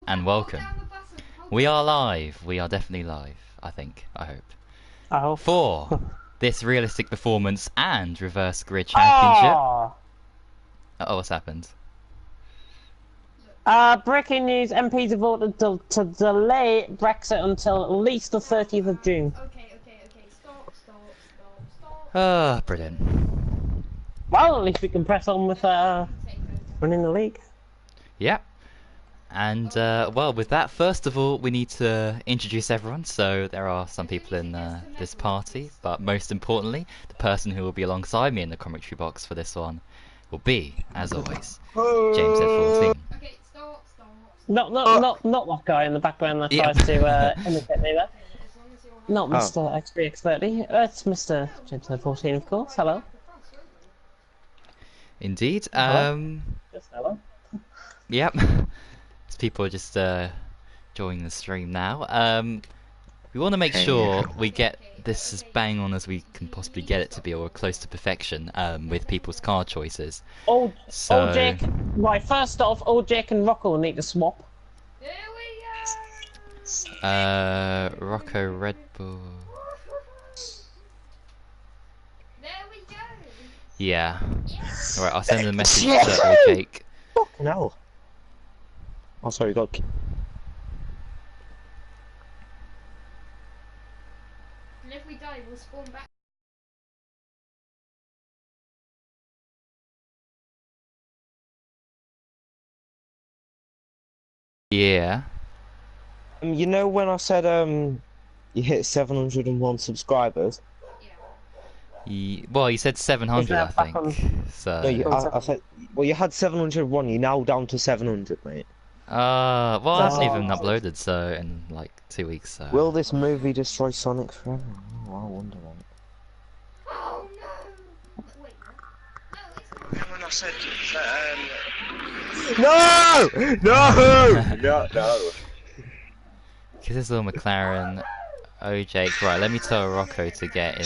and welcome. We are live. We are definitely live, I think. I hope. I hope. For this realistic performance and reverse grid championship. Oh, what's happened? Breaking news, MPs have voted to delay Brexit until at least the 30th of June. Okay. Stop. Ah, brilliant. Well, at least we can press on with winning the league. Yep. And, well, with that, first of all, we need to introduce everyone. So there are some people in this party, but most importantly, the person who will be alongside me in the commentary box for this one will be, as always, James Ed14. Okay, stop. Not that guy in the background that tries to imitate me there. Not Mr. XP30. It's Mr. James Ed14, of course. Hello. Indeed. Hello. Just hello. Yep. People are just joining the stream now. We want to make sure we get this as bang on as we can possibly get it to be, or close to perfection, with people's car choices. Old Jake. Right, first off, old Jake and Rocco need to swap. There we go. Rocco Red Bull. There we go. Yeah. Alright, I'll send a message to old Jake. Fucking hell. Oh, sorry, God. And if we die, we'll spawn back. Yeah. You know when I said you hit 701 subscribers? Well, you said 700, I think. So. No, I said, well, you had 701. You're now down to 700, mate. Well, I haven't even uploaded, so in like 2 weeks. So. Will this movie destroy Sonic forever? Oh, I wonder that. Oh no! Wait, no, When I said no. Because this little McLaren, OJ. Right, let me tell Rocco to get in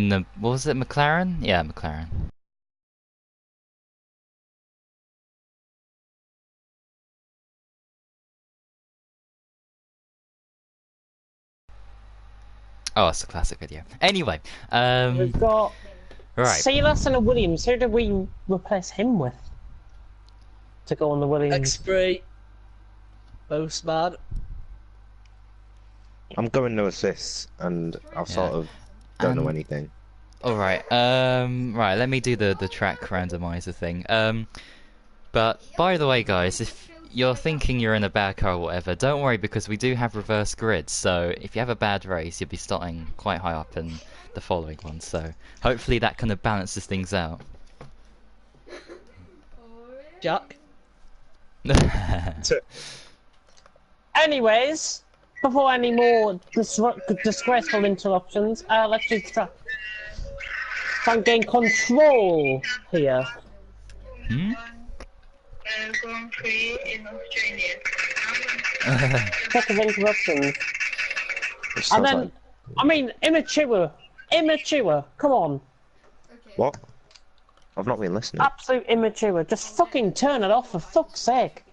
the what was it, McLaren? Yeah, McLaren. Oh, it's a classic video. Anyway, We've got right. Silas and a Williams. Who did we replace him with to go on the Williams? X3. Postman. I'm going no assists, and I sort of don't know anything. Alright, right, let me do the track randomizer thing. But, by the way guys, if you're thinking you're in a bad car or whatever, don't worry, because we do have reverse grids, so if you have a bad race, you'll be starting quite high up in the following one, so hopefully that kind of balances things out. Jack. Anyways, before any more disgraceful interruptions, let's just try and gain control here. Grand Prix in Australia. Check of interruptions. And then, I mean, immature, come on. Okay. What? I've not been listening. Absolute immature, just fucking turn it off for fuck's sake.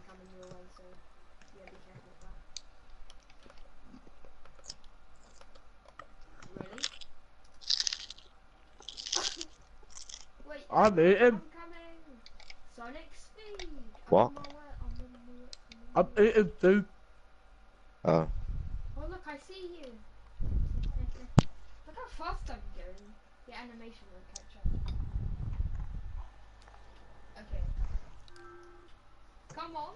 Wait, I'm eating. I'm coming. Sonic speed. What? I'm eating too. Oh. Oh look, I see you. Look how fast I'm going. The animation will catch up. Okay. Come on.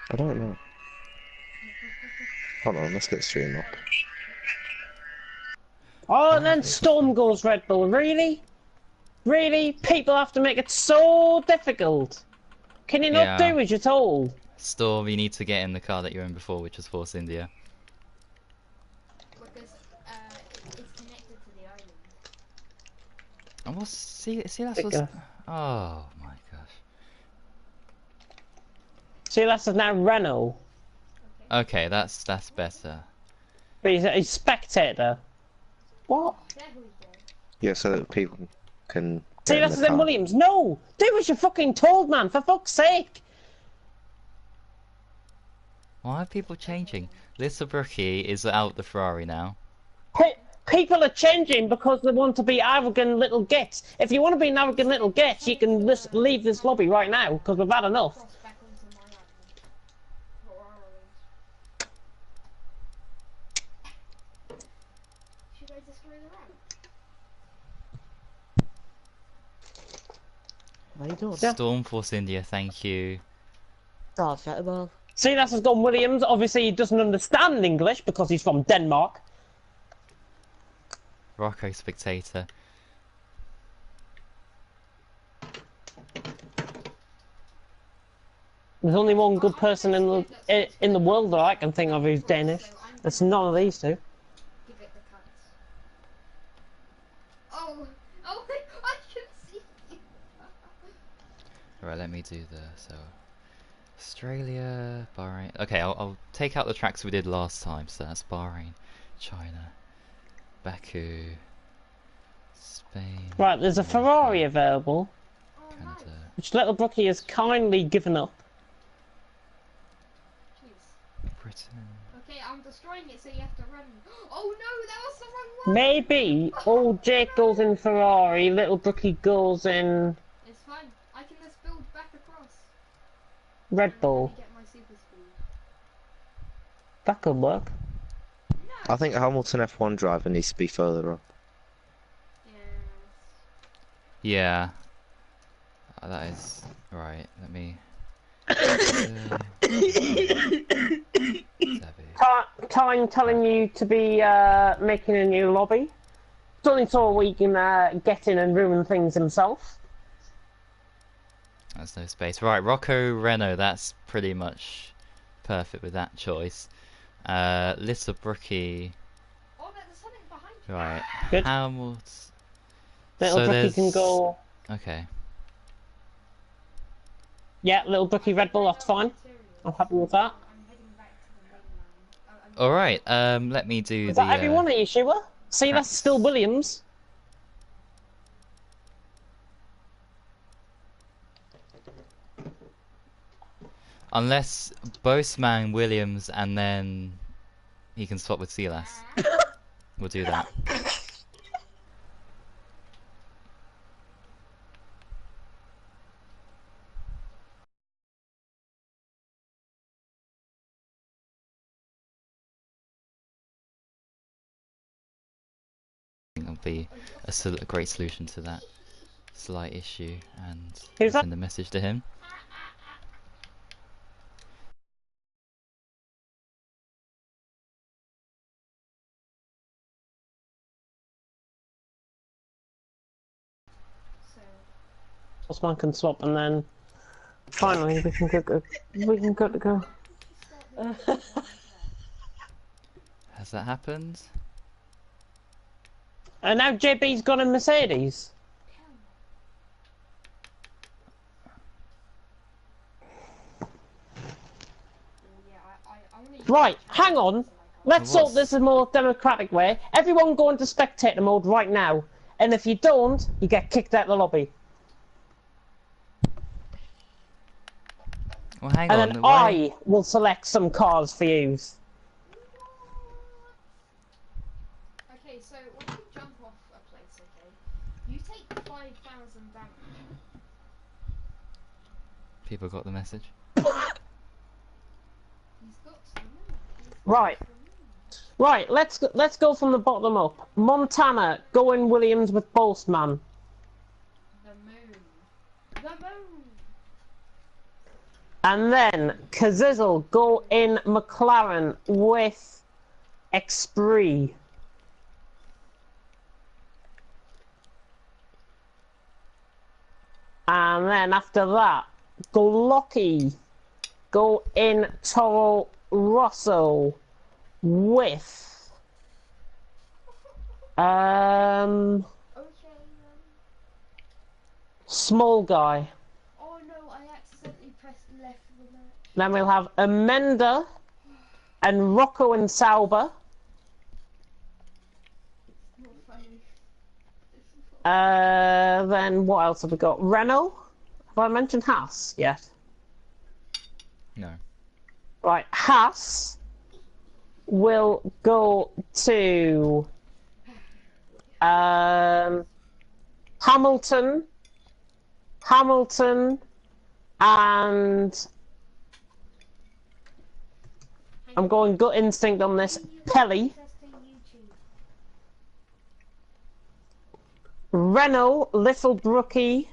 I don't know. Hold on, let's get stream up. Oh, and then Storm goes Red Bull. Really? Really? People have to make it so difficult. Can you not do as you're told? Storm, you need to get in the car that you were in before, which was Force India. Because it's connected to the island. And what's see that's what's oh my gosh. See, that's now Renault. Okay, that's better. But he's a spectator. What? There we go. Yeah, so that people can. See, that's in Williams. No! Do as you're fucking told, man, for fuck's sake! Why are people changing? Lisa Brookie is out the Ferrari now. People are changing because they want to be arrogant little gits. If you want to be an arrogant little git, you can just leave this lobby right now because we've had enough. Cross back onto my island. For our island. Should I destroy the ramp? How you doing? Yeah. Stormforce India, thank you. Oh, shut him off. See, that's has gone Williams. Obviously, he doesn't understand English because he's from Denmark. Rocco Spectator. There's only one good person in the world that I can think of who's Danish. It's none of these two. Give it the cuts. Oh, I can see you. Right, let me do so Australia, Bahrain. Okay, I'll take out the tracks we did last time. So that's Bahrain, China, Baku, Spain. Right, there's a Ferrari available, Oh, Canada. nice. which Little Brookie has kindly given up. Jeez. Britain. Okay, I'm destroying it, so you have to run. Oh no, that was the wrong one. Maybe old Jake goes in Ferrari, Little Brookie goes in It's fine. I can just build back across. Red Bull. Let me get my super speed. That could work. No. I think Hamilton F1 driver needs to be further up. Yes. Yeah. That is right. Let me. Time telling you to be making a new lobby. It's only so we can get in and ruin things himself. There's no space. Right, Rocco Renault. That's pretty much perfect with that choice. Little Brookie. Oh, there's something behind you. Right. Good. Hamilton. Little So Brookie can there's- go. Okay. Yeah, Little Brookie Red Bull, that's fine. I'm happy with that. I'm heading back to the mainland. All right. Let me do Is the. that everyone, are you sure? See, that's tracks. still Williams. Unless Boseman Williams and then he can swap with Silas. We'll do that. It'll be a great solution to that slight issue, and Who's that? send a message to him. So, Osman can swap, and then finally we can go. We can go to go. Has that happened? And now JB's got a Mercedes. yeah, I want to. Right, hang on. Let's It sort was. this in a more democratic way. Everyone go into spectator mode right now. And if you don't, you get kicked out of the lobby. Well, hang And on. then why- I will select some cars for you. Okay, so when you jump off a place, okay, you take 5,000 damage. People got the message. He's got to remember. Right. Right, let's go from the bottom up. Montana, go in Williams with Boltzmann. The moon. The moon. And then Kazizzle, go in McLaren with Esprit. And then after that, Glocky, go in Toro Rosso with Okay then. small guy. Oh no, I accidentally pressed left for the match. Then we'll have Amanda and Rocco and Sauber. Not funny. It's not Then what else have we got? Renault? Have I mentioned Haas yet? No. Right, Haas will go to Hamilton, and I'm going gut instinct on this. Pelly, Renault, Little Brookie,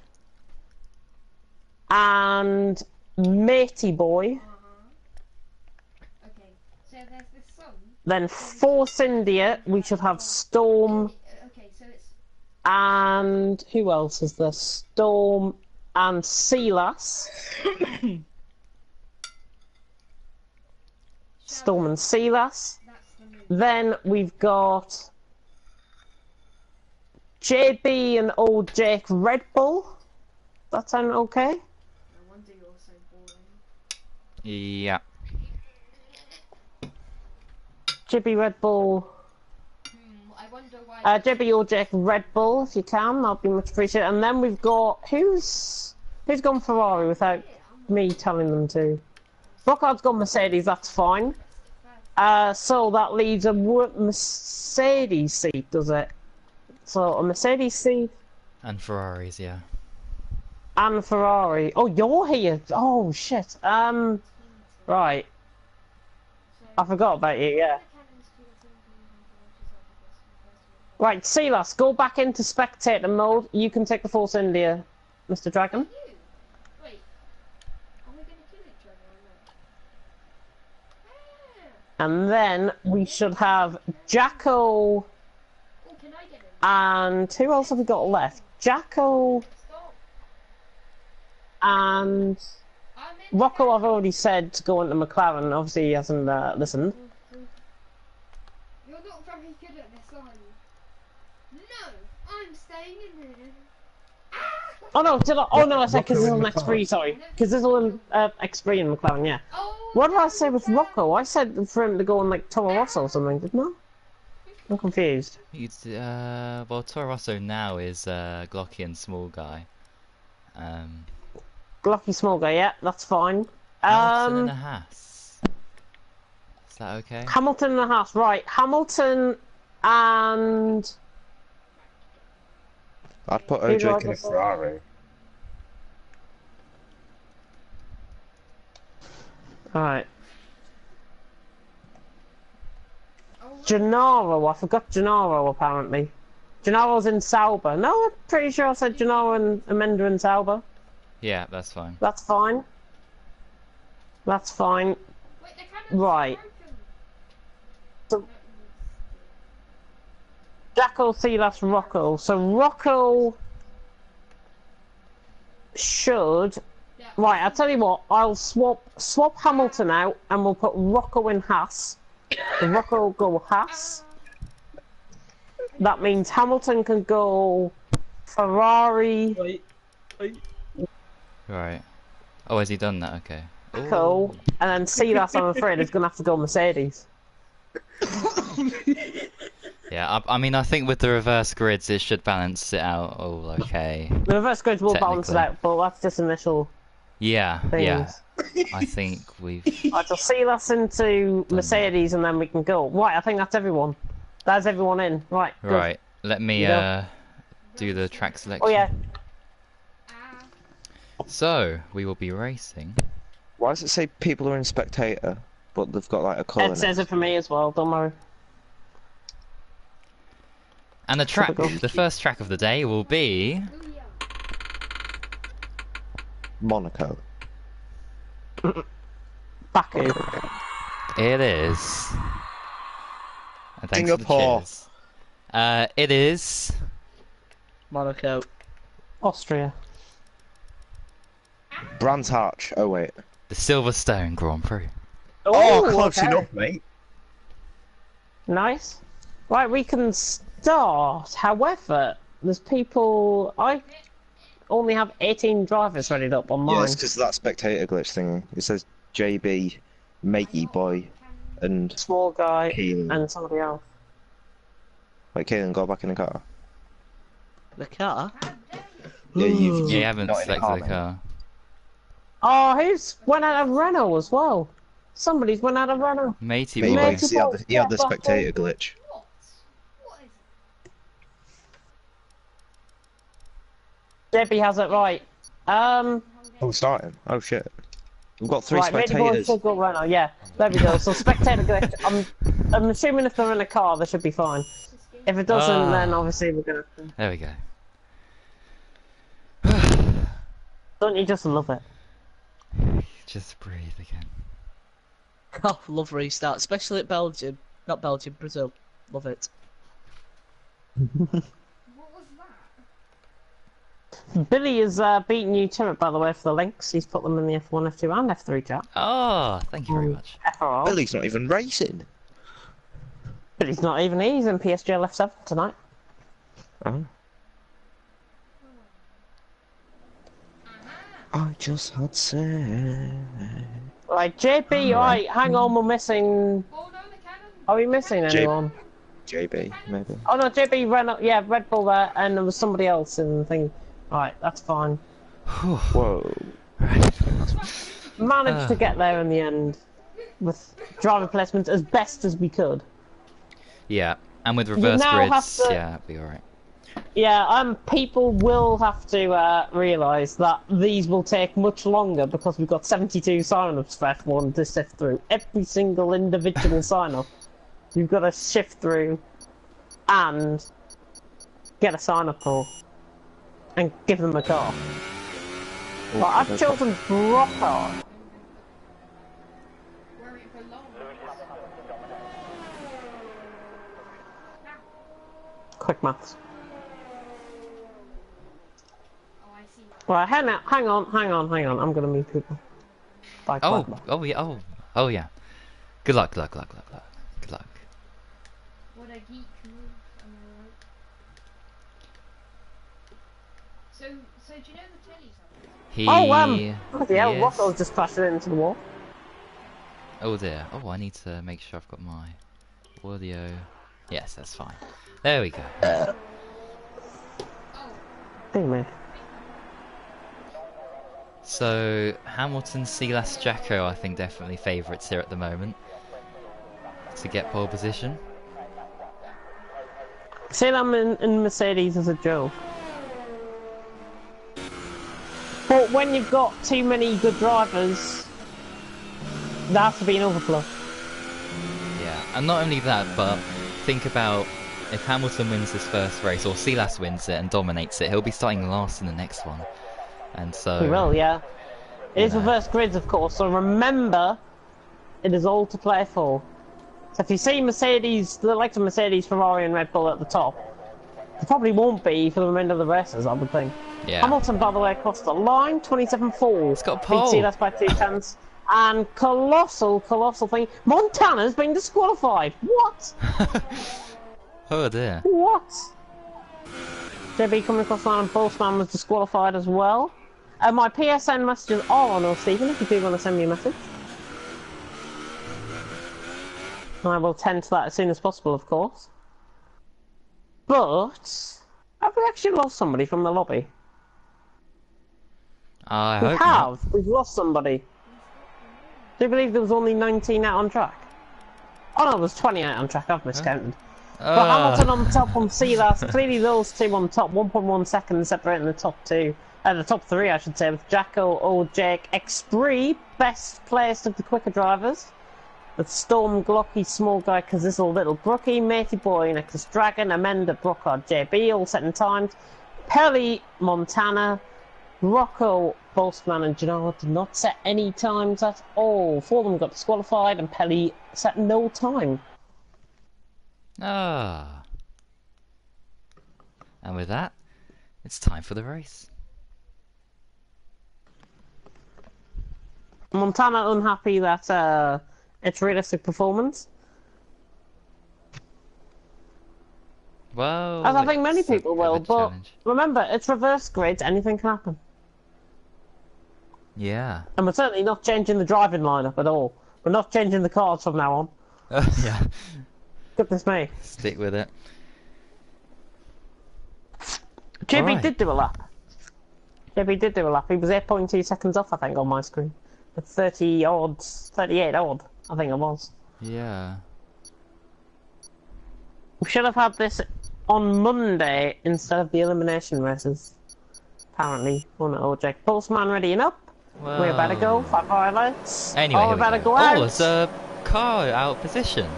and Matey Boy. Okay, so there's this song. Then Force India, we should have Storm, Okay, so it's and who else is there? Storm and Silas. Storm and Silas. that's the move. Then we've got JB and old Jake Red Bull. That sound okay? No wonder you're so boring. Yeah. JB Red Bull. I wonder why. JB or Jake Red Bull, if you can, that'd be much appreciated. And then we've got who's gone Ferrari without me telling them to. Brockhard's gone Mercedes. That's fine. So that leaves a Mercedes seat, does it? So a Mercedes seat And Ferraris, yeah. and Ferrari. Oh, you're here. Oh shit. Right. I forgot about you. Yeah. Right, Silas, go back into spectator mode. You can take the Force India, Mr. Dragon. You? Wait. Are we gonna kill each other or not? And then we should have Jacko Oh, can I get him? and who else have we got left? Jacko Stop. and I'm in. Rocco. I've already said to go into McLaren. Obviously, he hasn't listened. You're not very good at this, are you? No, I'm staying in there. Oh no, did I? Oh no, I said Cazzizzle and X3. Sorry, Cazzizzle and X3 and McLaren. Yeah. Oh, What did I say with Rocco? I said for him to go on like Toro Rosso or something, didn't I? I'm confused. Well, Toro Rosso now is Glocky and Small Guy. Glocky small guy. Yeah, that's fine. Hamilton and a Haas. Is that okay? Hamilton and a Haas. Right, Hamilton and I'd put Who do I OJ in a prefer? Ferrari. Alright. Gennaro, I forgot Gennaro apparently. Gennaro's in Sauber. No, I'm pretty sure I said Gennaro and Amenda in Sauber. Yeah, that's fine. That's fine. That's fine. wait, the cannon's Right. broken. So, Jacko, Silas, Rocco. So Rocco should. Yeah. Right, I'll tell you what. I'll swap Hamilton out, and we'll put Rocco in Haas. So Rocco will go Haas. That means Hamilton can go Ferrari, Right. Oh, has he done that? Okay. Rocco, and then Silas, I'm afraid, is going to have to go Mercedes. Yeah, I mean, I think with the reverse grids, it should balance it out all okay. The reverse grids will balance it Technically. out, but that's just initial Yeah, things. yeah. I think we've... Right, so Silas into Mercedes, and then we can go. Right, I think that's everyone. That's everyone in. Right. good. Right, let me You go. do the track selection. Oh yeah. Ah, So, we will be racing. Why does it say people are in spectator, but they've got like a colour? Ed says it for me as well. Don't worry. And the track, Typical. the first track of the day will be... hallelujah. Monaco. Baku. It is... And thanks for the Singapore. cheers. It is... Monaco. Austria. Brands Hatch. Oh wait. the Silverstone Grand Prix. Oh, close okay. enough, mate. Nice. Right, we can start. However, there's people. I only have 18 drivers ready up on Yeah, mine. it's because of that spectator glitch thing. It says JB, Matey Boy, and Small guy Keelan. and somebody else. Wait, Keelan, go back in the car. The car? Yeah, you've You haven't not in the selected the mate. car. Oh, who's went out of Renault as well? Somebody's went out of runner. Matey Maybe. boy. Matey boy, He had the step spectator glitch. What? What is it? JB has it right. Oh, we're starting. Oh shit. We've got 3 Right, Matey boy spectators. should go runner. Yeah, there we go. So spectator glitch. I'm assuming if they're in a car, they should be fine. If it doesn't, then obviously we're gonna. There we go. Don't you just love it? Just breathe again. Oh, love restart, especially at Belgium. Not Belgium, Brazil. Love it. What was that? Billy is beating you to it, by the way, for the links. He's put them in the F1, F2, and F3 chat. Oh, thank you very much. FRO. Billy's not even racing. But he's not even. He's in PSGL F7 tonight. Oh. I just had said. Right, JB, right, hang on, we're missing. Oh no, the cannon! Are we missing anyone? JB, maybe. Oh no, JB ran up, yeah, Red Bull there, and there was somebody else in the thing. Right, that's fine. Whoa. Managed to get there in the end with driver placement as best as we could. Yeah, and with reverse now have grids, to- yeah, it'll be alright. Yeah, people will have to realise that these will take much longer because we've got 72 sign-ups for F1 to sift through. Every single individual sign-up, you've got to shift through and get a sign-up for and give them a car. But I've chosen Brockard. Where it belongs. Quick maths. Oh, I see. Right, hang on. I'm gonna meet people. Bye. Oh, bye. oh yeah, oh yeah. Good luck. Good luck. What a geek move, am I right? So do you know the telly's on? He. Bloody hell, yes. Rocco's just crashed into the wall. Oh dear. Oh, I need to make sure I've got my audio. Yes, that's fine. There we go. Dear me. So Hamilton, Silas, Jacko, I think definitely favourites here at the moment to get pole position. Say them in Mercedes as a joke. But when you've got too many good drivers, there has to be an overflow. Yeah, and not only that, but think about if Hamilton wins this first race, or Silas wins it and dominates it, he'll be starting last in the next one. And so... We will, yeah. It is know. reverse grids, of course, so remember, it is all to play for. So if you see Mercedes, the likes of Mercedes, Ferrari and Red Bull at the top, they probably won't be for the remainder of the races, I would think. Yeah. Hamilton, by the way, crossed the line, 27-4. It's got a pole. Beat Silas by 2 tenths. And colossal thing, Montana's been disqualified. What? Oh dear. What? JB coming across the line and Boltzmann was disqualified as well. My PSN messages are on, Stephen, if you do want to send me a message. I will tend to that as soon as possible, of course. But have we actually lost somebody from the lobby? I We hope have. not. We've lost somebody. Do you believe there was only 19 out on track? Oh no, there was 28 on track. I've miscounted. But Hamilton on top on Silas. Clearly those two on top. 1.1 seconds separating the top two. The top three, I should say, with Jacko, Old Jake, Expree, best placed of the quicker drivers. With Storm, Glocky, Small Guy, Kazizzle, Little Brookie, Matey Boy, Nexus Dragon, Amanda, Brockhard, JB, all set in times. Pelly, Montana, Rocco, Boltzmann and Gennaro did not set any times at all. 4 of them got disqualified and Pelly set no time. Ah. And with that, it's time for the race. Montana unhappy that it's realistic performance. Well, As I think many it's a people bit of will, a but challenge. remember, it's reverse grids, anything can happen. Yeah. And we're certainly not changing the driving lineup at all. We're not changing the cars from now on. Yeah. Goodness me. Stick with it. JB Alright. did do a lap. JB did do a lap. He was 8.2 seconds off, I think, on my screen. 30 odd, 38 odd, I think it was. Yeah. We should have had this on Monday instead of the elimination races. Apparently, one at OJ. Pulseman readying up. Well. We're about to go. 5 highlights. Anyway, we're here we about to go. go out. Oh, it's a car out of position.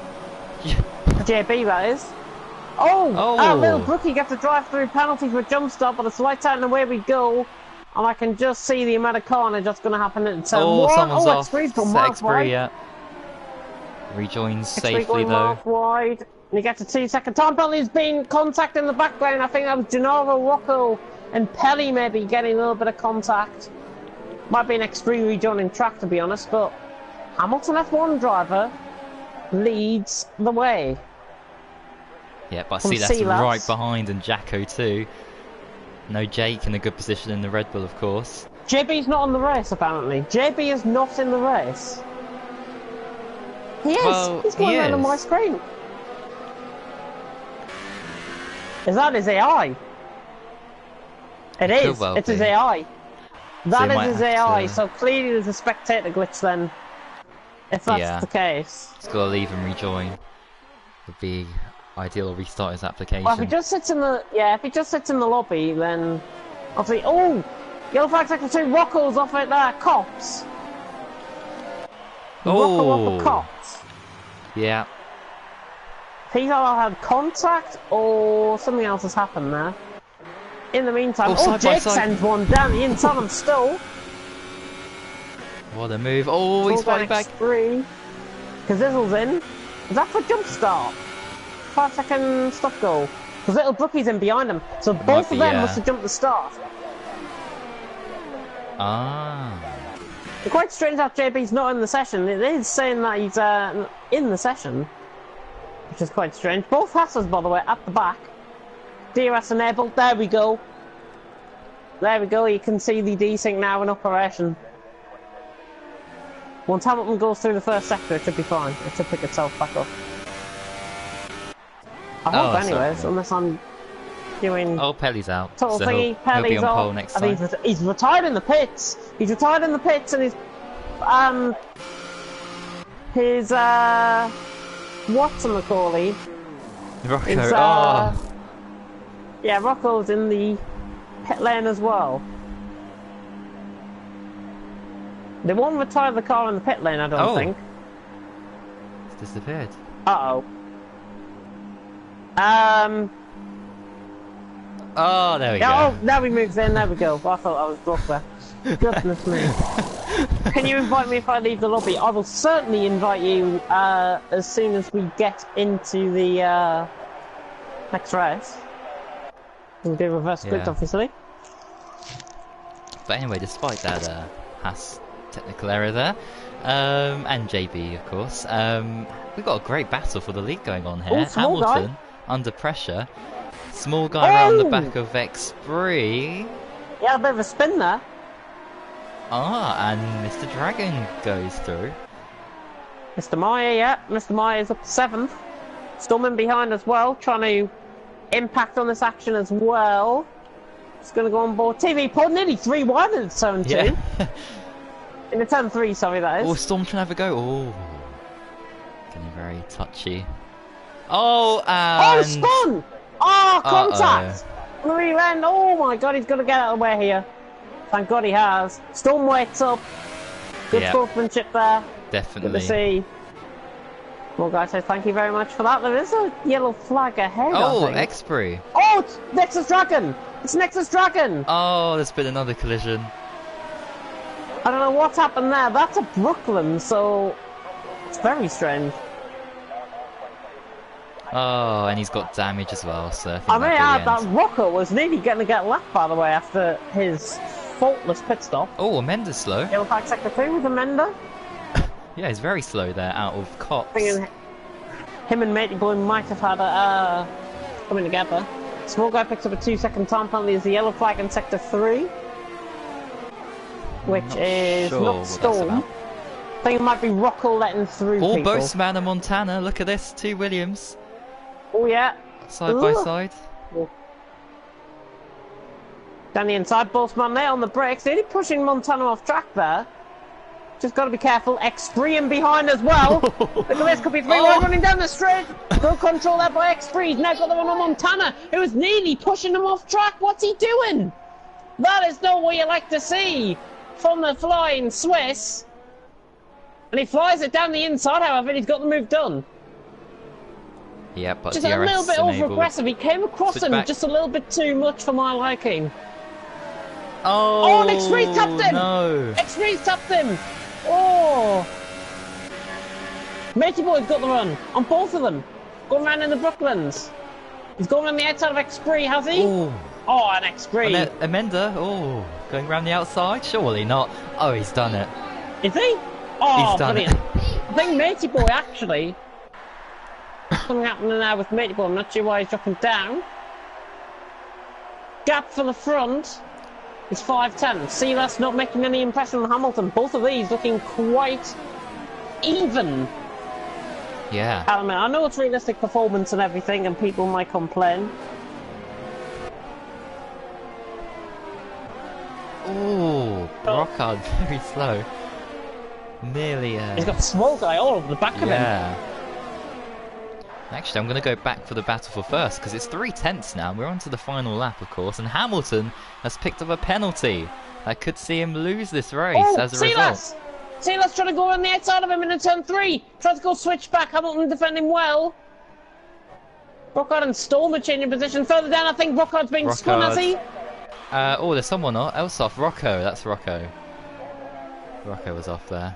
JB, that is. Oh! Oh. Little Brookie gets to drive through penalty for a jump stop, but it's lights out and away we go. And I can just see the amount of carnage that's going to happen at turn one. Someone's off. X3's gone miles wide. Yeah. Rejoins X3 safely going though. miles wide. And you get to 2-second time penalty. He's been contact in the background. I think that was Gennaro, Rocco, and Pelly maybe getting a little bit of contact. Might be an X3 rejoining track to be honest, but Hamilton F1 driver leads the way. Yeah, but I From see that's Sealass. right behind, and Jacko too. No Jake in a good position in the Red Bull, of course. JB's not on the race apparently. JB is not in the race. He is. Well, He's going he around on is. my screen. Is that his AI? It It could is. well It's his be. AI. That they is might his have AI. to- So clearly there's a spectator glitch then. If that's Yeah. the case. He's got to leave and rejoin. Would be ideal, or restart his application. Well, if he just sits in the if he just sits in the lobby, then obviously. Oh, yellow flag sector 2. Rocco's off at Cops. Rocco off at Cops. Yeah. He's either had contact or something else has happened there. In the meantime, side by Jake side. sends one down the inside and still. What a move. Oh, he's fighting back. 3. Kazizzle's in. Is that for jump start? 5-second stop go. Because little Brookie's in behind him. So both be, of them yeah. must have jumped the start. Ah. It's quite strange that JB's not in the session. It is saying that he's in the session. Which is quite strange. Both Hassers, by the way, at the back. DRS enabled. There we go. There we go. You can see the desync now in operation. Once Hamilton goes through the first sector, it should be fine. It should pick itself back up. I hope, that's anyways, okay. unless I'm doing Oh, Pelly's out. total so thingy. he'll be Pelly's on off. pole next I think time. he's retired in the pits. He's retired in the pits, and his whatchamacallit Rocco. is Oh. yeah, Rocco's in the pit lane as well. They won't retire the car in the pit lane, I don't Oh. think. It's disappeared. Uh-oh. Oh, there we Yeah, go. oh, now he moves in, there we go. I thought I was blocked there. Goodness me. Can you invite me if I leave the lobby? I will certainly invite you as soon as we get into the next race. We'll do reverse script, Yeah. obviously. But anyway, despite that Haas technical error there, and JB, of course, we've got a great battle for the lead going on here. Oh, small guy. Hamilton under pressure. Small guy around the Oh! back of X3. Yeah, a bit of a spin there. Ah, and Mr. Dragon goes through. Mr. Meyer, yeah. Mr. Meyer's up to 7th. Storming behind as well, trying to impact on this action as well. It's going to go on board. TV pod nearly 3 wide in turn 2. Yeah. In the turn 3, sorry, that Oh, is. Storm trying to have a go. Oh, getting very touchy. Oh, Oh, and spun! Oh, contact! On the rear end. Oh my god, he's going to get out of the way here. Thank god he has. Storm waits up. Good Yeah. sportsmanship there. Good definitely. to see. Well, guys, says thank you very much for that. There is a yellow flag ahead. Oh, I think. X-Prey. Oh, it's Nexus Dragon! It's Nexus Dragon! Oh, there's been another collision. I don't know what's happened there. That's a Brooklyn, so it's very strange. Oh, and he's got damage as well, so I think I may add that'll that be the end. Rocco was nearly going to get left, by the way, after his faultless pit stop. Oh, Amenda's slow. Yellow flag sector 2 with Amenda. Yeah, he's very slow there, out of cops. Thinking him and Matey Bloom might have had a coming together. Small guy picks up a 2-second time penalty as the yellow flag in sector 3, which is sure not what that's Storm. about. I think it might be Rocco letting through Oh, people. Boastman and Montana, look at this, 2 Williams, Oh yeah. side by Ugh. side. Down the inside, Bossman there on the brakes. Nearly pushing Montana off track there. Just got to be careful. X3 in behind as well. Look at this, could be 3-1 running down the straight. Good control there by X3. He's now got the one on Montana, who is nearly pushing him off track. What's he doing? That is not what you like to see from the flying Swiss. And he flies it down the inside, however, and he's got the move done. Yeah, but Just a DRS little bit enabled. over-aggressive. He came across Switch him back. just a little bit too much for my liking. Oh, and X3's tapped him! No. X3's tapped him! Oh! Matey Boy's got the run on both of them. Going round in the Brooklands. He's going on the outside of X3, has he? Oh, Oh, and X3. Amenda. Oh, going around the outside? Surely not. Oh, he's done it. Is he? Oh, He's done brilliant. it. I think Matey Boy actually. Something happening now with Matey Boy. I'm not sure why he's dropping down. Gap for the front is 5:10. Silas not making any impression on Hamilton. Both of these looking quite even. Yeah. I know it's realistic performance and everything, and people might complain. Oh, Brockhard very slow. Nearly. He's got small guy all over the back of him. Yeah. Actually, I'm going to go back for the battle for first because it's 3/10 now. We're on to the final lap, of course, and Hamilton has picked up a penalty. I could see him lose this race as a result. Silas trying to go on the outside of him in turn 3. Tries to go switch back. Hamilton defending well. Brockhard and Storm are changing position. Further down, I think Brockhard's being spun, has he? Oh, there's someone else off. Rocco, that's Rocco. Rocco was off there.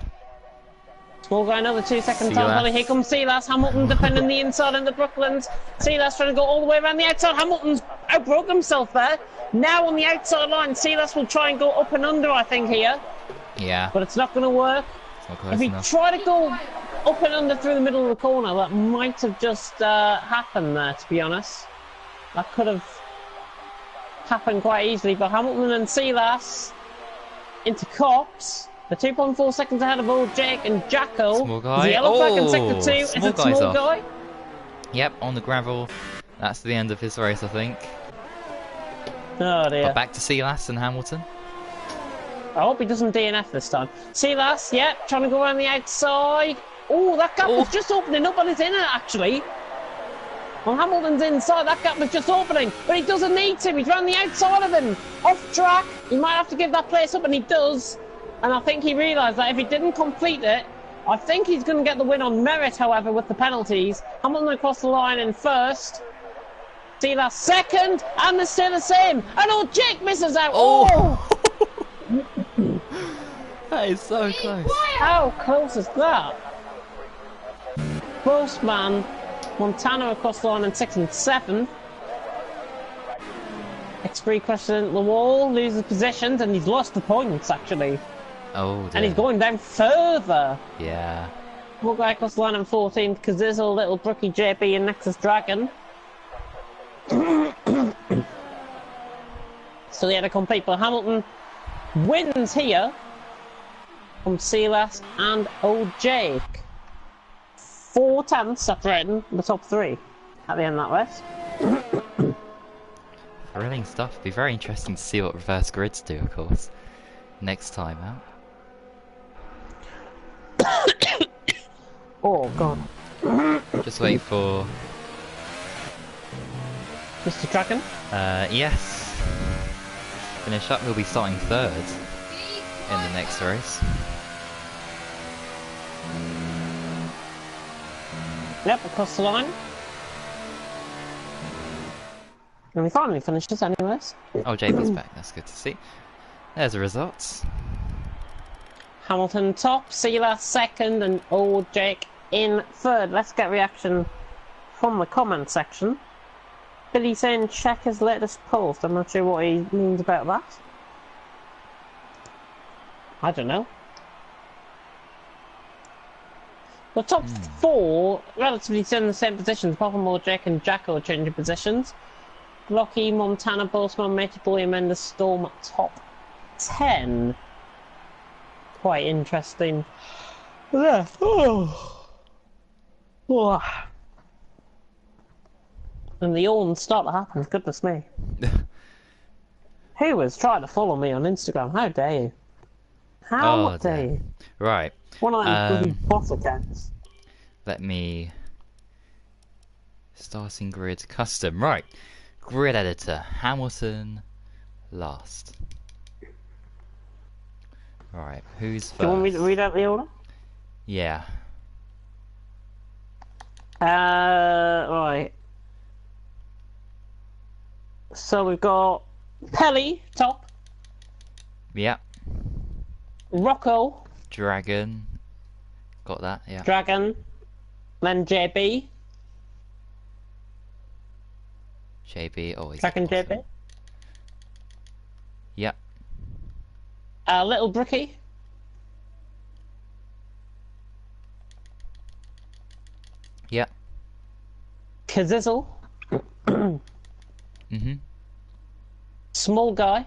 Small guy, another 2 seconds Silas. time. Here comes Silas. Hamilton defending the inside in the Brooklands. Silas trying to go all the way around the outside. Hamilton's outbroke himself there. Now on the outside line, Silas will try and go up and under, I think, here. Yeah. But it's not going to work. It's not close If he enough. tried to go up and under through the middle of the corner, that might have just happened there, to be honest. That could have happened quite easily. But Hamilton and Silas into Cox. The 2.4 seconds ahead of old Jake and Jacko. Small guy. The yellow flag in Oh, sector 2. Is small it guy's small off. guy? Yep, on the gravel. That's the end of his race, I think. Oh dear. But back to Silas and Hamilton. I hope he doesn't DNF this time. Silas, yep, trying to go around the outside. Oh, that gap was just opening up on his inner, actually. Well, Hamilton's inside, that gap was just opening. But he doesn't need to, he's round the outside of him. Off track, he might have to give that place up, and he does. And I think he realised that if he didn't complete it, I think he's going to get the win on merit, however, with the penalties. Hamilton across the line in first. Silas second, and they're still the same. And old Jake misses out. Oh! That is so close. How close is that? Postman, Montana across the line in 6 and 7. X3 crashes into the wall, loses positions, and he's lost the points actually. Oh, dear. And he's going down further. Yeah. More guy across the line in 14, because there's a little brookie JP and Nexus Dragon. So they had to compete, but Hamilton wins here from Silas and old Jake. 4/10 separating the top 3 at the end of that race. Thrilling stuff. Be very interesting to see what reverse grids do, of course. Next time out. Oh god. Just wait for. Mr. Dragon? Yes. Finish up. He'll be starting third in the next race. Yep, across the line. And we finally finished this anyways. Oh, JP's back. That's good to see. There's the results. Hamilton top, Silas second, and old Jake in third. Let's get reaction from the comment section. Billy saying check his latest post. I'm not sure what he means about that. I don't know. The top 4 relatively still in the same positions, apart from old Jake and Jacko changing positions. Blocky, Montana, Boltzmann, Matey Boy, Amanda, Storm top 10. Quite interesting. Yeah. Oh. Oh. And the yawns start to happen, goodness me. Who was trying to follow me on Instagram? How dare you? How Oh, dare dear. you? Right. One of them bloody Um, bot accounts. let me... Starting grid custom. Right. Grid editor. Hamilton last. Right. Who's Do you want me to first? read out the order? Yeah. Right. So we've got Pelly, top. Yep. Rocco, Dragon. Got that, yeah. Dragon. Then JB. JB, always Dragon awesome. JB. Yep. Little Bricky. Yep. Kazizzle. Mhm. Small Guy.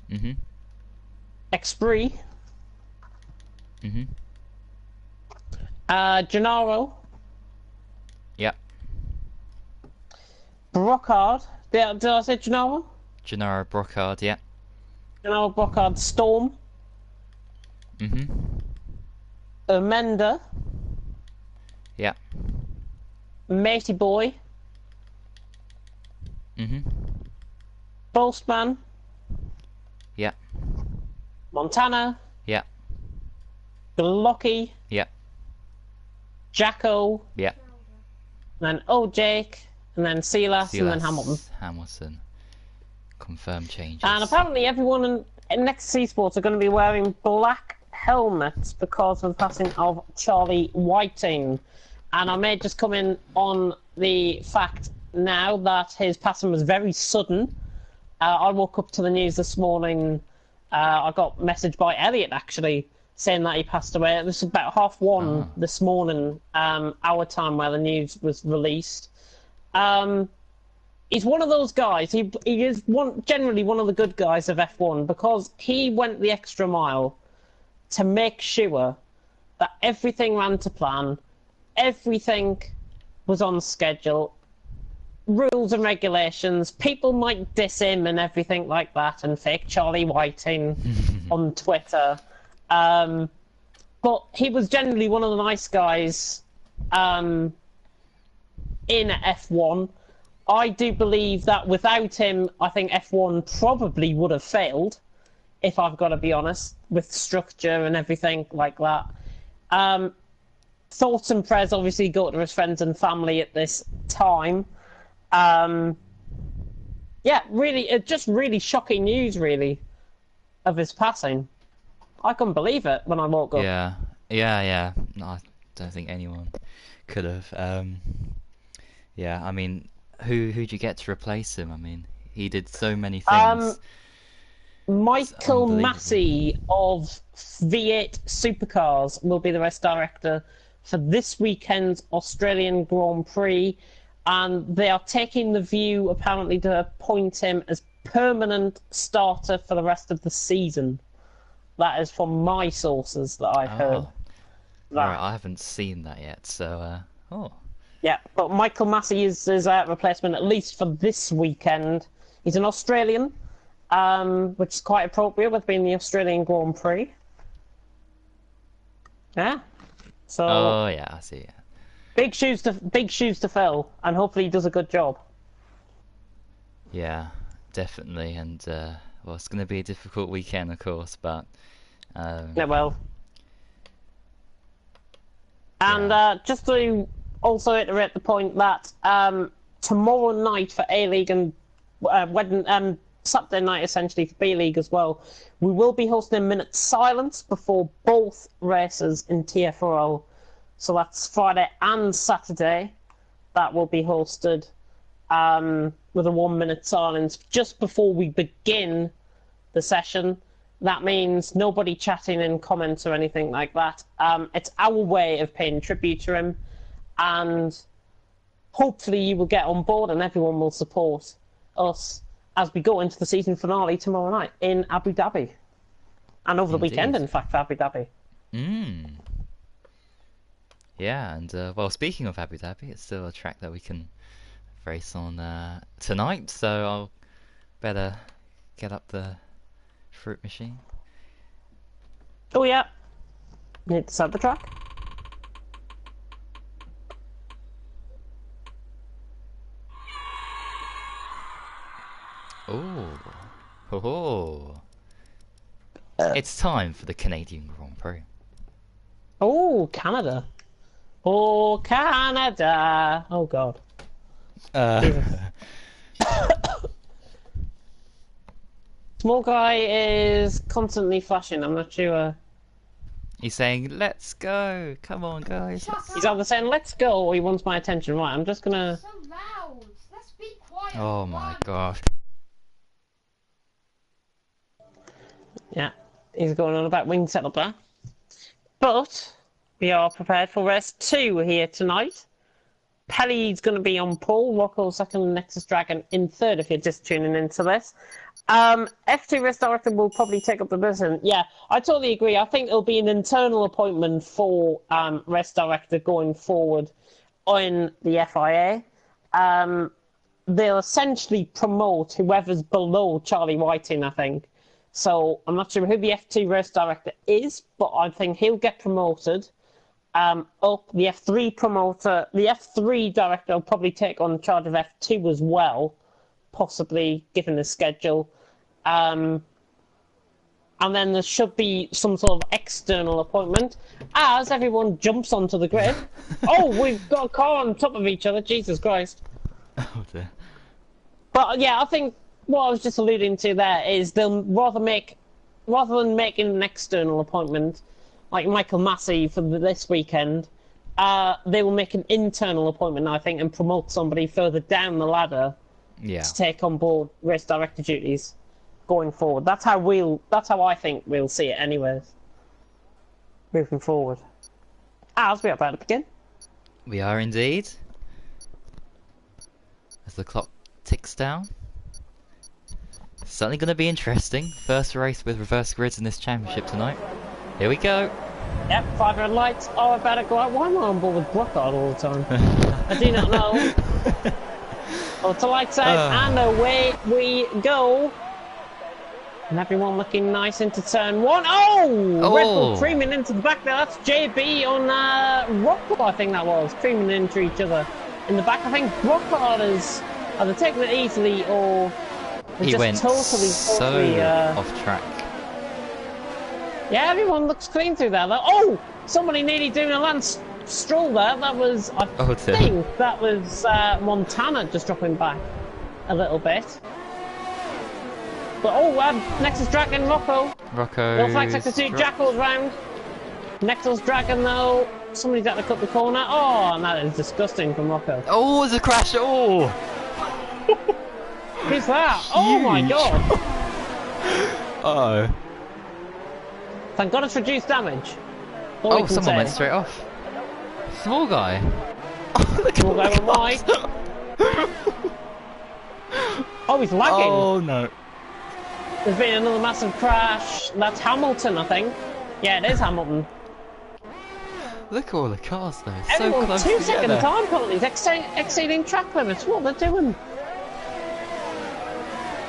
Mhm. Expree. Mhm. Gennaro. Yep. Brocard. Did I say Gennaro? Gennaro Brocard, yep. Gennaro Brocard. Storm. Mhm. Amanda. Yep. Matey Boy. Mhm. Postman. Yep. Montana. Yep. Glocky. Yep. Jacko. Yep. And then Jake. And then Silas. And then Hamilton. Hamilton. Confirm changes. And apparently everyone in Next Esports are going to be wearing black helmets because of the passing of Charlie Whiting. And I may just come in on the fact now that his passing was very sudden. I woke up to the news this morning. I got messaged by Elliot actually saying that he passed away. This was about 1:30 this morning, our time where the news was released. He's one of those guys. He is generally one of the good guys of F1 because he went the extra mile to make sure that everything ran to plan, everything was on schedule, rules and regulations. People might diss him and everything like that, and fake Charlie Whiting on Twitter. But he was generally one of the nice guys in F1. I do believe that without him, I think F1 probably would have failed, if I've got to be honest, with structure and everything like that. Thoughts and prayers obviously go to his friends and family at this time. Yeah, really, just really shocking news, really, of his passing. I couldn't believe it when I woke up. Yeah. No, I don't think anyone could have. Yeah, I mean, who'd you get to replace him? I mean, he did so many things. Michael unbelievable. Massey of V8 Supercars will be the race director for this weekend's Australian Grand Prix, and they are taking the view, apparently, to appoint him as permanent starter for the rest of the season. That is from my sources that I've heard. Right, I haven't seen that yet, so, Yeah, but Michael Massey is a replacement, at least for this weekend. He's an Australian, which is quite appropriate with being the Australian Grand Prix. Yeah. So Oh, yeah, I see, yeah. big shoes to fill, and hopefully he does a good job. Yeah, definitely, and, well, it's going to be a difficult weekend, of course, but... Yeah, well. And just to also iterate the point that tomorrow night for A-League and Saturday night essentially for B-League as well, we will be hosting a minute's silence before both races in TFRL. So that's Friday and Saturday. That will be hosted with a 1 minute silence just before we begin the session. That means nobody chatting in comments or anything like that. It's our way of paying tribute to him, and hopefully you will get on board and everyone will support us as we go into the season finale tomorrow night in Abu Dhabi. And over the weekend, in fact, for Abu Dhabi. Yeah, and, well, speaking of Abu Dhabi, it's still a track that we can race on tonight, so I'll better get up the fruit machine. Oh yeah. Need to set the track. Oh, ho ho! It's time for the Canadian Grand Prix. Oh, Canada. Oh, Canada. Oh God. Small guy is constantly flashing. I'm not sure. He's saying, "Let's go! Come on, guys!" Shut He's up! either saying "Let's go" or he wants my attention. Right, I'm just gonna. So loud! Let's be quiet! Oh my gosh! Yeah, he's going on about wing setup there. But we are prepared for race 2 here tonight. Pelly's going to be on pole, Rocco second, Nexus Dragon in third if you're just tuning into this. F2 Race Director will probably take up the position. Yeah, I totally agree. I think it'll be an internal appointment for Race Director going forward on the FIA. They'll essentially promote whoever's below Charlie Whiting, I think. So I'm not sure who the F2 Race Director is, but I think he'll get promoted. Up the F3 promoter, the F3 director will probably take on charge of F2 as well, possibly given the schedule. And then there should be some sort of external appointment as everyone jumps onto the grid. Oh, we've got a car on top of each other, Jesus Christ. Oh dear. But yeah, I think what I was just alluding to there is they'll rather than making an external appointment, like Michael Massey for this weekend, they will make an internal appointment, I think, and promote somebody further down the ladder to take on board race director duties going forward. That's how I think we'll see it anyways. Moving forward. As we are about to begin. We are indeed. As the clock ticks down. Certainly going to be interesting. First race with reverse grids in this championship tonight. Here we go. Yep, 5 red lights. Oh, I better go out. Why am I on board with Brockhard all the time? I do not know. Oh, to lights out, and away we go. And everyone looking nice into turn 1. Oh! Red Bull creaming into the back there. That's JB on Rockwell, I think that was. Creaming into each other in the back. I think Brockhard is either taking it easily or he just went totally off track. Yeah, everyone looks clean through there. Oh! Somebody nearly doing a Lance Stroll there. That was, I think, that was Montana just dropping back a little bit. But Nexus Dragon, Rocco. No flag sector 2, Jackal's round. Nexus Dragon though, somebody's got to cut the corner. Oh, and that is disgusting from Rocco. Oh, there's a crash. Oh! Who's that? Oh my god! Uh-oh. Thank god it's reduced damage. Oh, someone went straight off. Small guy. Oh, look Small guy went wide. Oh, he's lagging. Oh no. There's been another massive crash. That's Hamilton, I think. Yeah, it is Hamilton. Look at all the cars though. Everyone, So close 2 second together. time penalties, exceeding track limits. What they're doing?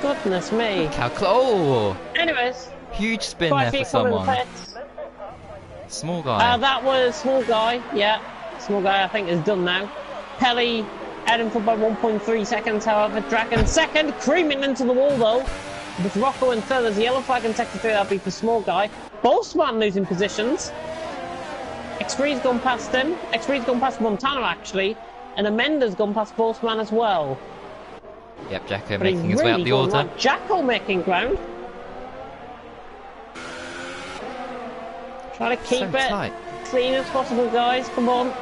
Goodness me. Look how close. Anyways, Huge spin 5 there feet for from the someone. pits. Small guy. That was Small Guy. Yeah, Small Guy I think is done now. Pelly out in front by 1.3 seconds. However, Dragon second, creaming into the wall though. With Rocco in third, there's a yellow flag in sector 3. That'll be for Small Guy. Bossman losing positions. X3's gone past him. X3's gone past Montana actually, and Amenda's gone past Bossman as well. Yep, Jacko But making he's his way really up the going order. like Jackal making ground. Try to keep So it tight. clean as possible, guys. Come on.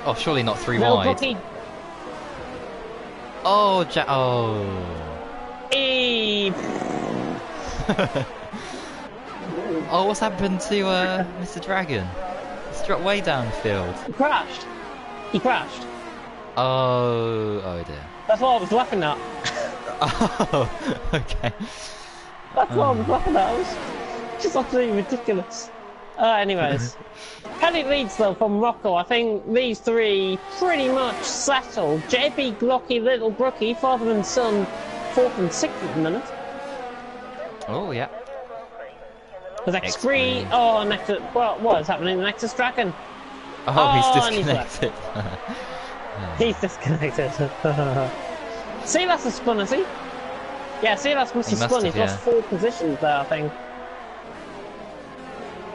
Oh, surely not 3 Little wide. Cookie. Oh, oh. Eee. Oh, what's happened to Mr. Dragon? He's dropped way down the field. He crashed. He crashed. Oh dear. That's what I was laughing at. Oh, okay. That's what I was laughing at. It was just absolutely ridiculous. Anyways. Pelly leads though from Rocco. I think these three pretty much settled. JB, Glocky, Little Brookie, father and son 4th and 6th at the minute. Oh, yeah. There's X3. Oh, Nexus. What is happening? Nexus Dragon. Oh, and he's disconnected. He's disconnected. Silas has spun, has he? Yeah, Silas must have spun. He's lost 4 positions there, I think.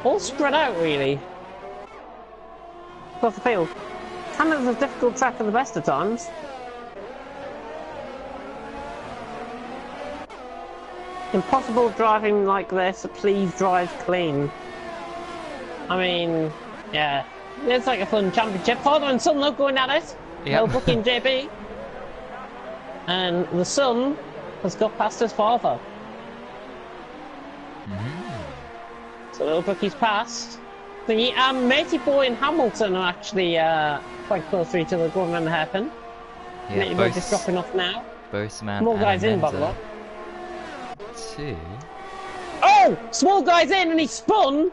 All spread out, really. Across the field. Canada's a difficult track at the best of times. Impossible driving like this, please drive clean. I mean, yeah. It's like a fun championship. Father and son though going at it. Yep. No booking JB. And the son has got past his father. So little Brookie's passed. The Matey Boy and Hamilton are actually quite close to each other going around the hairpin. Yeah, Matey Boy just dropping off now. Boseman More guys in, by the way. 2. Oh! Small guy's in and he spun!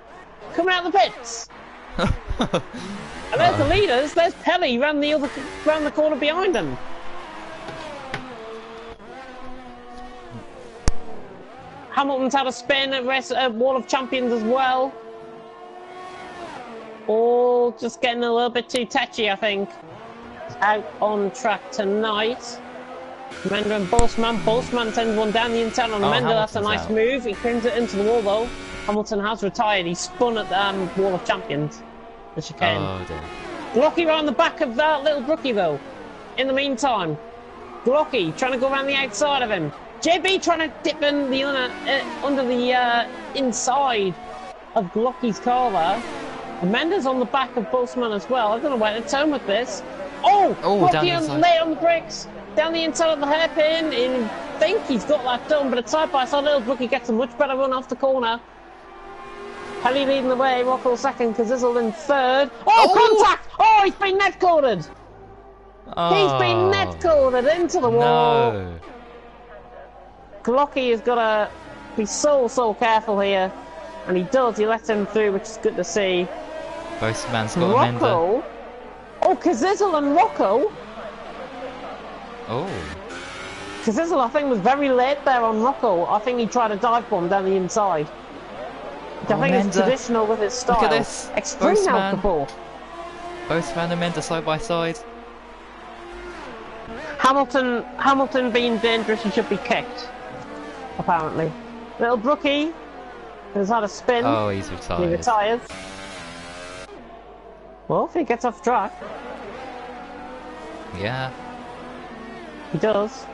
Coming out of the pits! And there's the leaders, there's Pelly round the corner behind him. Hamilton's had a spin at Wall of Champions as well. All just getting a little bit too touchy, I think. Out on track tonight. Mender and Boseman. Boseman sends one down the inside on Mender. That's a nice move. He brings it into the wall though. Hamilton has retired. He spun at the Wall of Champions. The chicane. Oh dear. Glocky around the back of that little Brookie though. In the meantime, Glocky trying to go around the outside of him. JB trying to dip in the under the inside of Glocky's car there. Amanda's on the back of Boseman as well. I don't know where to turn with this. Oh! Glocky late on the brakes. Down the inside of the hairpin. I think he's got that done, but it's side by side. Little Brookie gets a much better run off the corner. Pelly leading the way, Rocco second, Kazizzle in third. Oh, contact! Oh, he's been net corded! Oh, he's been net corded into the wall. No. Glocky has got to be so careful here. And he does, he lets him through, which is good to see. Boseman's got Amanda. Rocco. Oh, Kazizzle and Rocco. Oh. Kazizzle, I think, was very late there on Rocco. I think he tried a dive bomb down the inside. Which I think is traditional with his style. Look at this. Extreme out the ball. Boseman and Amanda side by side. Hamilton being dangerous, he should be kicked. Apparently. Little Brookie has had a spin. Oh, he's retired. He retires. Well, if he gets off track. Yeah. He does.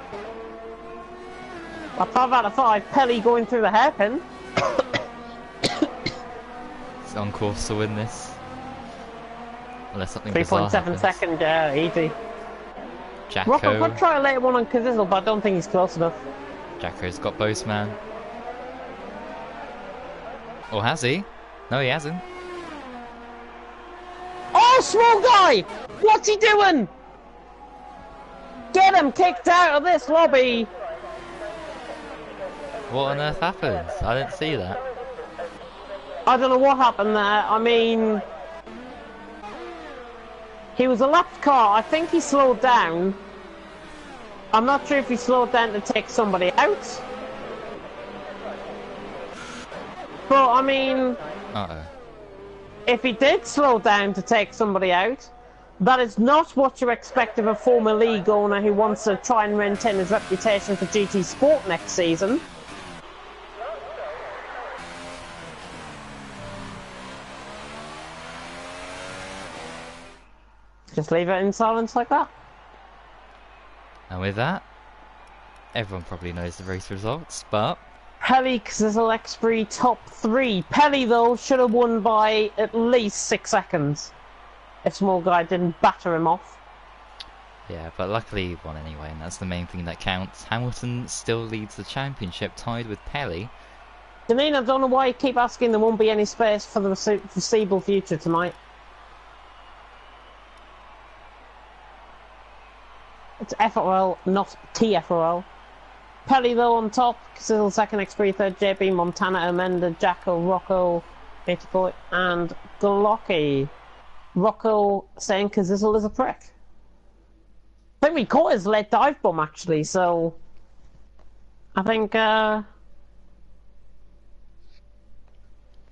A 5 out of 5. Pelly going through the hairpin. He's on course to win this. Unless something bizarre 3.7 seconds, yeah, easy. Jacko. Rocco could try a later one on Kazizzle, but I don't think he's close enough. Jacko's got Boseman. Or has he? No, he hasn't. Oh, small guy! What's he doing? Get him kicked out of this lobby! What on earth happened? I didn't see that. I don't know what happened there. I mean, he was a lapped car. I think he slowed down. I'm not sure if he slowed down to take somebody out. But, I mean, if he did slow down to take somebody out, that is not what you expect of a former league owner who wants to try and maintain his reputation for GT Sport next season. Just leave it in silence like that. And with that, everyone probably knows the race results, but... Pelly Kazizzle X3 top 3. Pelly, though, should have won by at least 6 seconds. If Small Guy didn't batter him off. Yeah, but luckily he won anyway, and that's the main thing that counts. Hamilton still leads the championship, tied with Pelly. Janine, I don't know why you keep asking there won't be any space for the foreseeable future tonight. It's FRL, not TFRL. Pelly, though, on top. Kazizzle second, X3 third, JB, Montana, Amanda, Jacko, Rocco, Matey Boy, and Glocky. Rocco saying Kazizzle is a prick. I think we caught his late dive bomb, actually, so... I think,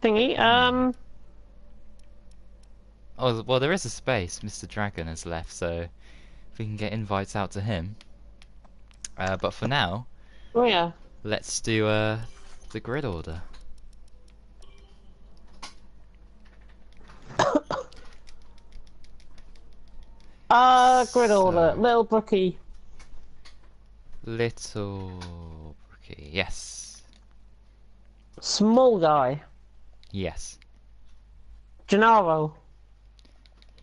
thingy, Oh, well, there is a space. Mr. Dragon has left, so if we can get invites out to him. But for now, oh yeah. let's do the grid order. Grid order. So- Little Brookie. Little Brookie, yes. Small guy. Yes. Gennaro.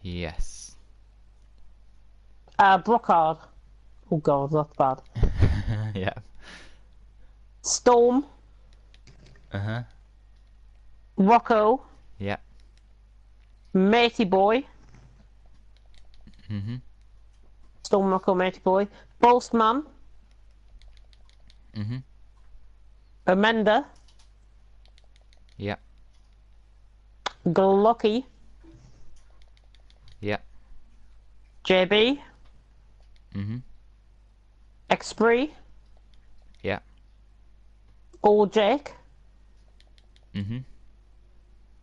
Yes. Brockhard. Oh god, that's bad. Yeah. Storm. Uh-huh. Rocco. Yeah. Matey Boy. Mm-hmm. Storm, Rocco, Matey Boy. Postman. Mm-hmm. Amanda. Yeah. Glucky. Yeah. JB. Mm-hmm. Expree. Yeah. Old Jake. Mm-hmm.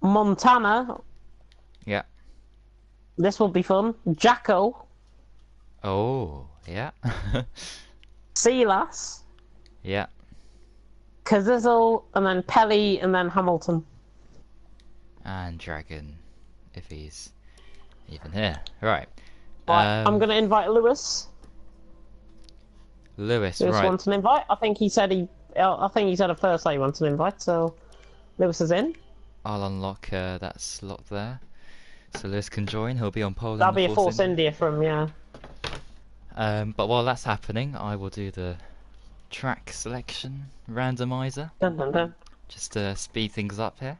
Montana. Yeah. This will be fun. Jacko. Oh, yeah. Silas. Yeah. Kazizzle, and then Pelly, and then Hamilton. And Dragon, if he's even here. Right. Right, I'm gonna invite Lewis. Lewis, Lewis right. wants an invite. I think he said at first that he wants an invite, so Lewis is in. I'll unlock that slot there. So Lewis can join. He'll be on pole. That'll be a Force India from, yeah. But while that's happening, I will do the track selection randomizer. Dun, dun, dun. Just to speed things up here.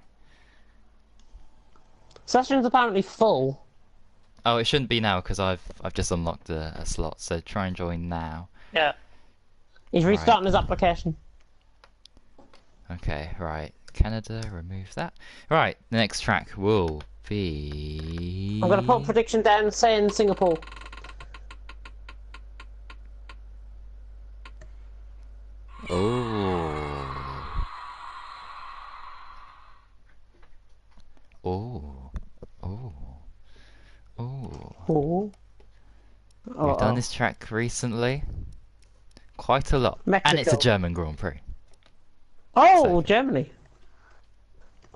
Session's apparently full. Oh, it shouldn't be now because I've just unlocked a slot. So try and join now. Yeah. He's restarting his application. Okay, right. Canada, remove that. Right, the next track will be. I'm gonna put a prediction down saying Singapore. Oh. Oh. Oh. Oh. Oh. We've done this track recently. Quite a lot. Mexico. And it's a German Grand Prix. Oh, So- Germany.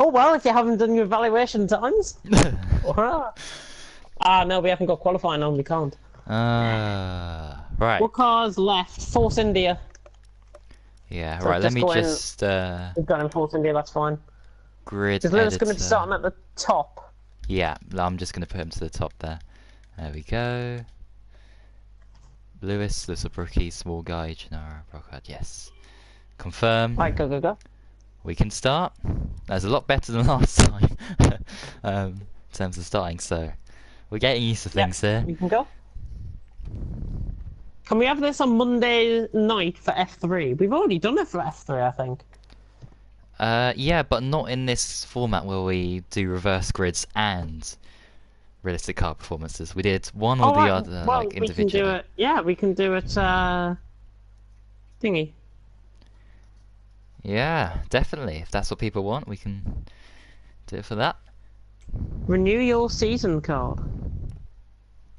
Oh well, if you haven't done your evaluation times. No, we haven't got qualifying on. We can't. Right. What cars left? Force India. Yeah, So right, let just me go in- just We've got in Force India. That's fine. grid Is Lewis going to be editor. starting at the top? Yeah, I'm just going to put him to the top there. There we go. Lewis, Little Brookie, Small Guy, Gennaro, Brockhard, yes. Confirm. Right, go, go, go. We can start. That's a lot better than last time. In terms of starting, so we're getting used to things here. We can go. Can we have this on Monday night for F3? We've already done it for F3, I think. Yeah, but not in this format where we do reverse grids and realistic car performances. We did one or the right, other, well, like we can do individually. it. Yeah, we can do it. Thingy. Yeah, definitely. If that's what people want, we can do it for that. Renew your season card.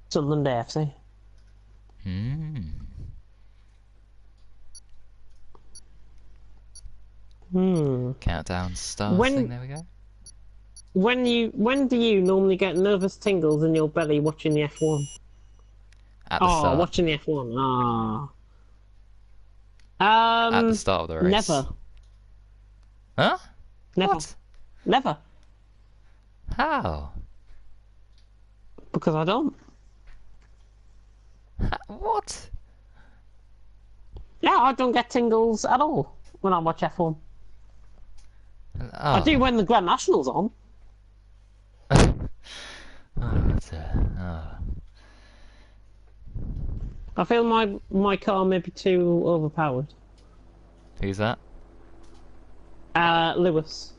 Sunderland AFC. Countdown starting. When- There we go. When do you normally get nervous tingles in your belly watching the F1? At the start. Watching the F1. At the start of the race. Never. Huh? Never. What? Never. How? Because I don't. What? Yeah, I don't get tingles at all when I watch F1. Oh. I do when the Grand National's on. I feel my car may be too overpowered. Who's that? Lewis.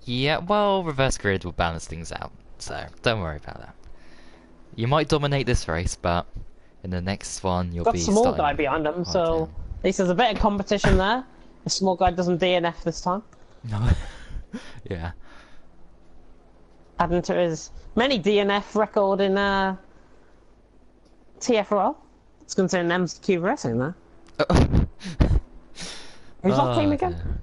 Yeah, well, reverse grid will balance things out, so don't worry about that. You might dominate this race, but in the next one you'll Got be a small starting guy behind him, hard so down. At least there's a bit of competition there. The small guy doesn't DNF this time. No. Yeah. Adding to his many DNF record in TFRL. It's going to say an MQ Racing there. Who's that team again? Dear.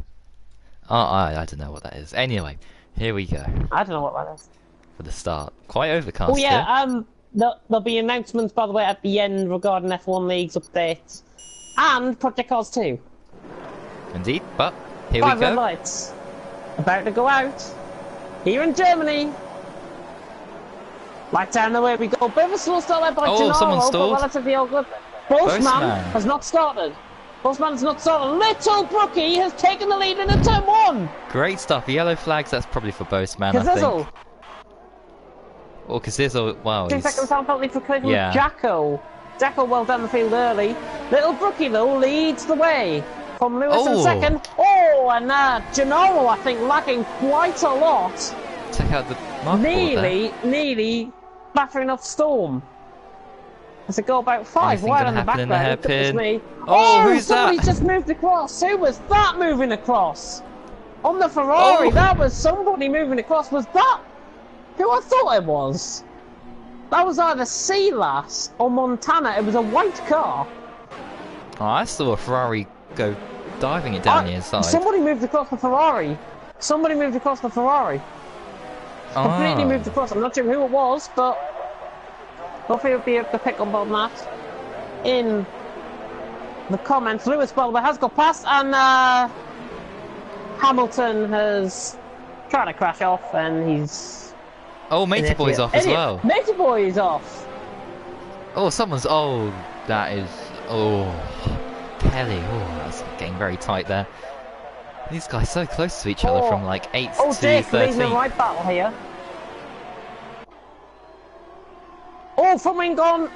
Oh, I don't know what that is. Anyway, here we go I don't know what that is. for the start. Quite overcast. Oh yeah, here. there'll be announcements by the way at the end regarding F1 League's updates and Project Cars 2. Indeed, but here Five we red go. lights about to go out here in Germany. Lights down the way we go. Bit of a slow start there by Oh, Gennaro, someone but stalled. relatively all good. Postman Postman. has not started. Postman's not started. Little Brookie has taken the lead into turn 1. Great stuff. Yellow flags. That's probably for Boastman, I Kazizzle. think. Or Kazizzle. Wow, 2 he's... seconds down penalty for collision Yeah. with Jacko. Jacko well down the field early. Little Brookie though leads the way from Lewis in Oh. second. Oh, and Gennaro I think lacking quite a lot. Check out the mark board there. Nearly battering off Storm. Does it go about 5 Anything wide gonna on the happen in the background? Goodness hairpin? me. Oh, who's somebody that? just moved across. Who was that moving across? On the Ferrari, Oh. that was somebody moving across. Was that who I thought it was? That was either Silas or Montana. It was a white car. Oh, I saw a Ferrari go diving it down the inside. Somebody moved across the Ferrari. Somebody moved across the Ferrari. Completely moved across. I'm not sure who it was, but hopefully you'll be able to pick up on that in the comments. Lewis, by the way, has got past, and Hamilton has tried to crash off, and he's... Oh, Matey Boy's off as well. Matey Boy is off. Oh, someone's... Oh, that is... Oh, Kelly. Oh, that's getting very tight there. These guys so close to each other from like 8th Oh, to Dick leading the 13th. right battle here. Oh, front wing gone.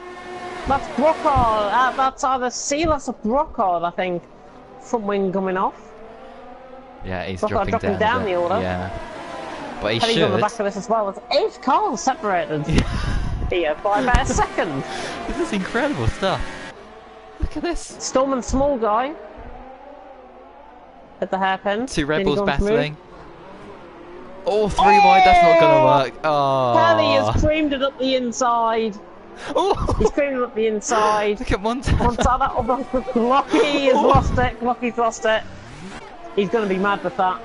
That's Brockhard. That's either Silas or Brockhard, I think. Front wing coming off. Yeah, he's Brockhard dropping dropping down, down a bit. the order. Yeah. But he Penny's should. on the back of this as well. It's 8 cars separated here by about a second. This is incredible stuff. Look at this. Storm and Small Guy at the hairpin. 2 Red Really Bulls going smooth. battling. Oh, 3 wide. That's not gonna work. Oh. Kelly has creamed it up the inside. Oh. He's creamed it up the inside. Look at Montana. Montana, Glocky has lost it. Glocky's lost it. He's going to be mad with that.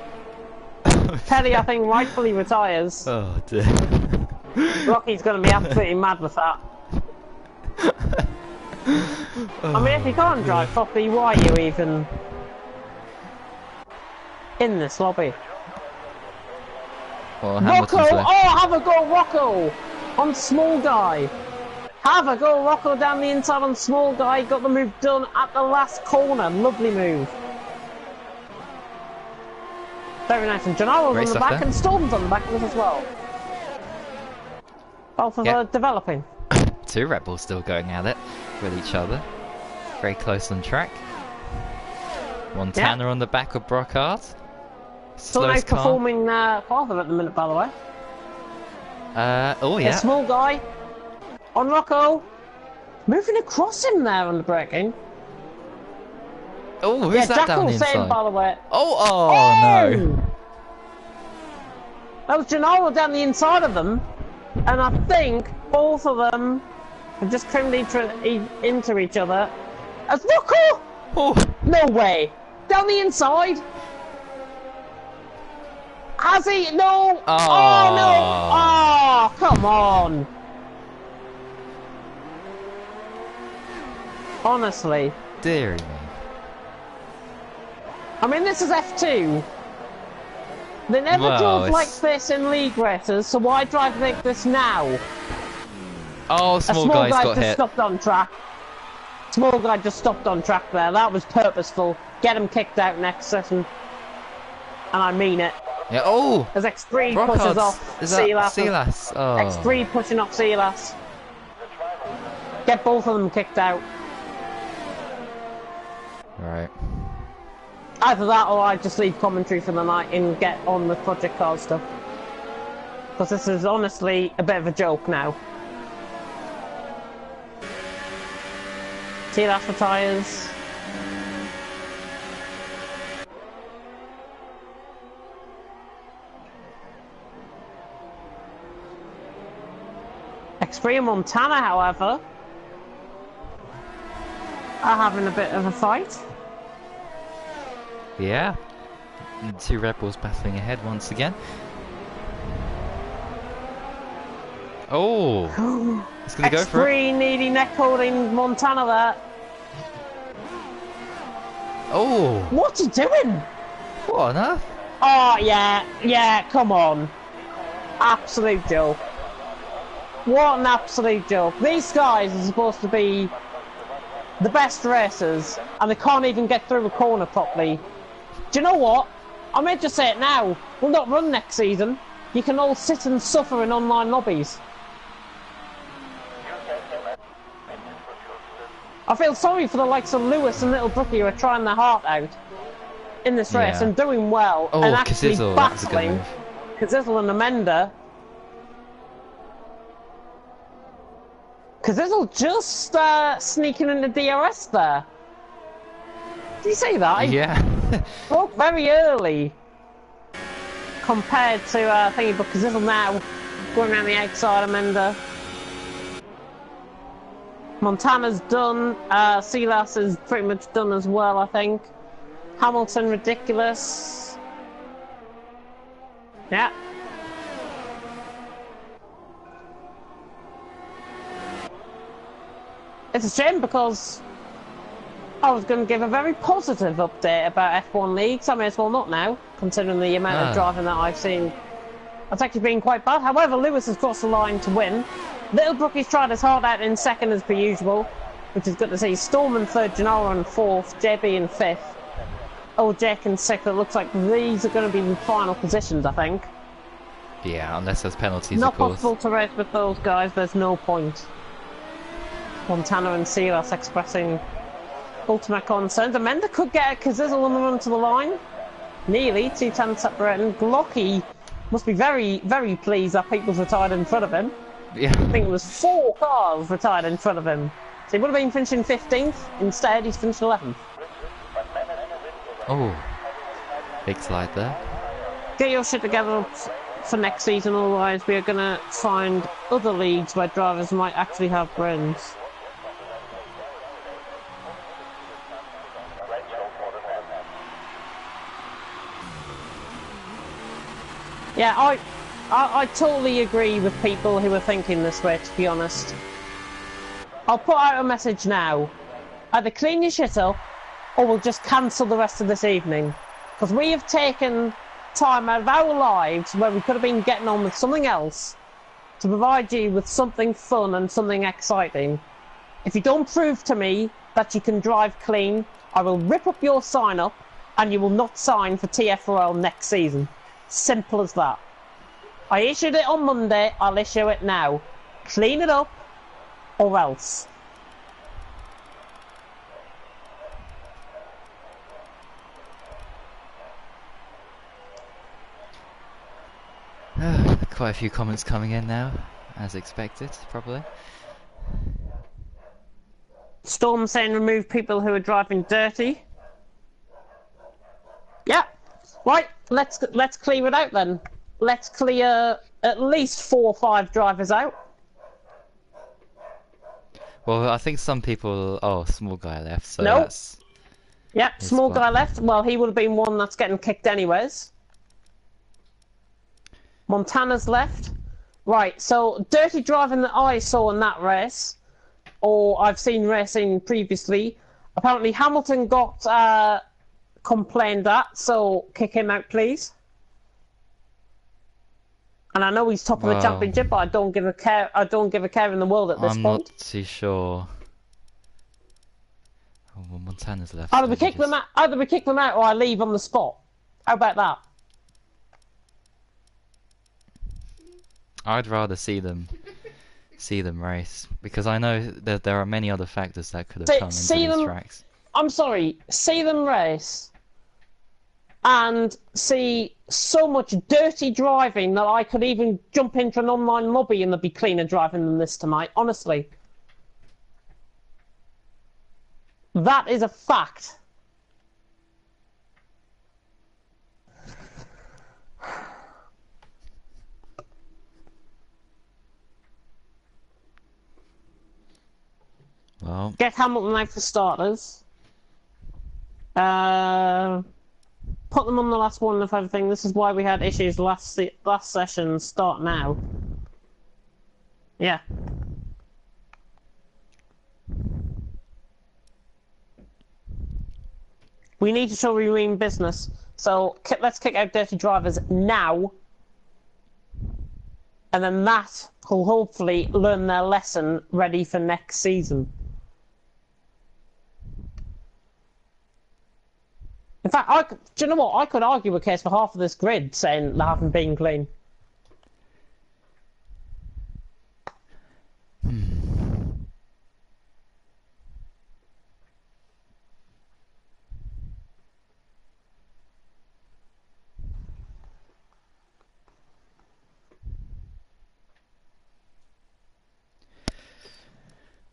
Pelly, I think, rightfully retires. Oh dear. Glocky's going to be absolutely mad with that. I mean, if you can't drive properly, why are you even in this lobby? Well, Rocco! Hamilton's left. Oh, have a go, Rocco! On Small Guy. Have a go, Rocco down the inside on Small Guy. Got the move done at the last corner. Lovely move. Very nice. And Gennaro's Great on the stuff back, there. and Storm's on the back of this as well. Both of Yep. them developing. 2 Red Bulls still going at it with each other. Very close on track. Montana on the back of Brockhart. So nice Slowest car. performing father at the minute, by the way. Oh A yeah. Small Guy on Rocco. Moving across him there on the braking. Oh, who's Yeah, that down the Jackal saying, inside? by the way. Oh no. That was Gennaro down the inside of them, and I think both of them have just trimmed into each other. As Rocco! Oh. No way! Down the inside! Has he? No! Oh no! Oh, come on! Honestly. Deary me. I mean, this is F2. They never Well, drove like it's- this in league races, so why drive like this now? Oh, A small small guy's guy got just hit. stopped on track. Small guy just stopped on track there. That was purposeful. Get him kicked out next session. And I mean it. Yeah. Oh. As X3 pushes Brockhart's. off Is that Silas. Silas? Oh. X3 pushing off Silas. Get both of them kicked out. Right. Either that or I just leave commentary for the night and get on with Project Cars stuff. Because this is honestly a bit of a joke now. Silas retires. Xperia Montana, however, are having a bit of a fight. Yeah. And two Red Bulls battling ahead once again. Oh! It's gonna go for it. Xperia nearly neck holding Montana there. Oh! What's he doing? What on earth? Oh, yeah, come on. Absolute joke. What an absolute joke. These guys are supposed to be the best racers, and they can't even get through a corner properly. Do you know what? I may just say it now. We'll not run next season. You can all sit and suffer in online lobbies. I feel sorry for the likes of Lewis and Little Brookie who are trying their heart out in this race and doing well and actually Kazizzle, that's a good battling. move. Kazizzle and Amanda. Kazizzle just sneaking into DRS there. Did you see that? Yeah. Broke very early compared to thingy, but Kazizzle now going around the outside. Amanda. Montana's done. Silas is pretty much done as well, I think. Hamilton, ridiculous. Yeah. It's a shame because I was going to give a very positive update about F1 leagues. I may as well not now, considering the amount of driving that I've seen. It's actually been quite bad. However, Lewis has crossed the line to win. Little Brookie's tried his heart out in second as per usual, which is good to see. Storm in third, Gennaro in fourth, JB in fifth. Oh, Jake in sixth. It looks like these are going to be the final positions, I think. Yeah, unless there's penalties, Not of course. possible to race with those guys, there's no point. Montana and Silas expressing ultimate concerns. Amanda could get a Kazizzle on the run to the line. Nearly, 2-10 separating. Glocky must be very, very pleased that people's retired in front of him. Yeah. I think it was 4 cars retired in front of him. So he would have been finishing 15th. Instead, he's finished 11th. Oh. Big slide there. Get your shit together for next season, otherwise we are going to find other leagues where drivers might actually have brains. Yeah, I totally agree with people who are thinking this way, to be honest. I'll put out a message now. Either clean your shit up, or we'll just cancel the rest of this evening. Because we have taken time out of our lives where we could have been getting on with something else to provide you with something fun and something exciting. If you don't prove to me that you can drive clean, I will rip up your sign up and you will not sign for TF Royal next season. Simple as that. I issued it on Monday, I'll issue it now. Clean it up, or else. Quite a few comments coming in now, as expected, probably. Storm saying remove people who are driving dirty. Yeah. Right, let's clear it out then. Let's clear at least 4 or 5 drivers out. Well, I think some people... Oh, small guy left, so Nope. that's... Yep, small guy left. Well, he would have been one that's getting kicked anyways. Montana's left. Right, so dirty driving that I saw in that race, or I've seen racing previously, apparently Hamilton got complained at, so kick him out, please. And I know he's top of the championship, but I don't give a care. I don't give a care in the world at this I'm point. not too sure. Oh, well, Montana's left. Either we kick them out. Either we kick them out, or I leave on the spot. How about that? I'd rather see them race, because I know that there are many other factors that could have come into these tracks. I'm sorry, see them race and see so much dirty driving that I could even jump into an online lobby and there'd be cleaner driving than this tonight, honestly. That is a fact. Well, Get Hamilton out for starters. Put them on the last one of everything. This is why we had issues last session. Start now. Yeah. We need to show we mean business. So let's kick out dirty drivers now. And then that will hopefully learn their lesson ready for next season. In fact, do you know what? I could argue a case for half of this grid saying they haven't been clean.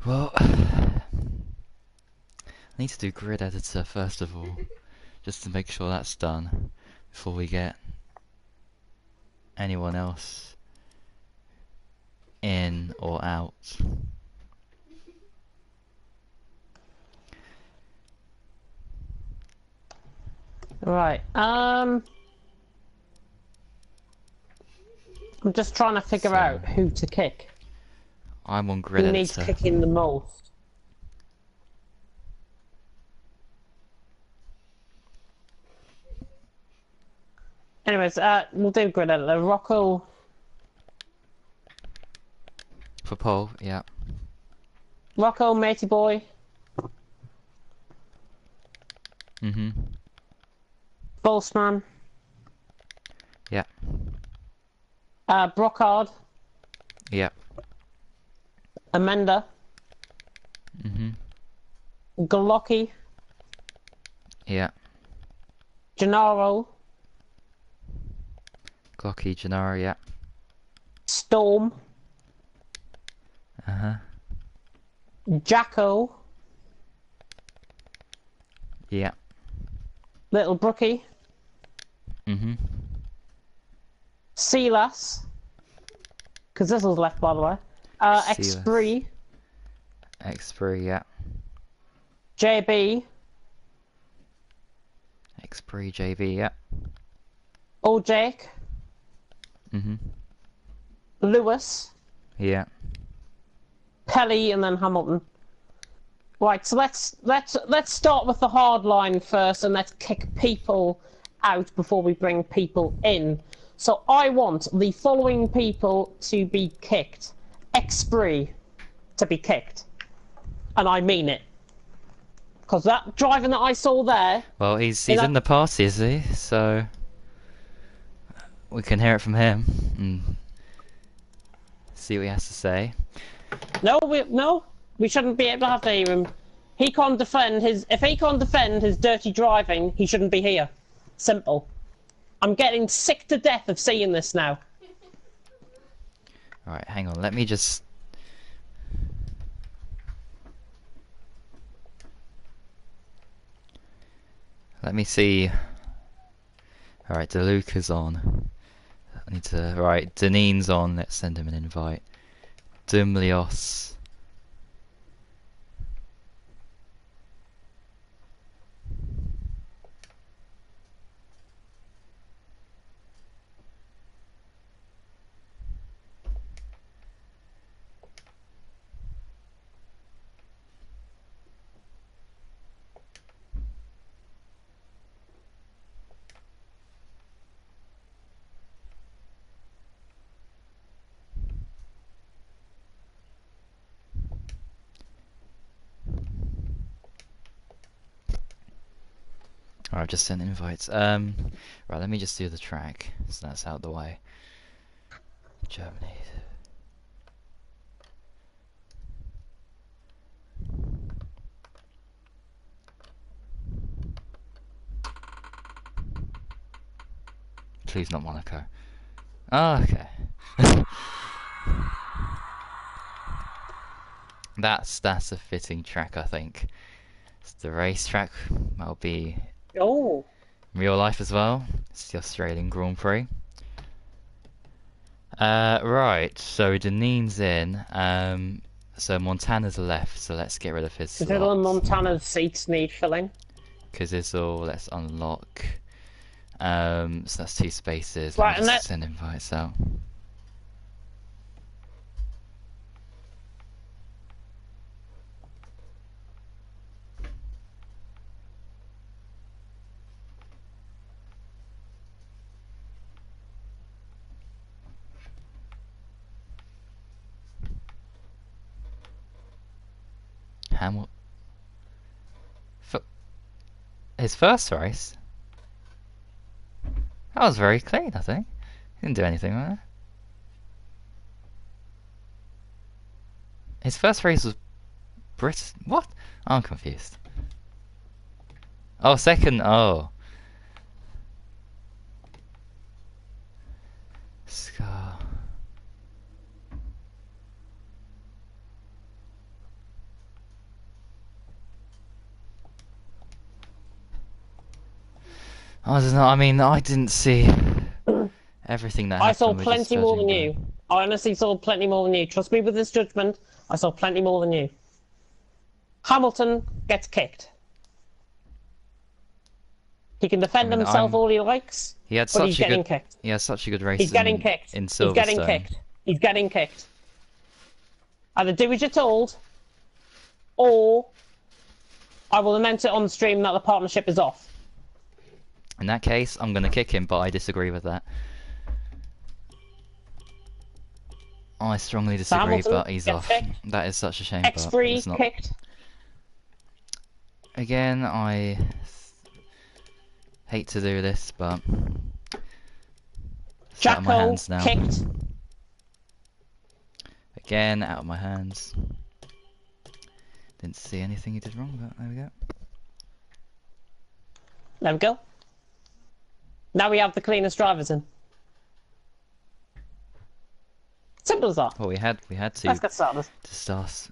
Well, I need to do grid editor first of all, just to make sure that's done before we get anyone else in or out. Right. I'm just trying to figure out who to kick. I'm on grid Who editor. needs kicking the most? Anyways, we'll do grid editor. Rocco. For pole, yeah. Rocco, matey boy. Boltzmann. Yeah. Brockhard. Yeah. Amenda. Galocki. Yeah. Gennaro. Glocky, Gennaro, yeah. Storm. Jacko. Yeah. Little Brookie. Silas. Because this was left, by the way. Xpree. Xpree, yeah. JB. Xpree, JV, yeah. Jake. Lewis. Yeah. Pelly, and then Hamilton. Right, so let's start with the hard line first, and let's kick people out before we bring people in. So I want the following people to be kicked. Xpree to be kicked, and I mean it, because that driving that I saw there. Well, he's in the party, is he? So we can hear it from him and see what he has to say. No, we shouldn't be able to have to hear him. He can't defend his. If he can't defend his dirty driving, he shouldn't be here. Simple. I'm getting sick to death of seeing this now. Alright, hang on, let me just... Let me see... Alright, DeLuca's on. I need to... Right, Danine's on, let's send him an invite. Dumlios. Alright, I've just sent invites. Right, let me just do the track, so that's out of the way. Germany. Please not Monaco. Oh, okay. That's a fitting track, I think. It's the racetrack. That'll be Oh. real life as well. It's the Australian Grand Prix. Right, so Danine's in. So Montana's left, so let's get rid of his Considering slot. Montana's seats need filling. Kizizzle, let's unlock. So that's 2 spaces. Right, Let me and just send invites out. Hamilton. His first race? That was very clean, I think. He didn't do anything there. His first race was Britain. What? I'm confused. Oh, second. Oh. Scar. I don't know. I mean, I didn't see everything that happened. I saw with plenty this more than judging, you. I honestly saw plenty more than you. Trust me with this judgment. I saw plenty more than you. Hamilton gets kicked. He can defend I mean, himself all he likes, He had but such he's a getting good. kicked. He has such a good race. He's getting kicked. In He's Silverstone. getting kicked. He's getting kicked. Either do as you're told, or I will announce it on the stream that the partnership is off. In that case, I'm gonna kick him, but I disagree with that. I strongly disagree, Hamilton but he's gets off. kicked. That is such a shame. But X3 it's not. kicked. Again, I hate to do this, but it's out of my Jacko hands now. kicked. Again, out of my hands. Didn't see anything he did wrong, but there we go. There we go. Now we have the cleanest drivers in. Simple as that. Well, we had to Let's get started. start.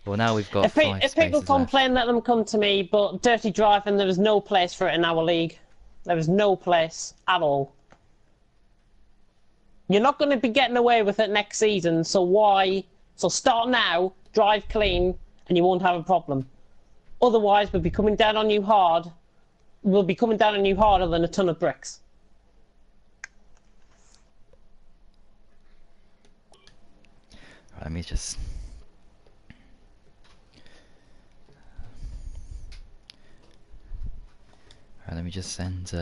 Well, now we've got If 5 people spaces left. complain, let them come to me, but dirty driving, there was no place for it in our league. There was no place at all. You're not going to be getting away with it next season, so why? So start now, drive clean, and you won't have a problem. Otherwise, we'll be coming down on you hard. We'll be coming down on you harder than a ton of bricks. Right, let me just. Right, let me just send.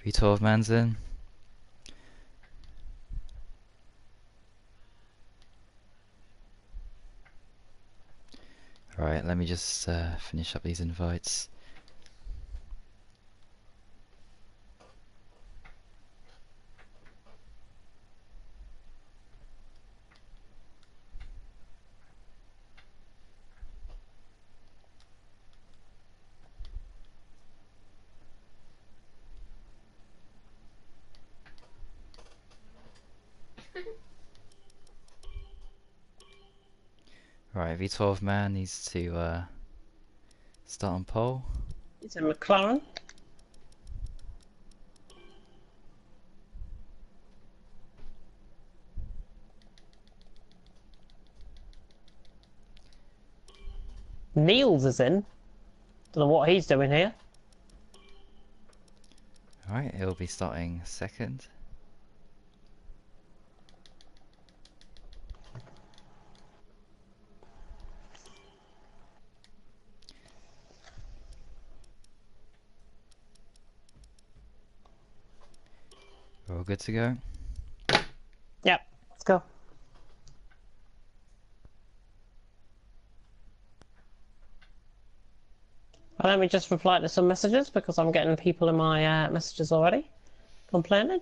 V12 man's in. Right, let me just finish up these invites. Right, V12 man needs to start on pole. It's a McLaren. Niels is in. Don't know what he's doing here. Alright, he'll be starting second. We're all good to go. Yep, let's go. And let me just reply to some messages because I'm getting people in my messages already complaining.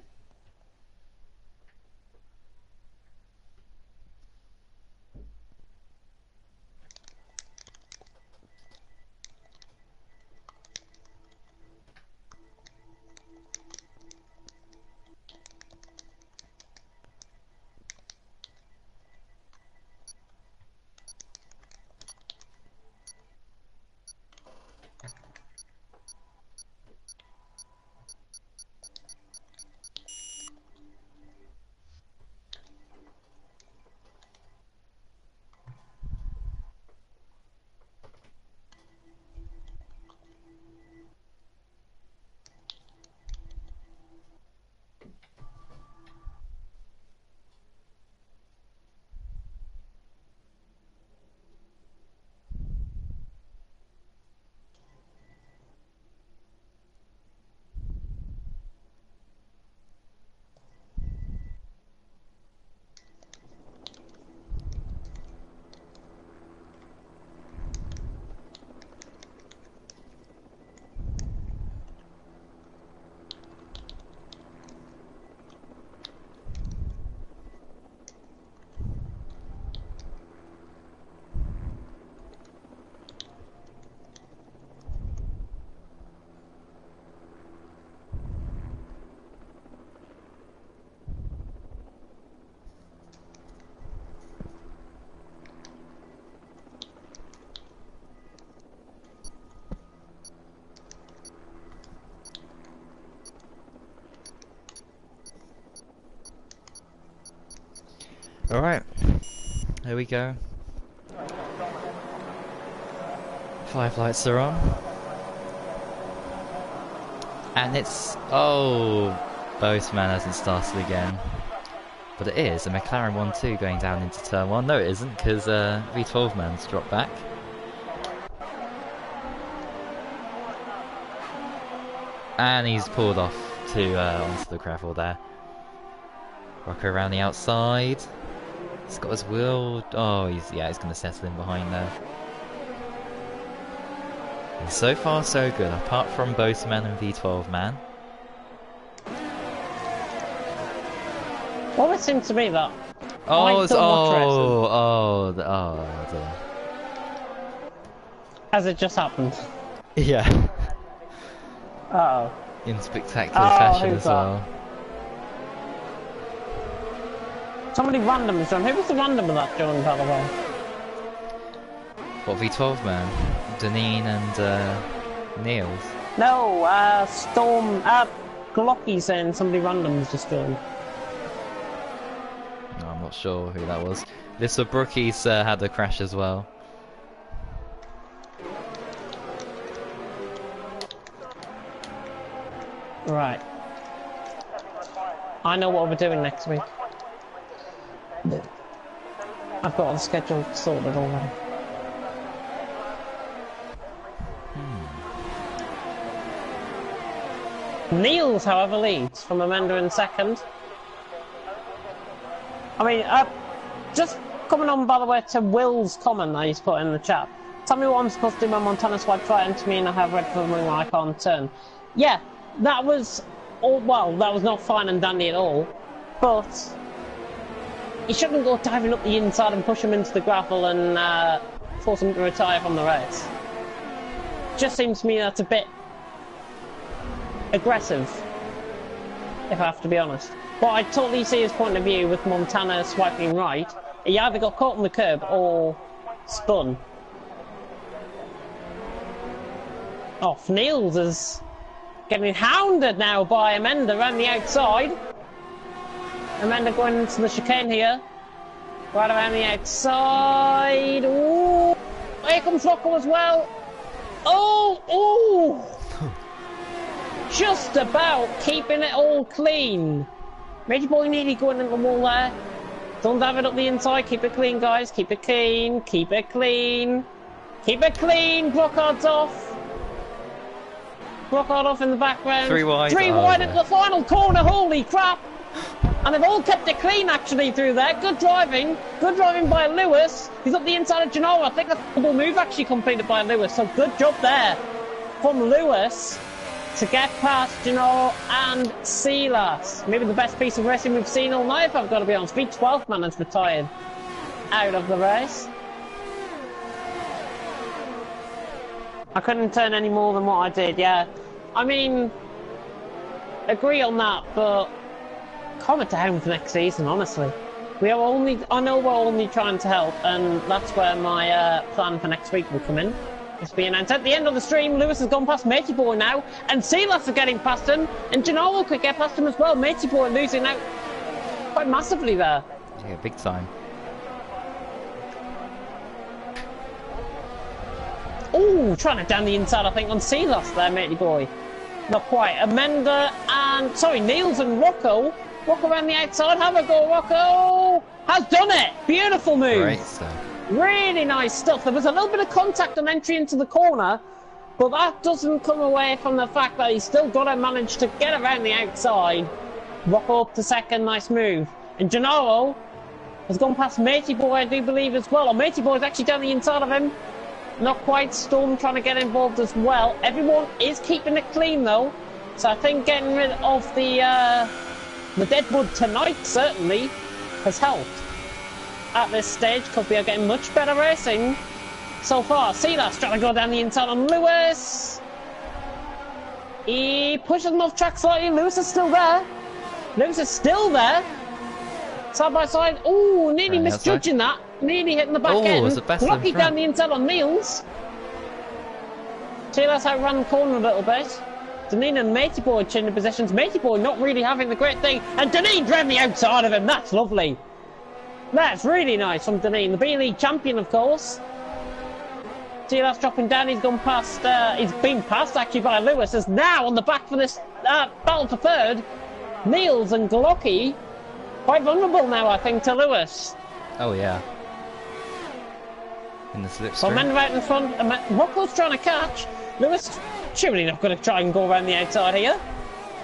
Alright, here we go. 5 lights are on. And it's... oh, Boatman hasn't started again. But it is a McLaren 1-2 going down into turn 1. No it isn't, because V12 man's dropped back. And he's pulled off to onto the gravel there. Rocco around the outside. He's got his wheel. Oh, he's going to settle in behind there. And so far, so good. Apart from Boatman and V12 man. Well, it seems to me that. Oh, I it's, dear. Has it just happened? Yeah. Uh oh. In spectacular fashion who's as that? well. Somebody random has joined. Who was the random of that joined, by the way? What, V12 man? Deneen and Niels. No, Storm. Glocky saying somebody random has just joined. No, I'm not sure who that was. Little Brookie's had a crash as well. Right. I know what we're doing next week. I've got the schedule sorted already. Niels, however, leads from Amanda in second. I mean, just coming on, by the way, to Will's comment that he's put in the chat. Tell me what I'm supposed to do when Montana swipes right into me and I have red for when I can't turn. Yeah, that was all, well, that was not fine and dandy at all, but you shouldn't go diving up the inside and push him into the gravel and force him to retire from the race. Just seems to me that's a bit aggressive, if I have to be honest. But I totally see his point of view with Montana swiping right. He either got caught on the curb or spun. Oh, Niels is getting hounded now by Amanda around the outside. Amanda going into the chicane here. Right around the outside. Ooh! Here comes Rocco as well. Oh! Ooh! Just about keeping it all clean. Major Boy nearly going into the wall there. Don't have it up the inside. Keep it clean, guys. Keep it clean. Keep it clean. Keep it clean. Brockhard's off. Brockhard off in the background. 3 wide. 3 wide into the final corner. Holy crap. And they've all kept it clean, actually, through there. Good driving. Good driving by Lewis. He's up the inside of Gennaro. I think that's a double move actually completed by Lewis. So good job there from Lewis to get past Gennaro and Silas. Maybe the best piece of racing we've seen all night, if I've got to be honest. V12 man has retired out of the race. I couldn't turn any more than what I did, yeah. I mean, agree on that, but calm it down for next season, honestly. I know we're only trying to help, and that's where my plan for next week will come in. It's being announced at the end of the stream. Lewis has gone past Matey Boy now, and Silas are getting past him, and Gennaro could get past him as well. Matey Boy losing out quite massively there. Yeah, big time. Ooh, trying it down the inside, I think, on Silas there, Matey Boy. Not quite. Amanda and, sorry, Niels and Rocco. Rocco around the outside. Have a go, Rocco! Has done it! Beautiful move. Great stuff. Really nice stuff. There was a little bit of contact on entry into the corner, but that doesn't come away from the fact that he's still got to manage to get around the outside. Rocco up to second, nice move. And Gennaro has gone past Matey Boy, I do believe, as well. Or Matey Boy's actually down the inside of him. Not quite. Storm trying to get involved as well. Everyone is keeping it clean, though. So I think getting rid of the deadwood tonight certainly has helped at this stage, because we are getting much better racing so far. Silas trying to go down the inside on Lewis. He pushes him off track slightly. Lewis is still there. Lewis is still there. Side by side. Ooh, nearly misjudging that. Nearly hitting the back end. Was the best Lucky down the inside on Niels. Silas outran the corner a little bit. Deneen and Matey Boy changing positions. Matey Boy not really having the great thing. And Deneen driving the outside of him. That's lovely. That's really nice from Deneen, the B-League champion, of course. See, that's dropping down. He's gone past. He's been passed actually by Lewis. Is now on the back for this battle for third. Niels and Glocky quite vulnerable now, I think, to Lewis. Oh yeah. In the slipstream. So men right in front. Rocco's trying to catch. Lewis surely not going to try and go around the outside here.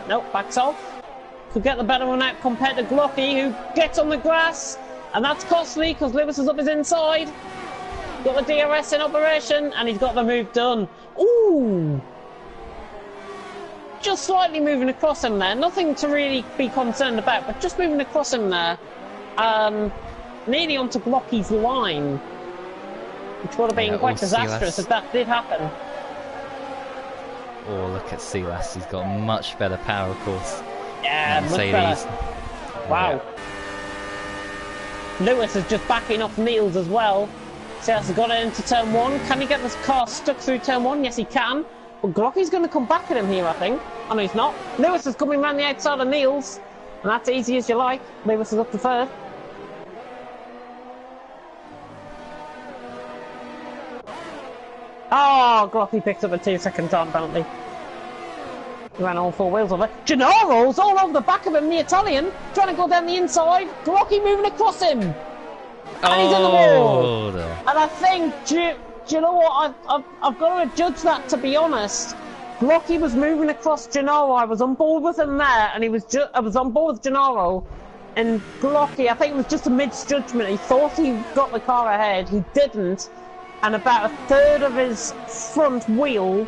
Nope, backs off. Could get the better one out compared to Glocky, who gets on the grass. And that's costly because Lewis is up his inside. Got the DRS in operation and he's got the move done. Ooh! Just slightly moving across him there. Nothing to really be concerned about, but just moving across him there. Nearly onto Glocky's line. Which would have been quite disastrous if that did happen. Oh, look at Silas. He's got much better power, of course. Yeah, much better. Wow. Yeah. Lewis is just backing off Niels as well. Silas has got it into turn one. Can he get this car stuck through turn one? Yes, he can. But Glocky's going to come back at him here, I think. Oh, no, he's not. Lewis is coming round the outside of Niels. And that's easy as you like. Lewis is up to third. Oh, Glocky picks up a 2-second time penalty. He ran all four wheels over. Gennaro's all over the back of him, the Italian, trying to go down the inside. Glocky moving across him. And he's in the wall. And I think, do you know what? I've got to judge that, to be honest. Glocky was moving across Gennaro. I was on board with him there, and I was on board with Gennaro. And Glocky, I think it was just a misjudgment. He thought he got the car ahead. He didn't. And about a third of his front wheel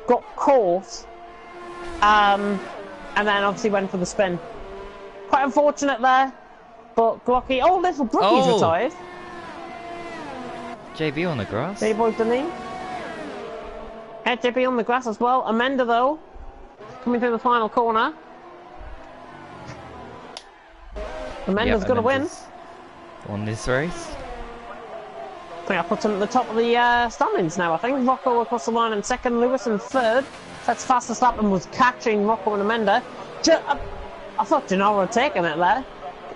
got caught. And then obviously went for the spin. Quite unfortunate there. But Glocky... Oh, little Brookie's retired. JB on the grass. J-Boy Deneen. Yeah, JB on the grass as well. Amenda, though, coming through the final corner. Amenda's going to win. Won this race. I think I put him at the top of the standings now, I think. Rocco across the line in second, Lewis in third. That's fastest lap and was catching Rocco and Amenda. I thought Gennaro had taken it there.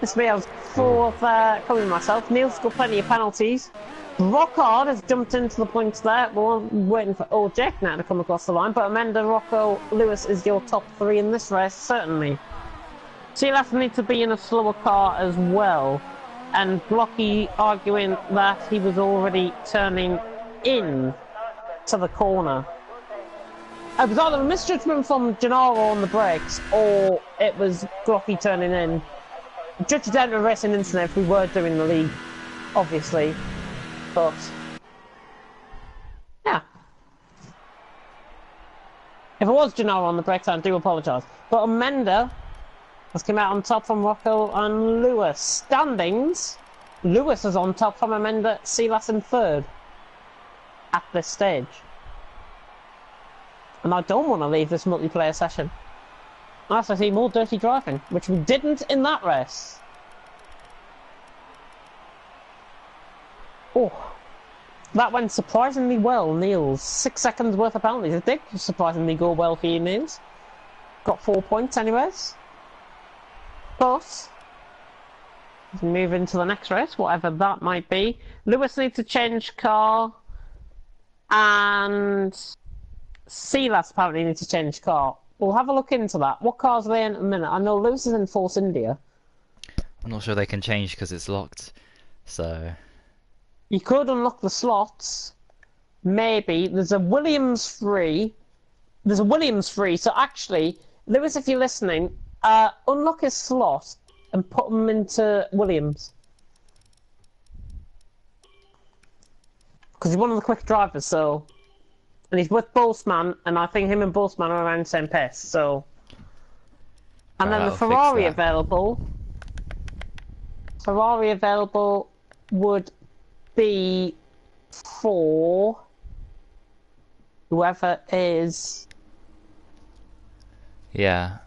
It's me, I was fourth coming myself. Neil's got plenty of penalties. Rockard has jumped into the points there. We're waiting for old Jack now to come across the line. But Amenda, Rocco, Lewis is your top three in this race, certainly. So you'll have to need to be in a slower car as well. And Glocky arguing that he was already turning in to the corner. It was either a misjudgment from Gennaro on the brakes, or it was Glocky turning in. Judge it down to a racing incident if we were doing the league, obviously. But yeah, if it was Gennaro on the brakes, I do apologise. But Amenda has come out on top from Rocco and Lewis. Standings: Lewis is on top from Amenda, Silas in third at this stage. And I don't want to leave this multiplayer session unless I see more dirty driving, which we didn't in that race. Oh, that went surprisingly well, Niels. 6 seconds worth of penalties. It did surprisingly go well for you, Niels. Got 4 points anyways. But let's move into the next race, whatever that might be. Lewis needs to change car, and Silas apparently needs to change car. We'll have a look into that. What cars are they in a minute? I know Lewis is in Force India. I'm not sure they can change because it's locked, so... You could unlock the slots. Maybe. There's a Williams free. There's a Williams free, so actually, Lewis, if you're listening, unlock his slot and put him into Williams. Because he's one of the quick drivers, so... And he's with Boltzmann, and I think him and Boltzmann are around the same pace, so... And then the Ferrari available... Ferrari available would be for... whoever is... Yeah.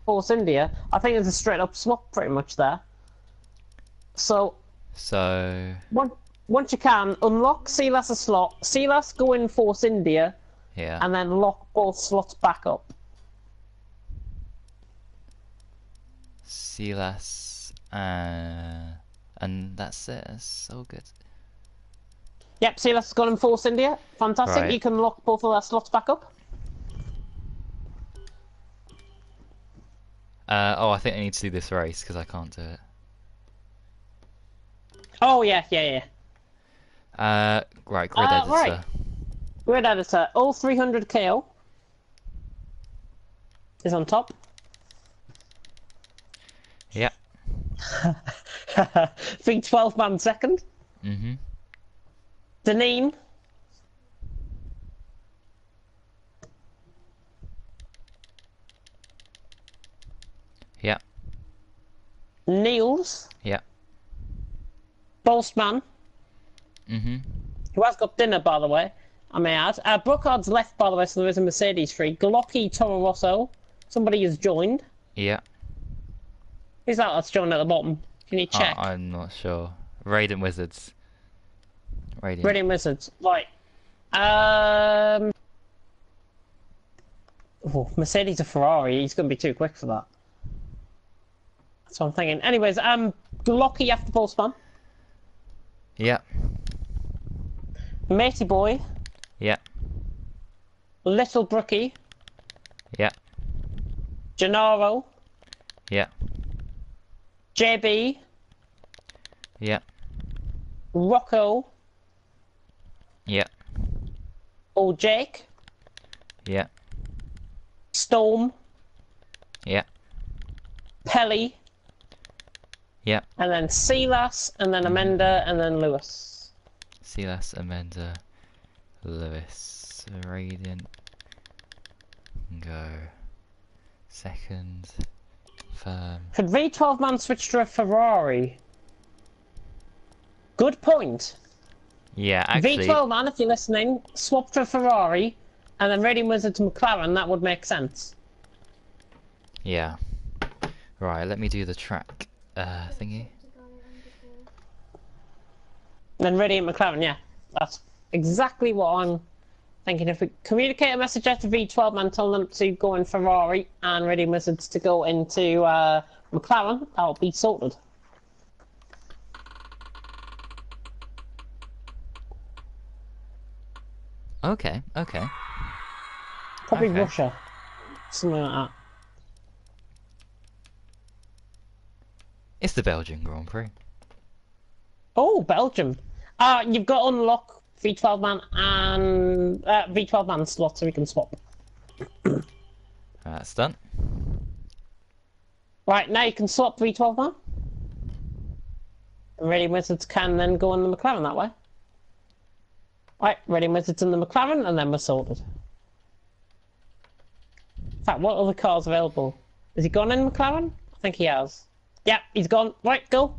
Force India, I think it's a straight up swap pretty much there. So So once you can, unlock Silas' slot, Silas go in Force India, yeah. and then lock both slots back up. Silas, and that's it. That's so good. Yep, Silas has gone in Force India. Fantastic. Right. You can lock both of their slots back up. Oh, I think I need to do this race because I can't do it. Oh yeah. Right, grid editor. Right. Grid editor. All 300 KO is on top. Yeah. V12 man second. Mhm. Deneen. Yeah. Niels. Yeah. Bolstman, Mhm. who has got dinner, by the way, I may add. Brookhard's left, by the way, so there is a Mercedes free. Glocky Toro Rosso. Somebody has joined. Yeah. Who's that that's joined at the bottom? Can you check? I'm not sure. Radiant Wizards. Radiant. Radiant Wizards. Right. Oh, Mercedes or Ferrari, he's going to be too quick for that. That's what I'm thinking. Anyways, Glocky after Bolstman. Yeah. Matey Boy. Yeah. Little Brookie. Yeah. Gennaro. Yeah. JB. Yeah. Rocco. Yeah. Old Jake. Yeah. Storm. Yeah. Pelly. Yeah. And then Silas. And then Amanda. And then Lewis. Silas, Amanda, Lewis, Radiant. Go. Second. Firm. Could V12 man switch to a Ferrari? Good point. Yeah, actually. V12 man, if you're listening, swap to a Ferrari, and then Radiant Wizard to McLaren. That would make sense. Yeah. Right, let me do the track thingy. Then Radiant McLaren, yeah. That's exactly what I'm thinking. If we communicate a message out to V12 man, tell them to go in Ferrari and Radiant Wizards to go into McLaren, that'll be sorted. Okay. Probably Okay. Russia. Something like that. It's the Belgian Grand Prix. Oh, Belgium. You've got to unlock V12 man and V12 man slot so we can swap. That's done. Right, now you can swap V12 man. And Radiant Wizards can then go in the McLaren that way. Right, Radiant Wizards in the McLaren and then we're sorted. In fact, what other cars available? Has he gone in McLaren? I think he has. Yeah, he's gone. Right, go.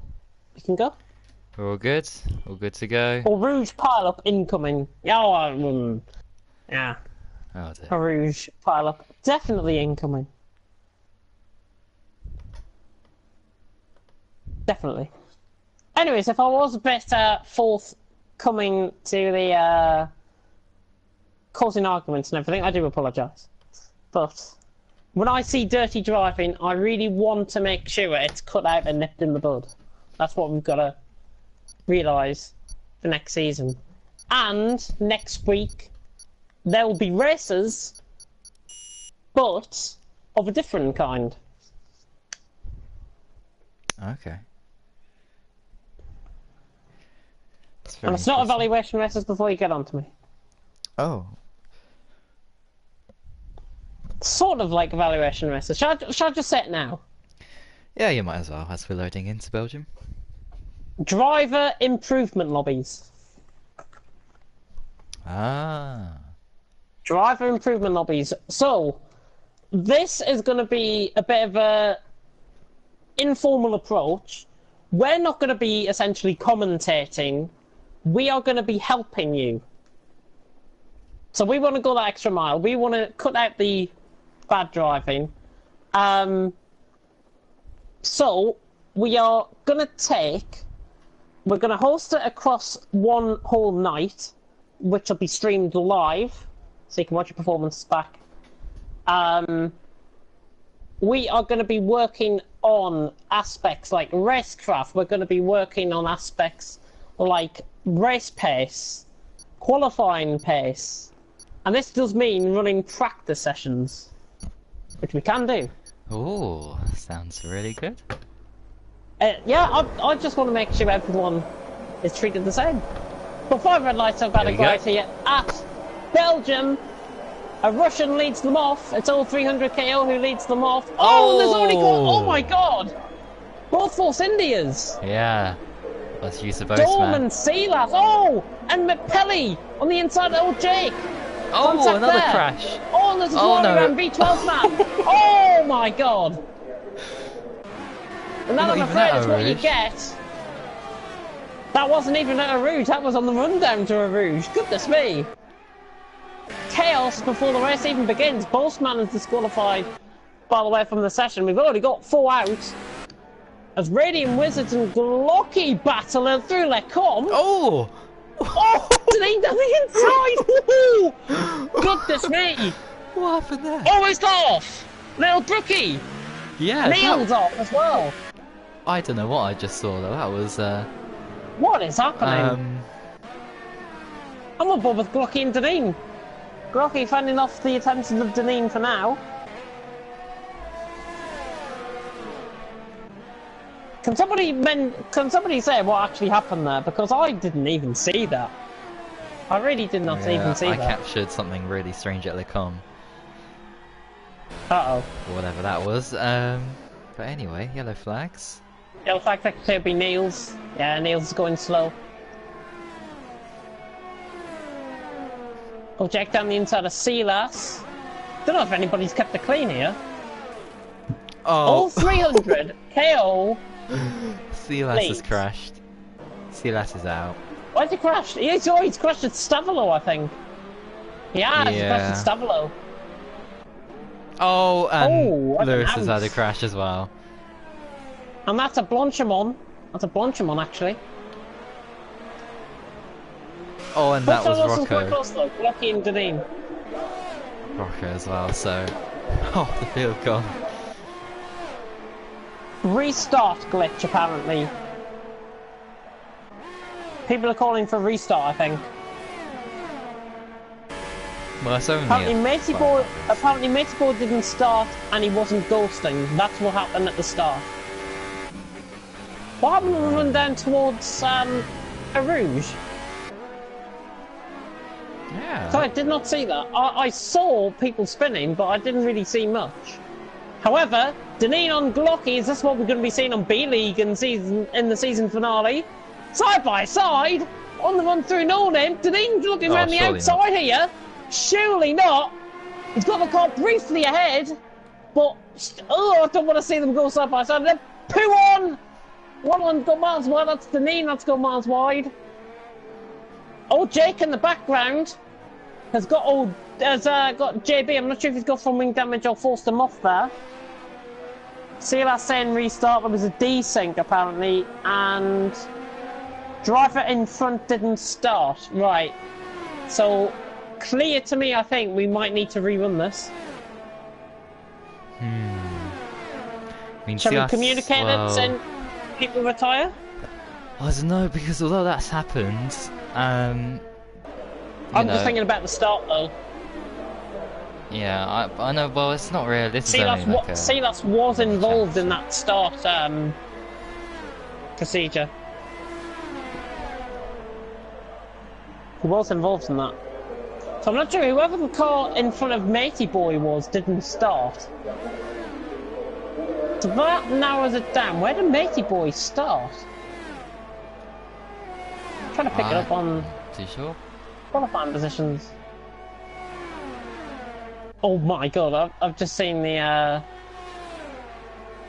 You can go. We're all good. All good to go. Or Rouge pile up incoming. Oh, yeah. Oh dear. A Rouge pile up. Definitely incoming. Definitely. Anyways, if I was a bit forthcoming to the causing arguments and everything, I do apologise. But when I see dirty driving, I really want to make sure it's cut out and nipped in the bud. That's what we've got to realise for next season. And next week, there will be races, but of a different kind. Okay. And it's not evaluation races before you get on to me. Oh. Sort of like evaluation races. Shall I just say it now? Yeah, you might as well, as we're loading into Belgium. Driver improvement lobbies. Ah. Driver improvement lobbies. So, this is going to be a bit of a informal approach. We're not going to be essentially commentating. We are going to be helping you. So we want to go that extra mile. We want to cut out the bad driving. So we are gonna we're gonna host it across one whole night, which will be streamed live, so you can watch your performances back. We are going to be working on aspects like racecraft. We're going to be working on aspects like race pace, qualifying pace, and this does mean running practice sessions, which we can do. Oh, sounds really good. Yeah, I just want to make sure everyone is treated the same. But 5 red lights have got a guide here at Belgium. A Russian leads them off. It's all 300 KO who leads them off. Oh, there's already got. Oh my god! Both Force Indias. Yeah. Let's use the both, Dorm man. and Sealas. Oh, and McPelly on the inside of old Jake. Oh, Contact another there. crash. Oh, and there's a Oh, Warrior no. and V12 man. Oh my god. And that, Not I'm even afraid, at is a what you Rouge. get. That wasn't even at a Rouge. That was on the rundown to a Rouge. Goodness me. Chaos before the race even begins. Boastman is disqualified, by the way, from the session. We've already got 4 out. As Radiant Wizards and Glocky battle through Les Combes. Oh! Oh, Deneen down the inside! Goodness me! What happened there? Oh, it's off! Little Brookie! Yeah, Neil's off as well. I don't know what I just saw though. That was What is happening? I'm on board with Glocky and Deneen. Glocky fending off the attentions of Deneen for now. Can somebody say what actually happened there? Because I didn't even see that. I really did not even see I that. captured something really strange at Lecom. Uh-oh. Whatever that was. But anyway, yellow flags. Yellow flag technically would be Niels. Yeah, Niels is going slow. Oh, Jack down the inside of Sealas. Don't know if anybody's kept it clean here. All Oh, 300 KO. Sealas has crashed. Sealas is out. Why's he crashed? He's crashed at Stavilo, I think. Yeah, he's crashed at Stavilo. Oh, and what an Lewis has had a ounce. crash as well. And that's a Blanchimon. That's a Blanchimon, actually. Oh, and that was Quite Rocco. close, though. Glocky and Deneen. Rocco as well, so... Oh, the field gone. Restart glitch, apparently. People are calling for restart, I think. Well, it's only Apparently, Matey Boy didn't start and he wasn't ghosting. That's what happened at the start. What happened when we run down towards a Rouge? Yeah. So I did not see that. I saw people spinning, but I didn't really see much. However, Deneen on Glocky, is this what we're going to be seeing on B-League in the season finale? Side by side, on the run through No Name, Deneen's looking around the surely outside here. Surely not. He's got the car briefly ahead, but I don't want to see them go side by side. They're poo on. One got miles wide. That's Deneen. That's got miles wide. Oh, Jake in the background has got got JB. I'm not sure if he's got from wing damage or forced him off there. Sealas saying restart. There was a desync apparently, and driver in front didn't start. Right. So clear to me. I think we might need to rerun this. I mean, Shall we Sealas- communicate well, it and people retire? I don't know, because although that's happened, I'm just thinking about the start though. Yeah, I know. Well, it's not real. This is only like a... Sealas was involved in that start procedure. He was involved in that. So I'm not sure whoever the car in front of Matey Boy was didn't start. So that narrows it down. Where did Matey Boy start? I'm trying to pick it up on Too sure? qualifying positions. Oh my god, I've just seen the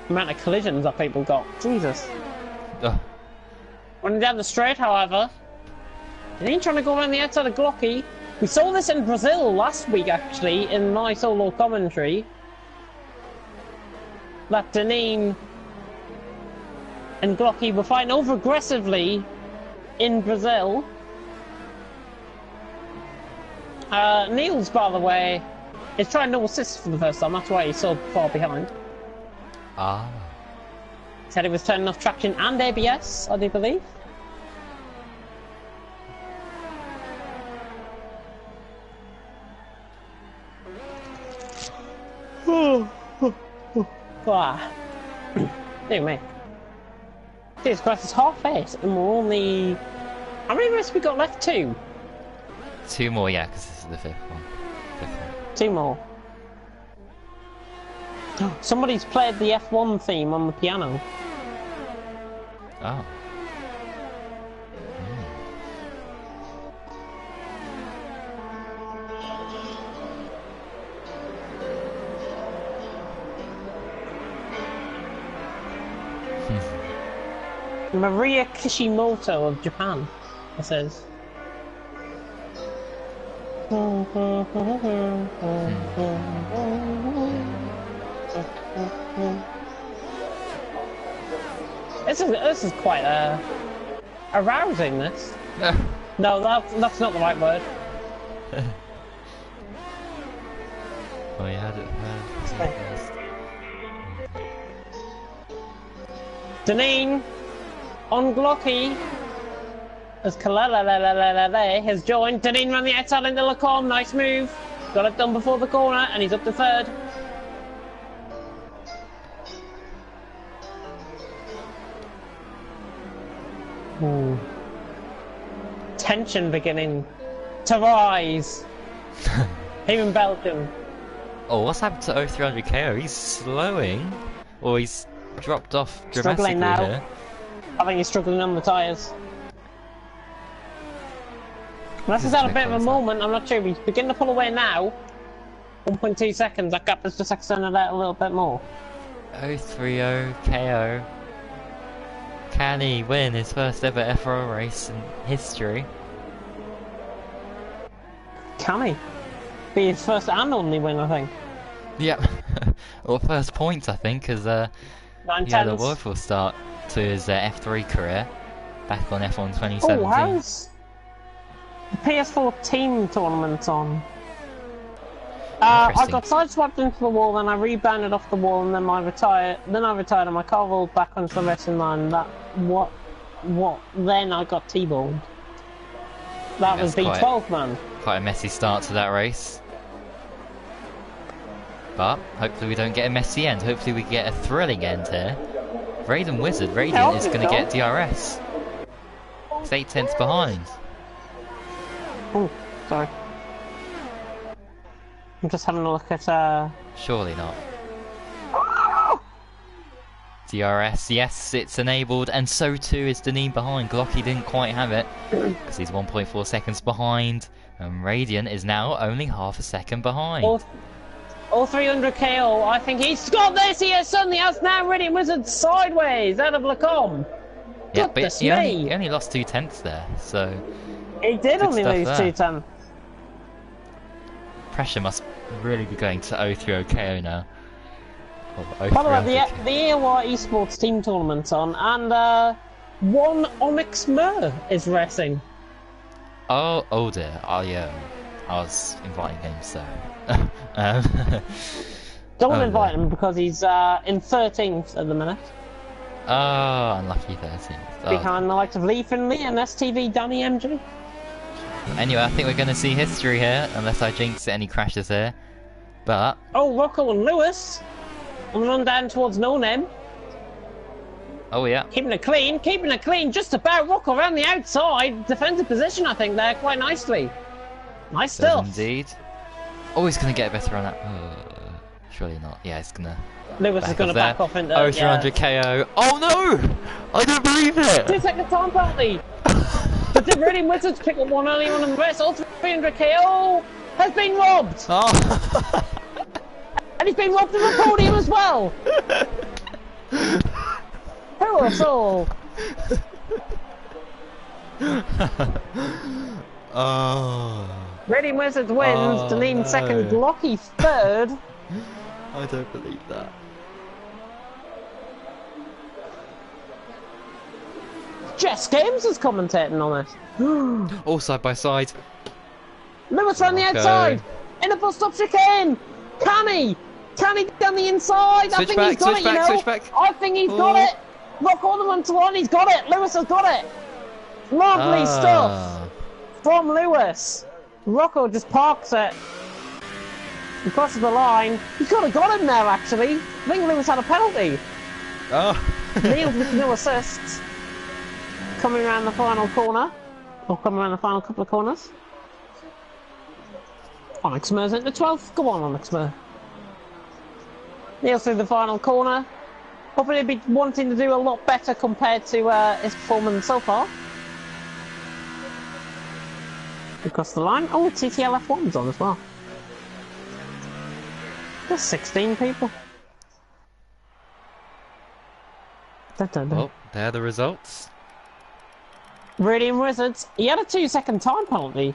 amount of collisions that people got. Jesus. Oh, Running down the straight, however, he ain't trying to go around the outside of Glocky. We saw this in Brazil last week, actually, in my solo commentary. that Deneen and Glocky were fighting over aggressively in Brazil. Niels, by the way, is trying no assist for the first time. That's why he's so far behind. Ah. Said he was turning off traction and ABS, I do believe. Ah. Dear me. Jesus Christ, it's half 8 and we're only... How many races we got left? 2? 2 more, yeah, because this is the 5th one. 2 more. Somebody's played the F1 theme on the piano. Oh. Maria Kishimoto of Japan, it says. This is quite arousing. This. No, that's not the right word. Oh, you had it first. Deneen on Glocky as Kalala has joined. Deneen ran the outside into Lacombe. Nice move. Got it done before the corner, and he's up to 3rd. Tension beginning to rise. Even Belgium. Oh, what's happened to 0300 KO? He's slowing, or he's dropped off dramatically Struggling now. here. I think he's struggling on the tyres. Unless he's had a bit of a moment, I'm not sure. He's beginning to pull away now. 1.2 seconds, that gap has just extended out a little bit more. 030 KO. Can he win his first ever F1 race in history? Can he? Be his first and only win, I think. Yep. Or first points, I think, because he had a woeful start to his F3 career back on F1 2017. Oh, how's the PS4 team tournament on? I got sideswiped into the wall, then I rebounded off the wall, and then I retired. And my car rolled back onto the racing line. Then I got T-boned. That was B12, man. Quite a messy start to that race. But hopefully we don't get a messy end. Hopefully we get a thrilling end here. Raiden Wizard, Radiant is going to get DRS. It's 8 tenths behind. Oh, sorry. I'm just having a look at Surely not. DRS, yes, it's enabled, and so too is Deneen behind. Glocky didn't quite have it, because he's 1.4 seconds behind, and Radiant is now only half a second behind. All 300 KO, I think he's got this, he suddenly has now Radiant Wizard sideways out of Lacombe. Yeah, but he only lost 2 tenths there, so... He did only lose 2 tenths. Pressure must really be going to 030 KO now. By the way, the AOR Esports team tournament's on, and one Onyx Mer is racing. Oh dear, I was inviting him, so... Don't invite him because he's in 13th at the minute. Oh, unlucky 13th. Behind the likes of Lee Finley and STV Danny MG. Anyway, I think we're going to see history here, unless I jinx any crashes here. But... Oh, Rocco and Lewis! On the run down towards No Name. Oh yeah. Keeping it clean, just about Rocco around the outside. Defensive position, I think, there, quite nicely. Nice stuff. Indeed. Oh, he's going to get a better run out. Surely not. Yeah, he's going to... Lewis is going to back off into... Oh, 300 KO. Oh no! I don't believe it! 2 second time penalty! But did Radiant Wizards pick up one early on in the race? All 300 KO has been robbed! Oh. And he's been robbed of a podium as well! Who else all? Oh. Radiant Wizards wins, Deneen second, Glocky third. I don't believe that. Jess Games is commentating on it. All side by side. Lewis on the outside. In the bus stop chicane. Can he? Can he down the inside? I think he's got it, you know. Switch back. I think he's got it. Rock on the 1-to-1. He's got it. Lewis has got it. Lovely stuff from Lewis. Rocco just parks it. He crosses the line. He could have got him there, actually. I think Lewis had a penalty. Oh. Neil with no assists. Coming around the final corner. Or coming around the final couple of corners. Onyx Mer's into 12th. Go on, Onyx Mer. Neil through the final corner. Hopefully he'll be wanting to do a lot better compared to his performance so far. Across the line. Oh, TTL F1's on as well. There's 16 people. Well, there are the results. Radiant Wizards, he had a 2-second time penalty.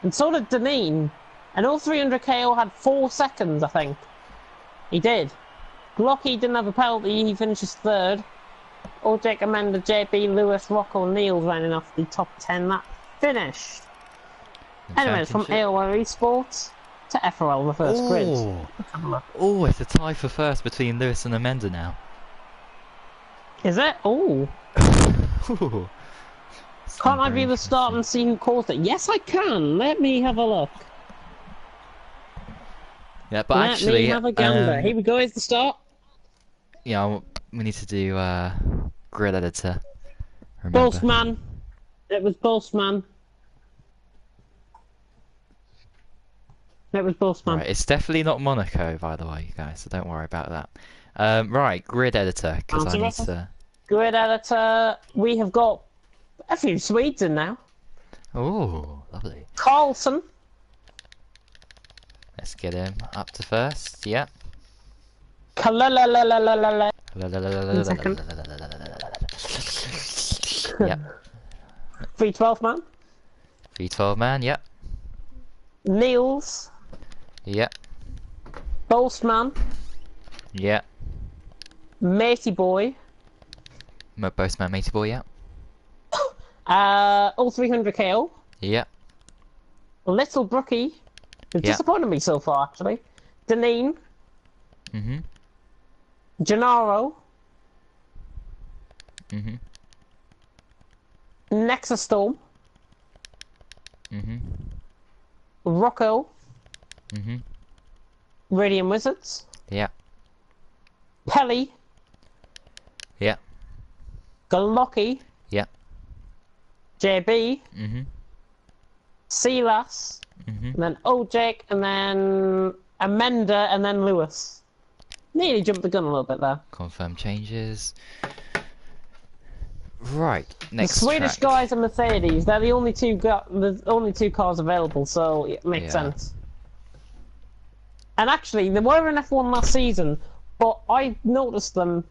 And so did Deneen. And all 300 KO had 4 seconds, I think. He did. Glocky didn't have a penalty, he finishes 3rd. Ojek, Amanda, JB, Lewis, Rocco, Neil rounding off the top 10. That finished. Anyways, from AOL Esports to FRL Reverse Grid. Let's have a look. Oh, it's a tie for first between Lewis and Amanda now. Is it? Oh. Ooh. Can't I view the start and see who caused it? Yes, I can. Let me have a look. Yeah, but Let actually, me have a gander. Here we go. Here's the start. Yeah, we need to do grid editor. Remember. Bossman. It was Bossman. It was Bossman. Right, it's definitely not Monaco, by the way, guys. So don't worry about that. Right, grid editor, because I need to. Grid editor. We have got a few Swedes in now. Oh, lovely. Carlson. Let's get him up to first. Yep. Kalalalalala. Yep. 312 man. V12 man. Yep. Niels. Yep. Bolstman. Yep. Matey Boy. Postman matey boy. Yep. All 300 KO. Yep. Little Brookie. Who's disappointed me so far, actually. Deneen. Mhm. Gennaro. Mhm. Nexus Storm. Mhm. Rocco. Mhm. Radiant Wizards. Yep. Pelly. Yep. Galocky. Yep. JB. Mhm. Silas. Mhm. And then Ojek. And then Amanda. And then Lewis. Nearly jumped the gun a little bit there. Confirm changes. Right. Next. The Swedish track. guys are Mercedes. They're the only two cars available, so it makes sense. And actually, they were in F1 last season, but I noticed them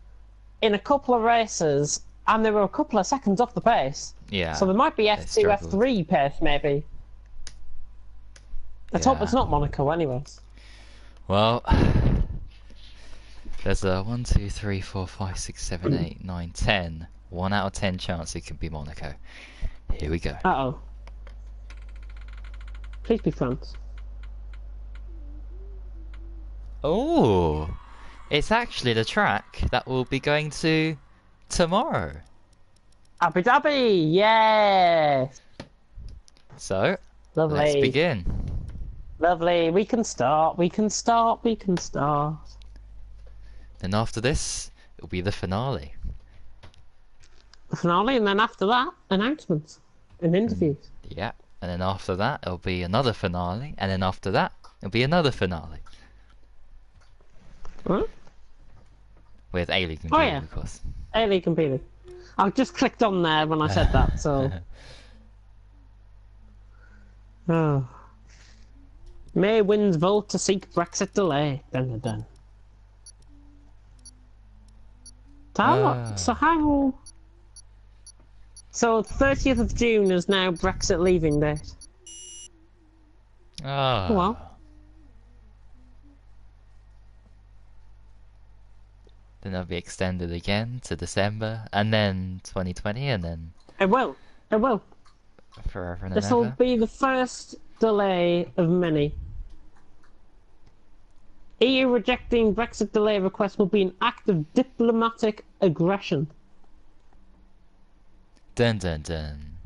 in a couple of races, and they were a couple of seconds off the pace. Yeah. So they might be F2, struggled. F3 pace, maybe. Let's hope it's not Monaco, anyways. Well, there's a 1, 2, 3, 4, 5, 6, 7, 8, 9, 10. 1 out of 10 chance it could be Monaco. Here we go. Uh-oh. Please be France. Oh, it's actually the track that we'll be going to tomorrow. Abu Dhabi, yes! So, Lovely. let's begin. Lovely, we can start, we can start, we can start. Then after this, it'll be the finale. The finale, and then after that, announcements and interviews. Yeah, and then after that, it'll be another finale, and then after that, it'll be another finale. Huh? With A-League and Oh, B-League, yeah. of course. A-League and B-League. I just clicked on there when I said that, so... Oh. May wins vote to seek Brexit delay. Dun dun dun. So how... So 30th of June is now Brexit leaving date. Ah. Oh well. Then that'll be extended again to December, and then 2020, and then It will. It will. forever and This will ever. be the first delay of many. EU rejecting Brexit delay request will be an act of diplomatic aggression. Dun dun dun.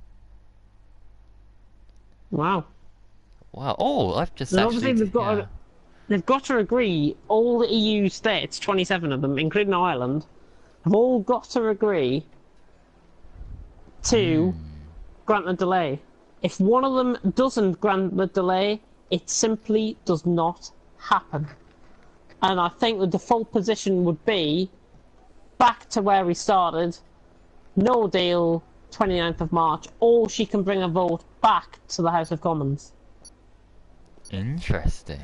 Wow. Wow. Oh, I've just And actually. obviously Yeah. they've got to agree, all the EU states, 27 of them, including Ireland, have all got to agree to grant the delay. If one of them doesn't grant the delay, it simply does not happen. And I think the default position would be back to where we started, no deal, 29th of March, or she can bring a vote back to the House of Commons. Interesting.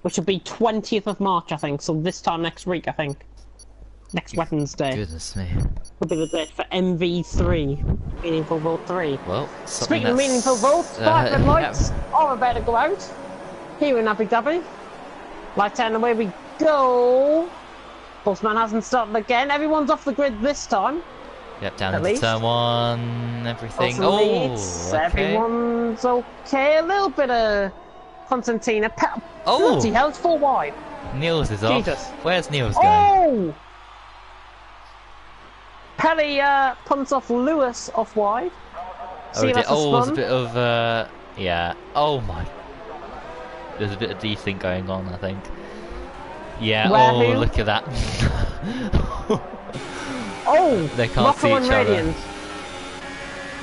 Which will be 20th of March, I think, so this time next week, I think. Next Wednesday Goodness me. will be the date for MV3, Meaningful Vote 3. Well, something Speaking of that's, meaningful votes, 5 red yeah. lights are about to go out. Here in Abu Dhabi. Light 10, away we go. Postman hasn't started again. Everyone's off the grid this time. Yep, down At into least. turn 1, everything. Awesome leads. Oh, okay. Everyone's okay. A little bit of Constantina. Oh! Bloody hell, it's 4 wide. Niels is off. Jesus. Where's Niels going? Oh! Pelly punts off Lewis off wide. See if that's a there's a spun. bit of, yeah. Oh my. There's a bit of decent going on, I think. Yeah, Wahoo. look at that. Oh! They can't Rocco see and each other. Radiant.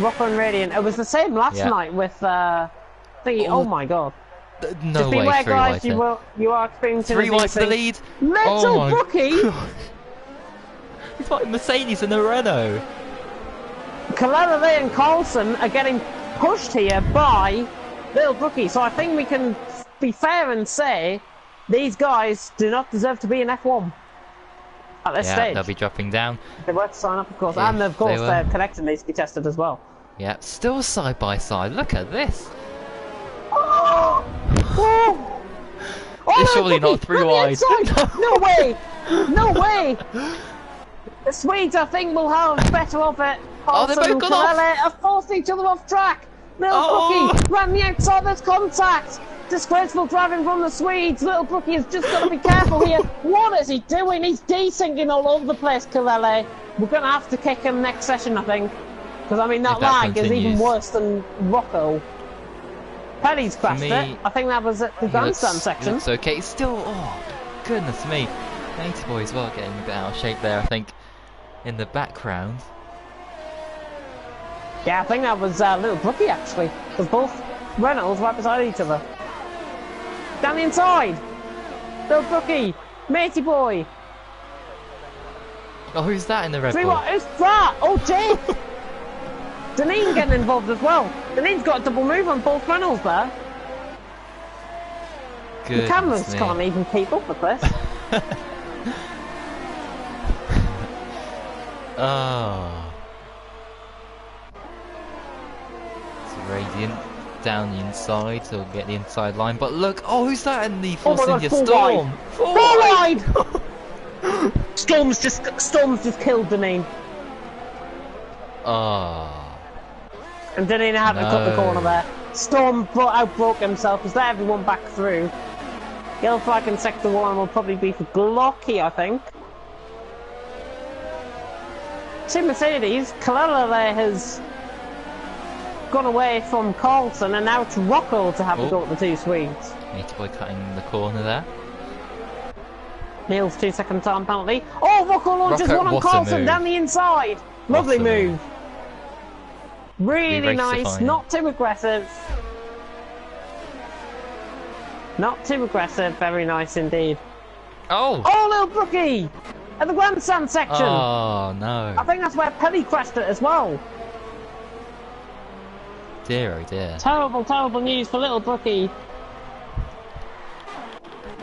Rocco and Radiant. It was the same last Yeah. night with oh my god. No Just way, beware, 3 guys, white. you are experiencing 3 a white to the thing. lead. Mental Oh my Brookie! God. It's like Mercedes and a Renault. Kalala and Carlson are getting pushed here by Little Brookie, so I think we can be fair and say these guys do not deserve to be in F1 at this Yeah, stage. they'll be dropping down. They were to sign up, of course, If and of course they were. their connection needs to be tested as well. Yeah, still side by side. Look at this. Oh! Oh! It's no, surely Brookie, not 3 on the wide. inside! No way! No way! The Swedes, I think, will have better of it. Oh, they've Carlson both and gone off. Kalele have forced each other off track. Little Oh. Brookie ran the outside, there's contact. Disgraceful driving from the Swedes. Little Brookie has just got to be careful here. What is he doing? He's desyncing all over the place, Kalele. We're going to have to kick him next session, I think. Because, I mean, that If that lag is even continues. worse than Rocco. Penny's crashed me, it. I think that was at the grandstand section. Looks okay. Still, oh, goodness me. 80 boy as well, getting a bit out of shape there, I think, in the background. Yeah, I think that was Little Brookie, actually. Because both Reynolds right beside each other. Down the inside! Little Brookie! Matey boy! Oh, who's that in the Red Three Bull? what? Who's that? Oh, Jake! Deneen getting involved as well. Deneen's got a double move on both Reynolds there. The Goodness cameras me. can't even keep up with this. Oh. It's Radiant down the inside, so we'll get the inside line. But look, oh, who's that in the Oh my Force God, India full Storm? wide. Full Full wide. wide! Storm's just killed Deneen. Oh. And Deneen had to cut the No. corner there. Storm outbroke himself, because let everyone back through. Yellow flag in sector 1 will probably be for Glocky, I think. See Mercedes, Kalala has gone away from Carlson, and now it's Rocco to have a Oh. go at the two Swedes. Matey boy cutting the corner there. Niels 2-second time penalty. Oh, Rocco launches Rocco, one on what a Carlson move. down the inside. Lovely What a move. move. Really race nice, defining. not too aggressive. Not too aggressive, very nice indeed. Oh! Oh, Little Brookie! At the grandstand section! Oh, no. I think that's where Pelly crashed it as well. Dear, oh dear. Terrible, terrible news for Little Brookie.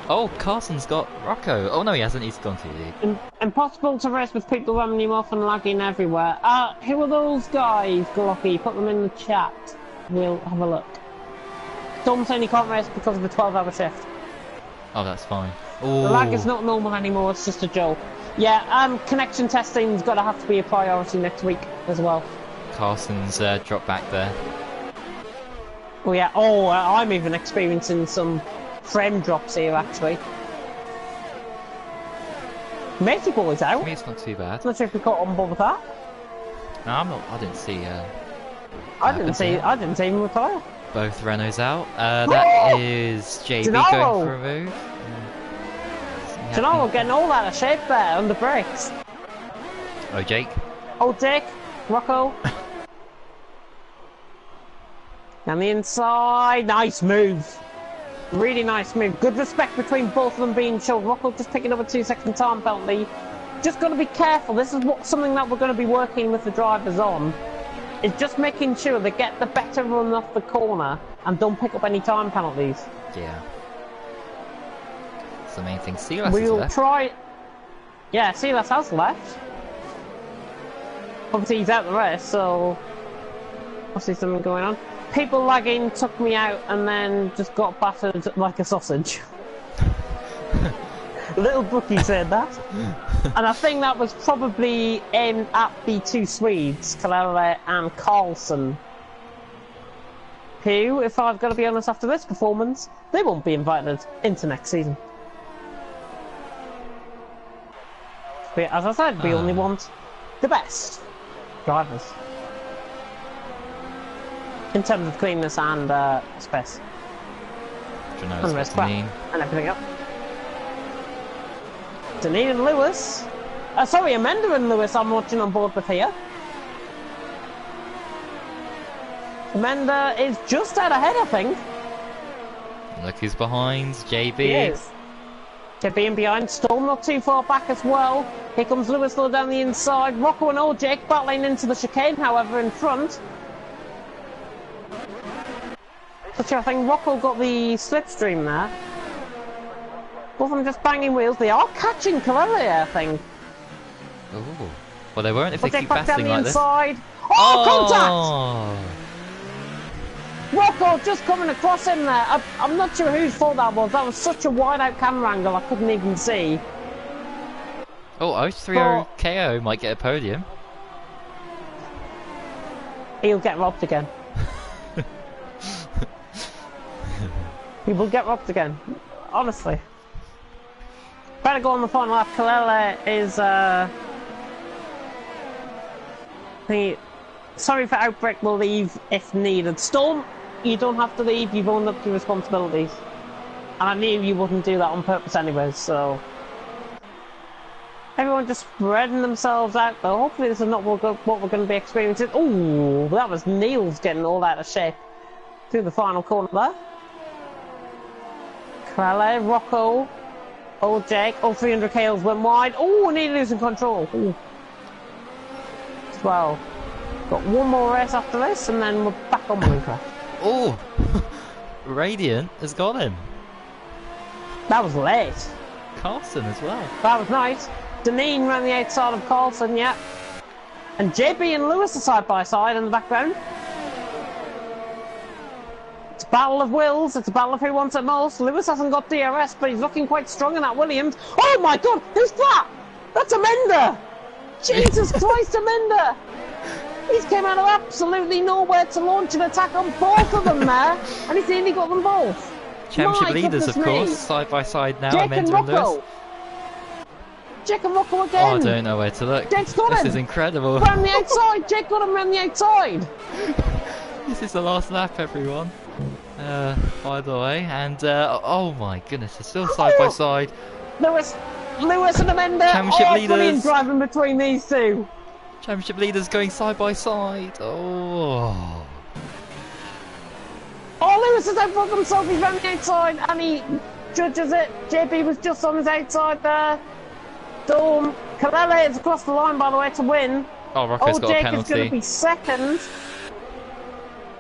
Oh, Carson's got Rocco. Oh, no, he hasn't. He's gone to the lead. Impossible to race with people running you off and lagging everywhere. Who are those guys, Glocky? Put them in the chat. We'll have a look. Storm saying he can't race because of the 12-hour shift. Oh, that's fine. The lag is Ooh. not normal anymore, it's just a joke. Yeah, connection testing's got to have to be a priority next week as well. Carson's dropped back there. Oh yeah, I'm even experiencing some frame drops here actually. Matey boy's out. For me, it's not too bad. Not sure if we caught on board with that. No, I'm not. I didn't see. I didn't see him retire. Both Renaults out. That is JB Gennaro! going for a move. Gennaro getting all out of shape there under brakes. Oh, Jake. Oh, Dick, Rocco. Down the inside, nice move. Really nice move. Good respect between both of them being shown. Rocco just picking up a 2-second time penalty. Just got to be careful. This is something that we're going to be working with the drivers on. Is just making sure they get the better run off the corner and don't pick up any time penalties. Yeah. That's the main thing. Silas is We'll left. try. Yeah, Silas has left. Obviously he's out the race, so obviously something going on. People lagging took me out and then just got battered like a sausage. Little Brookie said that. And I think that was probably aimed at the two Swedes, Kalele and Carlson. Who, if I've got to be honest after this performance, they won't be invited into next season. But as I said, we only want the best drivers. In terms of cleanness and space. And rest Janine. and everything else. Deneen and Lewis. Sorry, Amanda and Lewis I'm watching on board with here. Amanda is just out ahead, I think. Look who's behind. JB. He is. JB in behind. Storm not too far back as well. Here comes Lewis though down the inside. Rocco and old Jake battling into the chicane, however, in front. Which I think Rocco got the slipstream there. Both of them just banging wheels. They are catching Kalele, I think. Ooh. Well, they won't if they Jake keep back down battling the like this. inside. Oh, contact! Rocco just coming across him there. I'm not sure whose fault that was. That was such a wide out camera angle I couldn't even see. Oh, 030 KO might get a podium. He'll get robbed again. He will get robbed again. Honestly. Better go on the final lap. Kalele is sorry for Outbreak, will leave if needed. Storm, you don't have to leave, you've owned up to your responsibilities. And I knew you wouldn't do that on purpose anyway, so... Everyone just spreading themselves out though. Hopefully this is not what we're going to be experiencing. Ooh, that was Neil's getting all out of shape through the final corner there. Krale, Rocco, old Jake, all 300 KOs went wide. Oh, nearly losing control. Ooh. Well, got one more race after this and then we're back on Minecraft. Oh! Radiant has got him. That was late. Carson as well. That was nice. Deneen ran the outside of Carlson, yeah. And JB and Lewis are side by side in the background. It's a battle of wills, it's a battle of who wants it most. Lewis hasn't got DRS, but he's looking quite strong in that Williams. Oh my god, who's that? That's Amanda! Jesus Christ, Amanda! He's came out of absolutely nowhere to launch an attack on both of them there, and he's nearly got them both. Championship My leaders, of goodness course, me. side by side now. Jake Amanda and and Lewis. Rocco. Jake and Rocco Oh, again. I don't know where to look. Jake's got This him. is incredible. Round the outside. Jake got him round the outside. This is the last lap, everyone. By the way, and oh my goodness, they're still side by side. Lewis and Amanda. Championship leaders. Brilliant driving between these two. Championship leaders going side by side. Oh. Oh, Lewis has outbooked himself. He's round the outside and he judges it. JB was just on his outside there. Storm. Kalele is across the line, by the way, to win. Oh, Rocco's got a Jake penalty. is going to be second.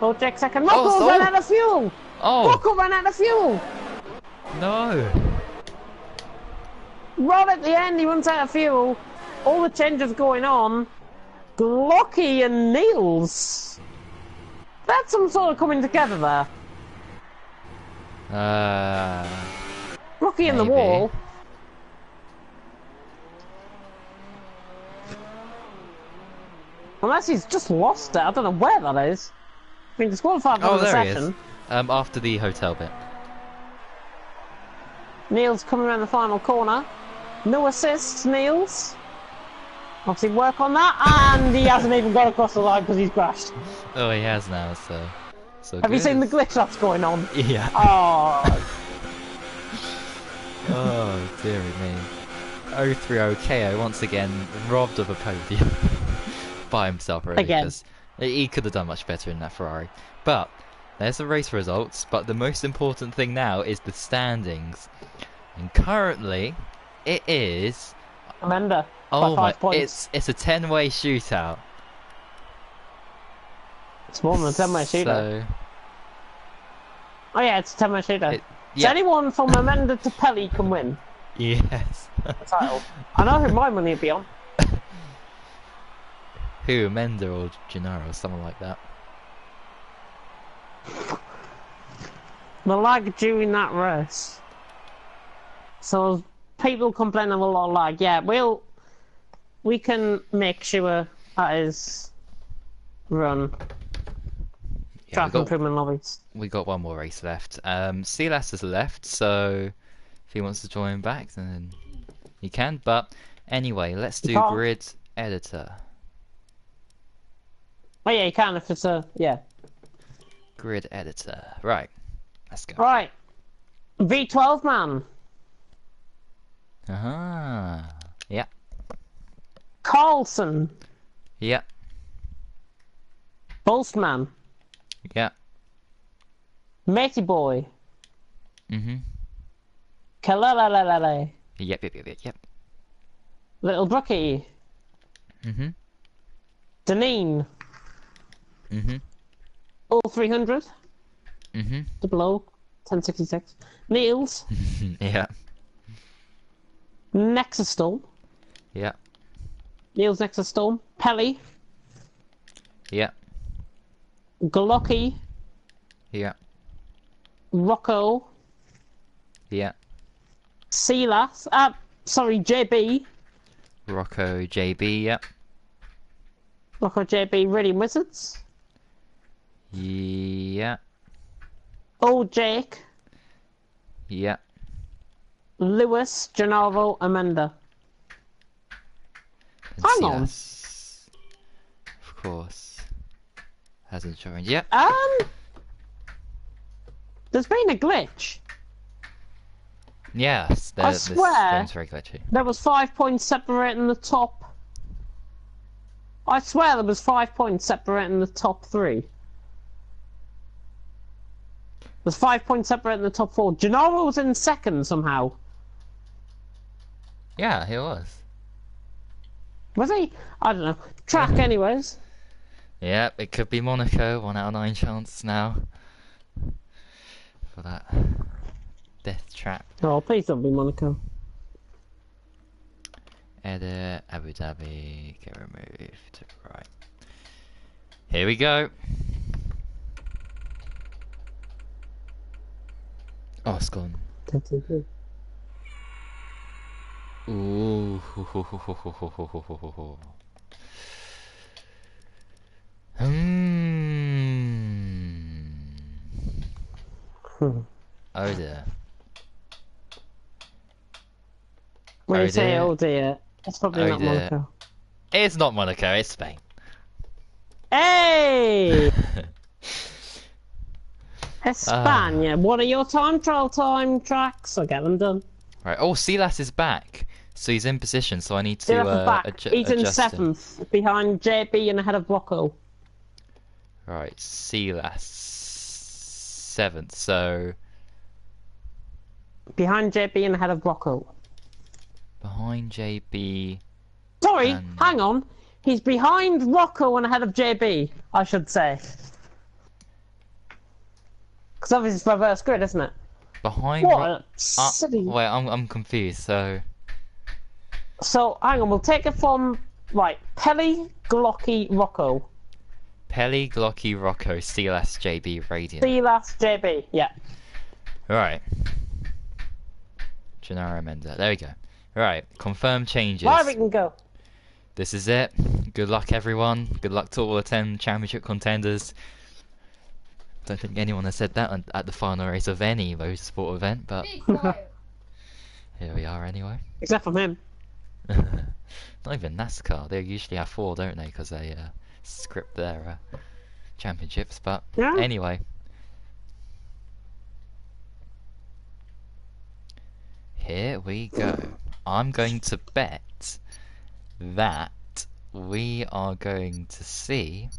Oh, Jake second. Rocco's ran out of fuel. Oh. Rocco ran out of fuel. No. Right at the end, he runs out of fuel. All the changes going on. Glocky and Niels. That's some sort of coming together there. Glocky in the maybe. wall. Unless he's just lost it. I don't know where that is. I mean, disqualified from Oh, the there he session. is. After the hotel bit. Neil's coming around the final corner. No assists, Neil's. Obviously work on that, and he hasn't even got across the line because he's crashed. Oh, he has now, so Have you good. seen the glitch that's going on? Yeah. Oh, Oh, dearie me. 030 KO once again robbed of a podium by himself, really. Again. Because he could have done much better in that Ferrari. But there's the race results. But the most important thing now is the standings. And currently, it is. Amanda. Oh by my! 5 points. It's a 10-way shootout. It's more than a 10-way shooter. So Oh yeah, it's a 10-way shooter. So yeah. anyone from Amanda to Pelly can win Yes. the title. I know who my money would be on. Who? Mender or Gennaro, someone like that. The lag during that race. So people complain of a lot of lag. Yeah, we can make sure that is run. Yeah, Track improvement lobbies. we got one more race left. Silas has left, so if he wants to join back, then he can. But anyway, let's do can't. grid editor. Oh yeah, you can if it's a yeah. Grid editor. Right, let's go. Right, V12 man, Aha. Yeah. Carlson, Yeah. Bolstman, Yeah. Matey Boy, Mhm. Kalalalala, Yep. Little Brookie, Mhm. Deneen, Mhm. All 300, Mhm. Double O, 1066, Niels, Yeah. Nexus Storm, Yeah. Niels Nexus Storm, Pelly, Yeah. Glocky, Yeah. Rocco, Yeah. Silas, JB, Rocco JB. Yeah. Rocco JB, Radiant Wizards, Yeah. Old Jake, Yeah. Lewis, Gennaro, Amanda. And Hang on. Silas, of course, hasn't joined. Yep. There's been a glitch. Yes. I This swear. game's very glitchy. There was 5 points separating the top. I swear there was 5 points separating the top 3. There's 5 points separating the top 4. Gennaro was in second somehow. Yeah, he was. Was he? I don't know. Track anyways. Yep, it could be Monaco. 1 out of 9 chance now for that death trap. Oh, please don't be Monaco. Edit Abu Dhabi. Get removed. Right. Here we go. Oh, it's gone. Ooh. Oh dear. When Oh you say dear. oh dear, it's probably Oh not dear. Monaco. It's not Monaco, it's Spain. Hey! España. What are your time trial time tracks? I'll get them done. Right. Oh, Silas is back. So he's in position, so I need to Silas is back. He's in adjust him. 7th, behind JB and ahead of Rocco. Right, Silas 7th, so Behind JB and ahead of Rocco. behind JB. Sorry, And- hang on. He's behind Rocco and ahead of JB, I should say. Because obviously it's reverse grid, isn't it? Behind What Ro- a silly... Wait, I'm confused, so So, hang on, we'll take it from... Right, Pelly, Glocky, Rocco. Pelly, Glocky, Rocco, Silas, JB, Radiant. Silas, JB, yeah. Right. Gennaro Mender. There we go. Right, confirm changes. Right, we can go. This is it. good luck, everyone. Good luck to all the 10 championship contenders. Don't think anyone has said that at the final race of any motorsport event, but Be quiet. here we are anyway. Except from him. Not even NASCAR. They usually have 4, don't they? Because they script their championships. But Yeah. anyway. Here we go. I'm going to bet that we are going to see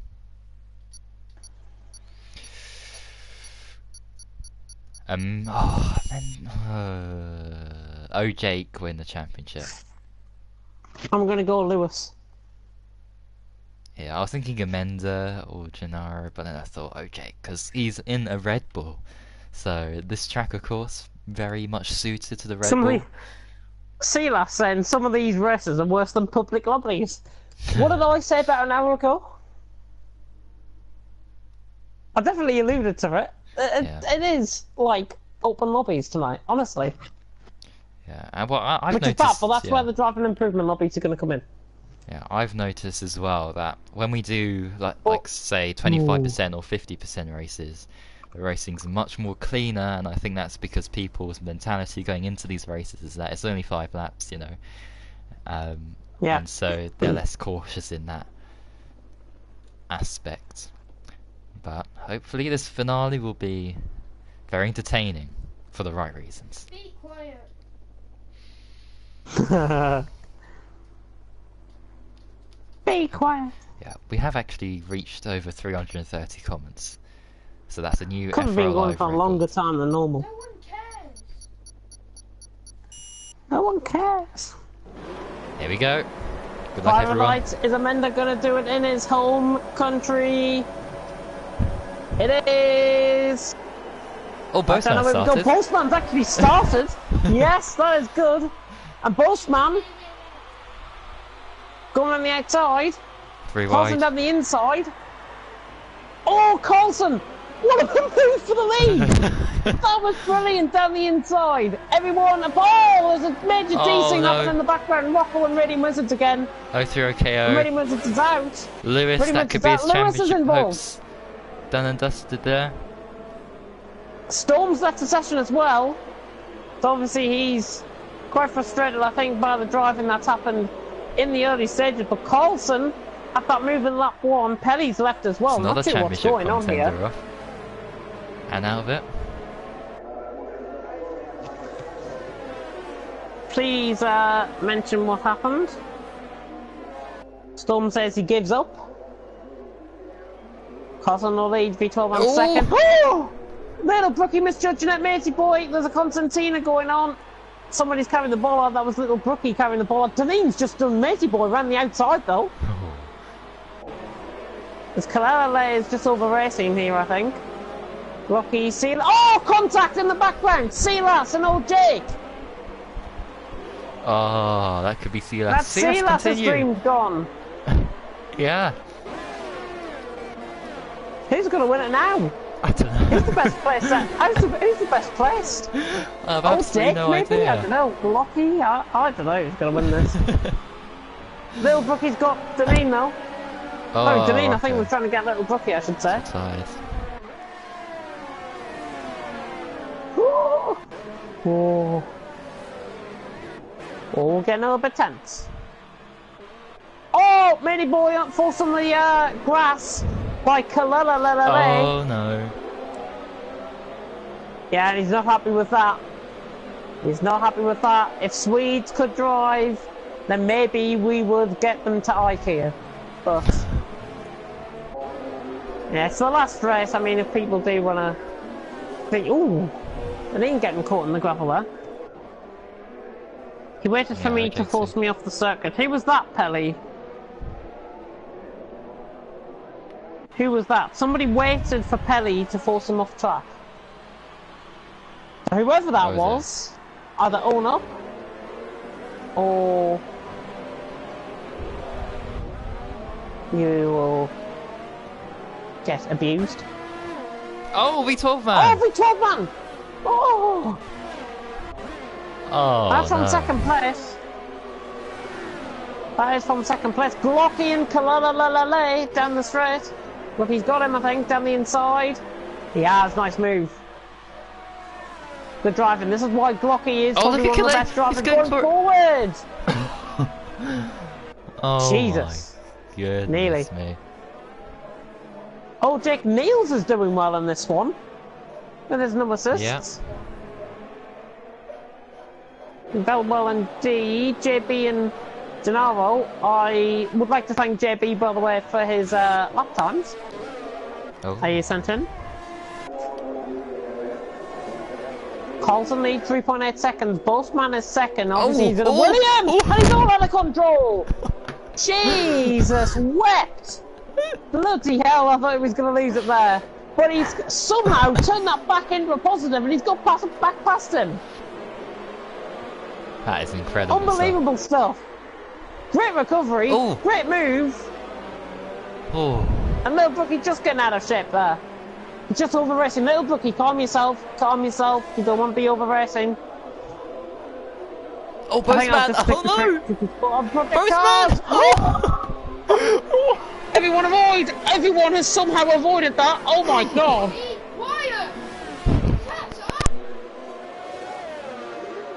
Jake win the championship. I'm gonna go Lewis. Yeah, I was thinking Amenda or Gennaro, but then I thought Jake because he's in a Red Bull. So this track, of course, very much suited to the Red Bull. Silas saying some of these races are worse than public lobbies. What did I say about an hour ago? I definitely alluded to it. It is like open lobbies tonight, honestly. Yeah, and well, I've Which noticed. is bad, but that's yeah, where the driving improvement lobbies are going to come in. yeah, I've noticed as well that when we do like say 25% or 50% races, the racing's much more cleaner, and I think that's because people's mentality going into these races is that it's only 5 laps, you know. Yeah. And so they're less cautious in that aspect. But hopefully this finale will be very entertaining for the right reasons. Be quiet. Be quiet. Yeah, we have actually reached over 330 comments. So that's a new Could have FR been going Live for a record. longer time than normal. No one cares. No one cares. Here we go. Good luck, Private everyone. Lights, is Amenda going to do it in his home country? It is. Oh, both I don't know now where we go. started. Postman's actually started. Yes, that is good. And Postman going on the outside. 3 Carlson wide. down the inside. Oh, Carlson! What a move for the lead! That was brilliant down the inside. Everyone, there's a major Oh, DC no. happening in the background. Rocco and Ready Wizards again. 0-3 And Ready KO. Wizards is out. Lewis, Pretty that much could be his that. Lewis is championship involved. hopes. Done and dusted there. Storm's left the session as well. So obviously he's quite frustrated, I think, by the driving that's happened in the early stages. But Carlson, at that move in lap 1, Pelly's left as well. Another Not sure what's championship going on contender here. off. And out of it. Please mention what happened. Storm says he gives up. Carlson will lead V12 on Ooh. second. Oh! Little Brookie misjudging it, matey boy. There's a Constantina going on. Somebody's carrying the ball out. That was little Brookie carrying the ball out. Deneen's just done matey boy around the outside though. There's Kalala is just over racing here, I think. Rocky, Silas. Oh, contact in the background. Silas and old Jake. Oh, that could be Silas. That's Silas' continue. dream's gone. Yeah. Who's going to win it now? I don't Who's the know. best placed? Who's the best placed? I've Old absolutely Jake, no maybe? idea. I don't know. Blocky? I don't know who's going to win this. Little Brookie's got Deneen though. Oh, Deneen, I think okay. we're trying to get Little Brookie, I should say. Side. Oh, oh, we're getting a little bit tense. Oh, Matey boy up forced on the grass by Kalala. Oh no. Yeah, and he's not happy with that. He's not happy with that. If Swedes could drive, then maybe we would get them to IKEA. But yeah, it's the last race. I mean, if people do want to think, ooh, they ain't getting caught in the gravel there. He waited for Yeah, me I to think force so. me off the circuit. Who was that, Pelly? Who was that? Somebody waited for Pelly to force him off track. So whoever that What was, either own up or you will get abused. Oh, V12 man. Oh, V12 man! Oh, Oh, that's on no. second place. That is from second place. Glocky and Kalalala down the straight. Look, he's got him, I think, down the inside. He has, nice move. Good driving. This is why Glocky is probably one of the best drivers going forward. Oh Jesus. my goodness Nearly. me. Oh, Jake Niels is doing well in this one. With his number assists. Yeah. Well indeed. JB and Gennaro. I would like to thank JB, by the way, for his lap times. Oh. Are you sent in? Carlson lead 3.8 seconds. Bossman is second. Obviously, he's in a Williams! And he's all out of control! Jesus wept! Bloody hell, I thought he was going to lose it there. But he's somehow turned that back into a positive and he's got back past him. That is incredible. Unbelievable stuff. Great recovery. Ooh. Great move. Oh. And Little Brookie just getting out of shape there. He's just over racing. Little Brookie, calm yourself. Calm yourself. You don't want to be over racing. Oh, Postman! Oh no! Postman! Everyone avoid! Everyone has somehow avoided that! Oh my god! Quiet!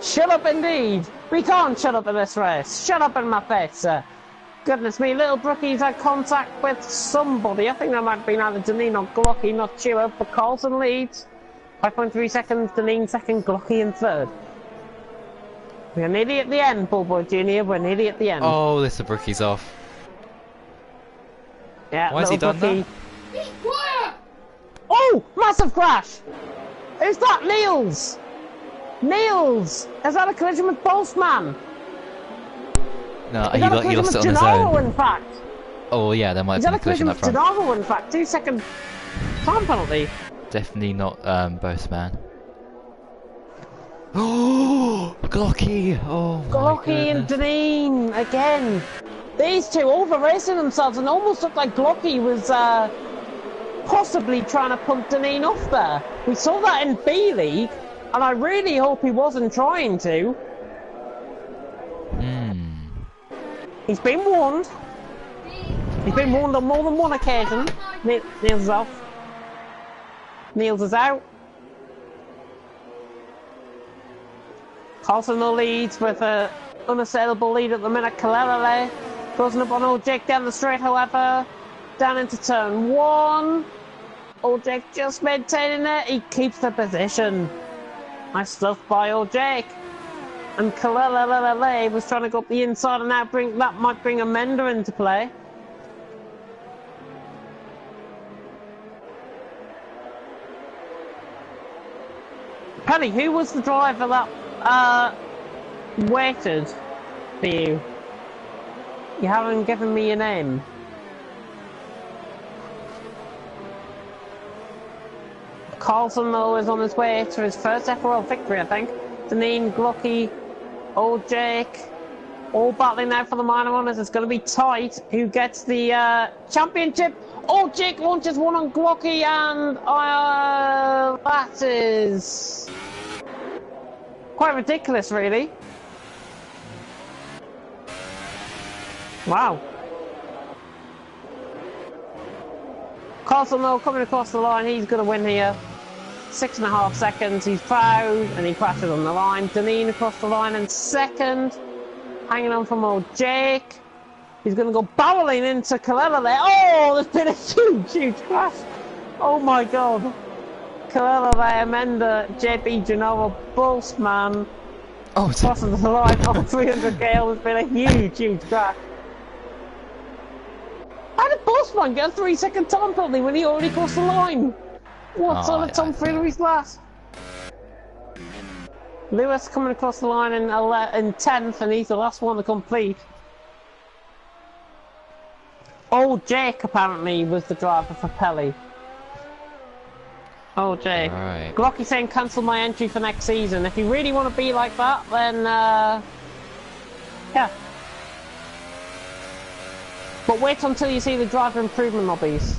Shut up indeed! We can't shut up in this race! Shut up in my face, sir! Goodness me, Little Brookie's had contact with somebody. I think that might have been either Deneen or Glocky, not sure. But Carlson leads. 5.3 seconds, Deneen second, Glocky in third. We're nearly at the end, Bullboy Jr. We're nearly at the end. Oh, Little Brookie's off. Yeah, Why has he done that? Be quiet! Oh! Massive crash! Who's that? Niels! Niels! Has had a collision with Postman! No, He's had a he collision lost it with on his Gennaro, own. in fact! Oh yeah, there might He's have had been a a collision collision up with front. Gennaro, in fact. 2 second time penalty. Definitely not Postman. Oh, Glocky! Oh my Glocky and goodness. Deneen again. These two over racing themselves and almost looked like Glocky was possibly trying to punt Deneen off there. We saw that in B League, and I really hope he wasn't trying to. He's been warned. He's been warned on more than one occasion. Niels is off. Niels is out. Carlson leads with an unassailable lead at the minute. Kalele closing up on Old Jake down the straight, however. Down into turn 1. Old Jake just maintaining it. He keeps the position. Nice stuff by Old Jake. And Kalele was trying to go up the inside, and now that might bring Amanda into play. Penny, who was the driver that waited for you? You haven't given me your name. Carlson, though, is on his way to his first FRL victory, I think. Deneen, Glocky, Old Jake, all battling now for the minor honours. It's going to be tight. Who gets the championship? Old Jake launches one on Glocky, and that is quite ridiculous, really. Wow. Carlson, though, coming across the line, he's going to win here. 6.5 seconds, he's proud, and he crashes on the line. Deneen across the line in second, hanging on from Old Jake. He's going to go barreling into Kalele there. Oh, there's been a huge crash. Oh my god. Kalele there, Amanda, JB, Gennaro, Bossman. Oh, Crossing the line on 300 gale. There's been a huge crash. How did Bossman get a 3-second time penalty when he already crossed the line? What sort of tomfoolery is that? Lewis coming across the line in 10th, and he's the last one to complete. Old Jake apparently was the driver for Pelly. Old Jake. Right. Glocky saying cancel my entry for next season. If you really want to be like that, then yeah. But wait until you see the driver improvement lobbies.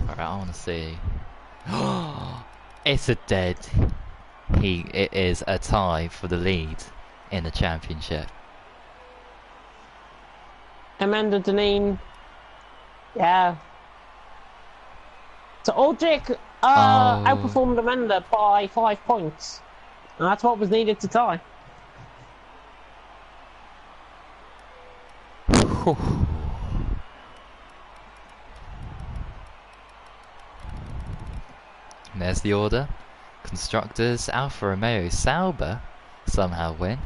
Alright, I want to see. It's a dead. It is a tie for the lead in the championship. Amanda Deneen. Yeah. So Oldrick Oh. outperformed Amanda by 5 points. And that's what was needed to tie. Whew. And there's the order. Constructors, Alfa Romeo Sauber somehow win.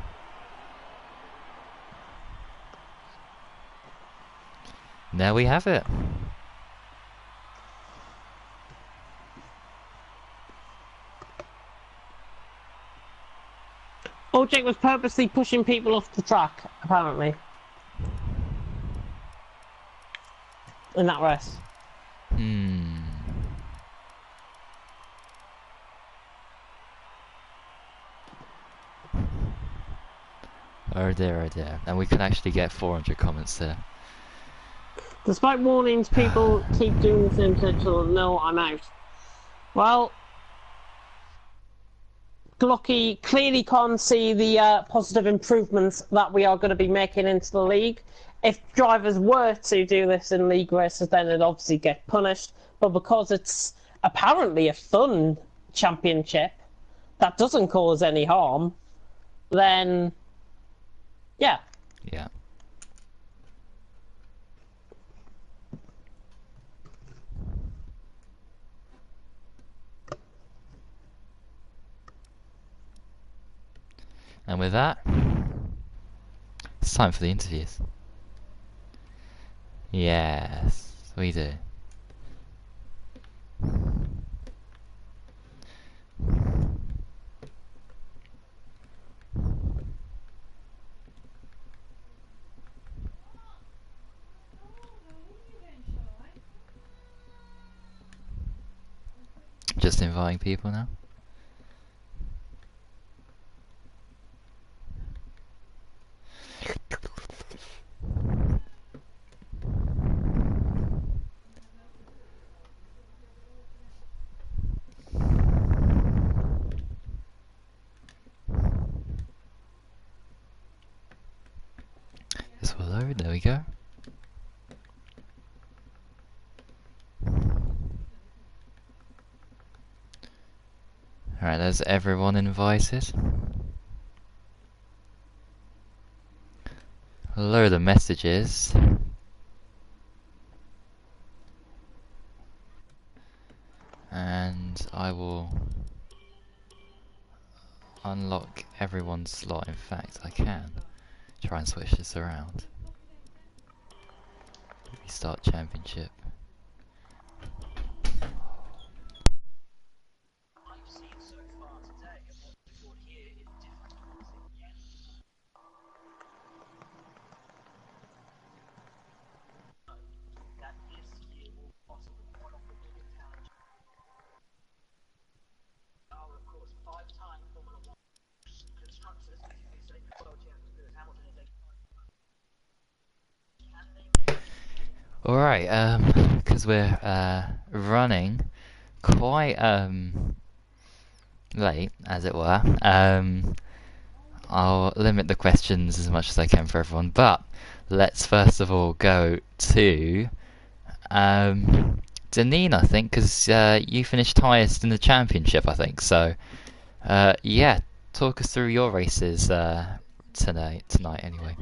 And there we have it. Oldrick was purposely pushing people off the track, apparently. In that race. Oh dear, oh dear. And we can actually get 400 comments there. Despite warnings, people keep doing the same thing until no, I'm out. Well, Glocky clearly can't see the positive improvements that we are going to be making into the league. If drivers were to do this in league races, then it'd obviously get punished. But because it's apparently a fun championship that doesn't cause any harm, then yeah. Yeah. And with that, it's time for the interviews. Yes, we do. Just inviting people now. This will load, there we go. Alright, there's everyone invited. A load of messages. And I will unlock everyone's slot. In fact, I can try and switch this around. Restart championship. Alright, because we're running quite late, as it were, I'll limit the questions as much as I can for everyone, but let's first of all go to Deneen, I think, because you finished highest in the championship, I think, so yeah, talk us through your races tonight anyway.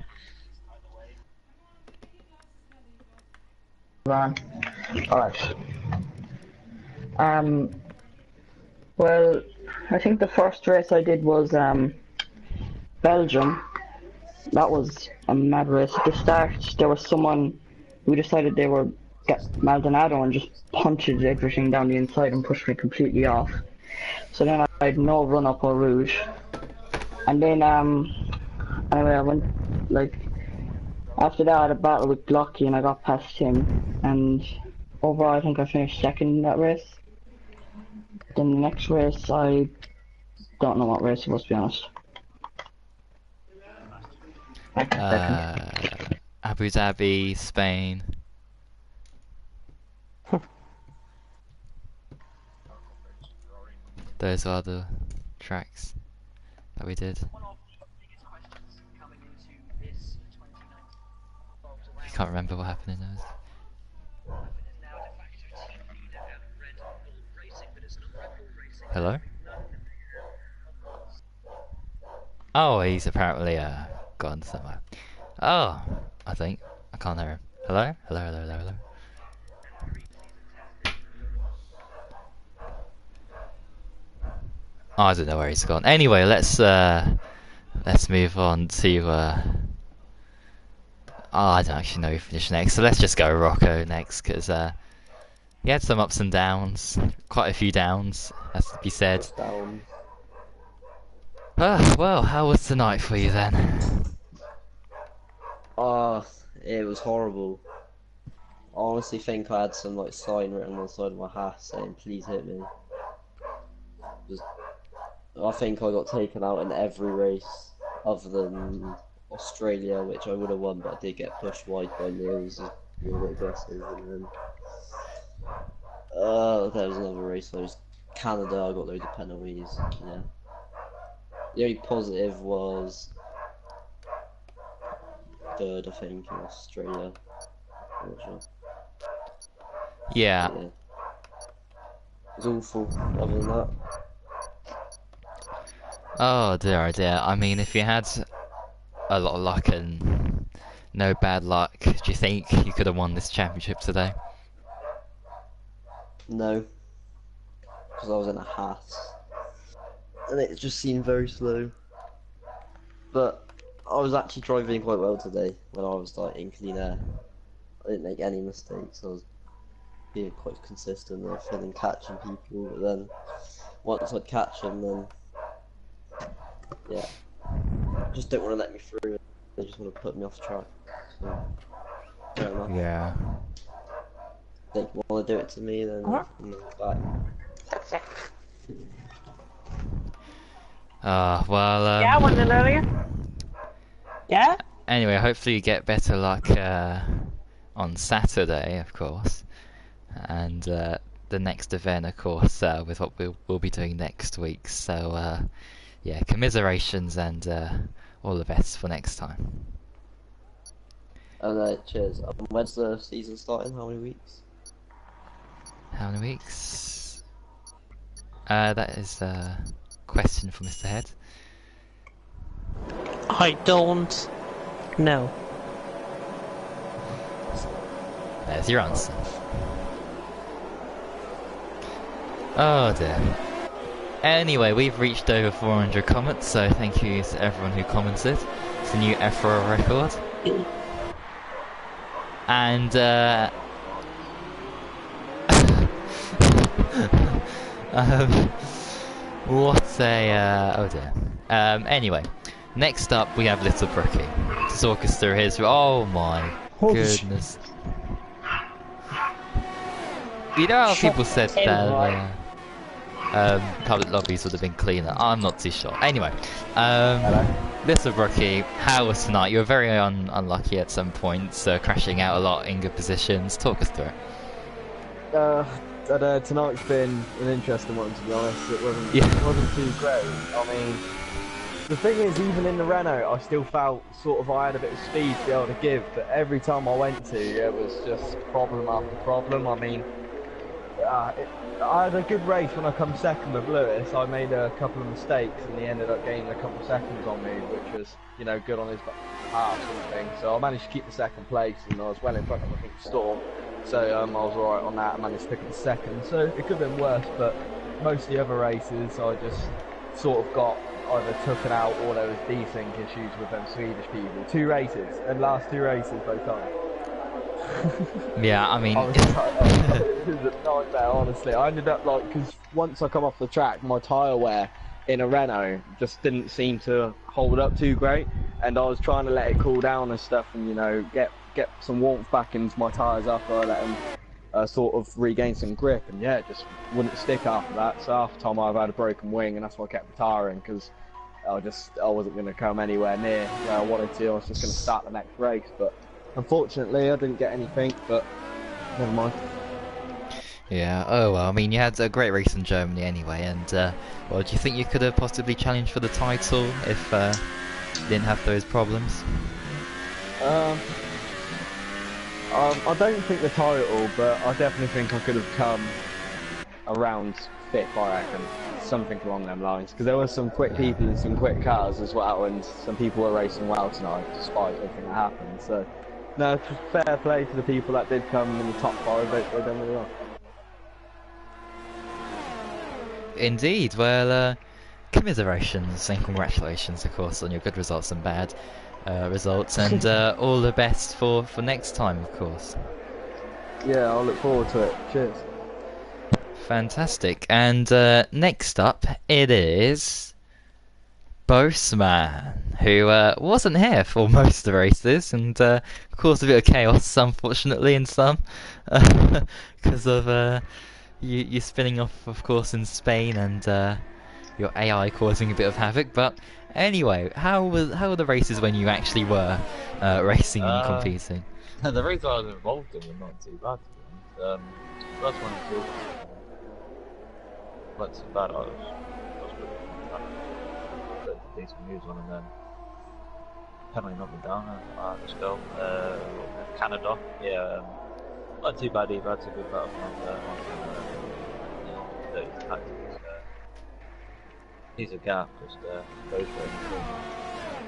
Alright. Well, I think the first race I did was Belgium. That was a mad race. At the start, there was someone who decided they were Maldonado and just punched everything down the inside and pushed me completely off. So then I had no run up or rouge. And then anyway, I went like. After that, I had a battle with Glocky and I got past him, and overall I think I finished second in that race. Then the next race, I don't know what race it was, to be honest. Abu Dhabi, Spain. Those are the tracks that we did. can't remember what happened in those. Hello? Oh, he's apparently gone somewhere. Oh, I think. I can't hear him. Hello? Hello, hello, hello, hello. Oh, I don't know where he's gone. Anyway, let's move on to oh, I don't actually know who finished next, so let's just go Rocco next, because he had some ups and downs, quite a few downs, has to be said. Down. Well, how was tonight for you then? Oh, it was horrible. I honestly think I had some like sign written on the side of my hat saying "Please hit me." I think I got taken out in every race other than Australia, which I would have won, but I did get pushed wide by Neils. A little bit aggressive, and then there was another race. There was Canada. I got loads of penalties. Yeah. The only positive was third, I think, in Australia. I'm not sure. Yeah. Yeah. It was awful. Other than that. Oh dear, oh dear. I mean, if you had a lot of luck and no bad luck, do you think you could have won this championship today? No, because I was in a hat, and it just seemed very slow. But I was actually driving quite well today when I was like in clean air. I didn't make any mistakes. I was being quite consistent and feeling catching people. But then once I'd catch them, then yeah, just don't want to let me through. They just want to put me off track. So, fair enough. Yeah. They want to do it to me, then I'm back. Well, Yeah, I went in earlier. Yeah? anyway, hopefully you get better luck on Saturday, of course. And the next event, of course, with what we'll be doing next week. So, yeah, commiserations and all the best for next time. And cheers. When's the season starting? How many weeks? How many weeks? That is a question for Mr. Head. I don't know. There's your answer. Oh dear. Anyway, we've reached over 400 comments, so thank you to everyone who commented. It's a new F4 record. And what a oh dear. Anyway, next up we have Little Brookie to talk us through his. Oh my goodness! You know how people said that public lobbies would have been cleaner? I'm not too sure. Anyway, Little Brookie, how was tonight? You were very unlucky at some points, crashing out a lot in good positions. Talk us through it. Tonight's been an interesting one, to be honest. It wasn't too great. I mean, the thing is, even in the Renault, I still felt sort of I had a bit of speed to be able to give, but every time I went to, it was just problem after problem. I mean, I had a good race when I come second with Lewis. I made a couple of mistakes and he ended up gaining a couple of seconds on me, which was, you know, good on his behalf sort of thing. So I managed to keep the second place and I was well in front of, I think, Storm. So I was alright on that. I managed to pick up the second. So it could have been worse, but most of the other races I just sort of got either took it out or there was desync issues with them Swedish people. 2 races, and last 2 races both times. Yeah, I mean... it was a nightmare, honestly. I ended up like, because once I come off the track, my tyre wear in a Renault just didn't seem to hold up too great, and I was trying to let it cool down and stuff, and you know, get some warmth back into my tyres after I let them sort of regain some grip, and yeah, it just wouldn't stick after that. So after time I've had a broken wing, and that's why I kept retiring, because I wasn't going to come anywhere near where I wanted to. I was just going to start the next race, but unfortunately I didn't get anything, but never mind. Yeah, oh well, I mean, you had a great race in Germany anyway, and well, do you think you could have possibly challenged for the title if you didn't have those problems? I don't think the title, but I definitely think I could have come around 5th, I reckon. Something along them lines. Because there were some quick people and some quick cars as well, and some people were racing well tonight, despite everything that happened. So, no, fair play to the people that did come in the top 5, they've done really well. Indeed, well, commiserations and congratulations, of course, on your good results and bad results, and all the best for next time, of course. Yeah, I'll look forward to it. Cheers. Fantastic. And next up, it is Boseman, who wasn't here for most of the races, and caused a bit of chaos, unfortunately, in some, because of you spinning off, of course, in Spain, and your AI causing a bit of havoc. But anyway, how were the races when you actually were racing and competing? The race I was involved in were not too bad, to be honest. First one and two, not too bad. I was really fantastic. Decent news on, and then penalty knocked me down. Let's go. Canada, yeah, not too bad either. That's a good battle on tactics. He's a gap, just goes for it.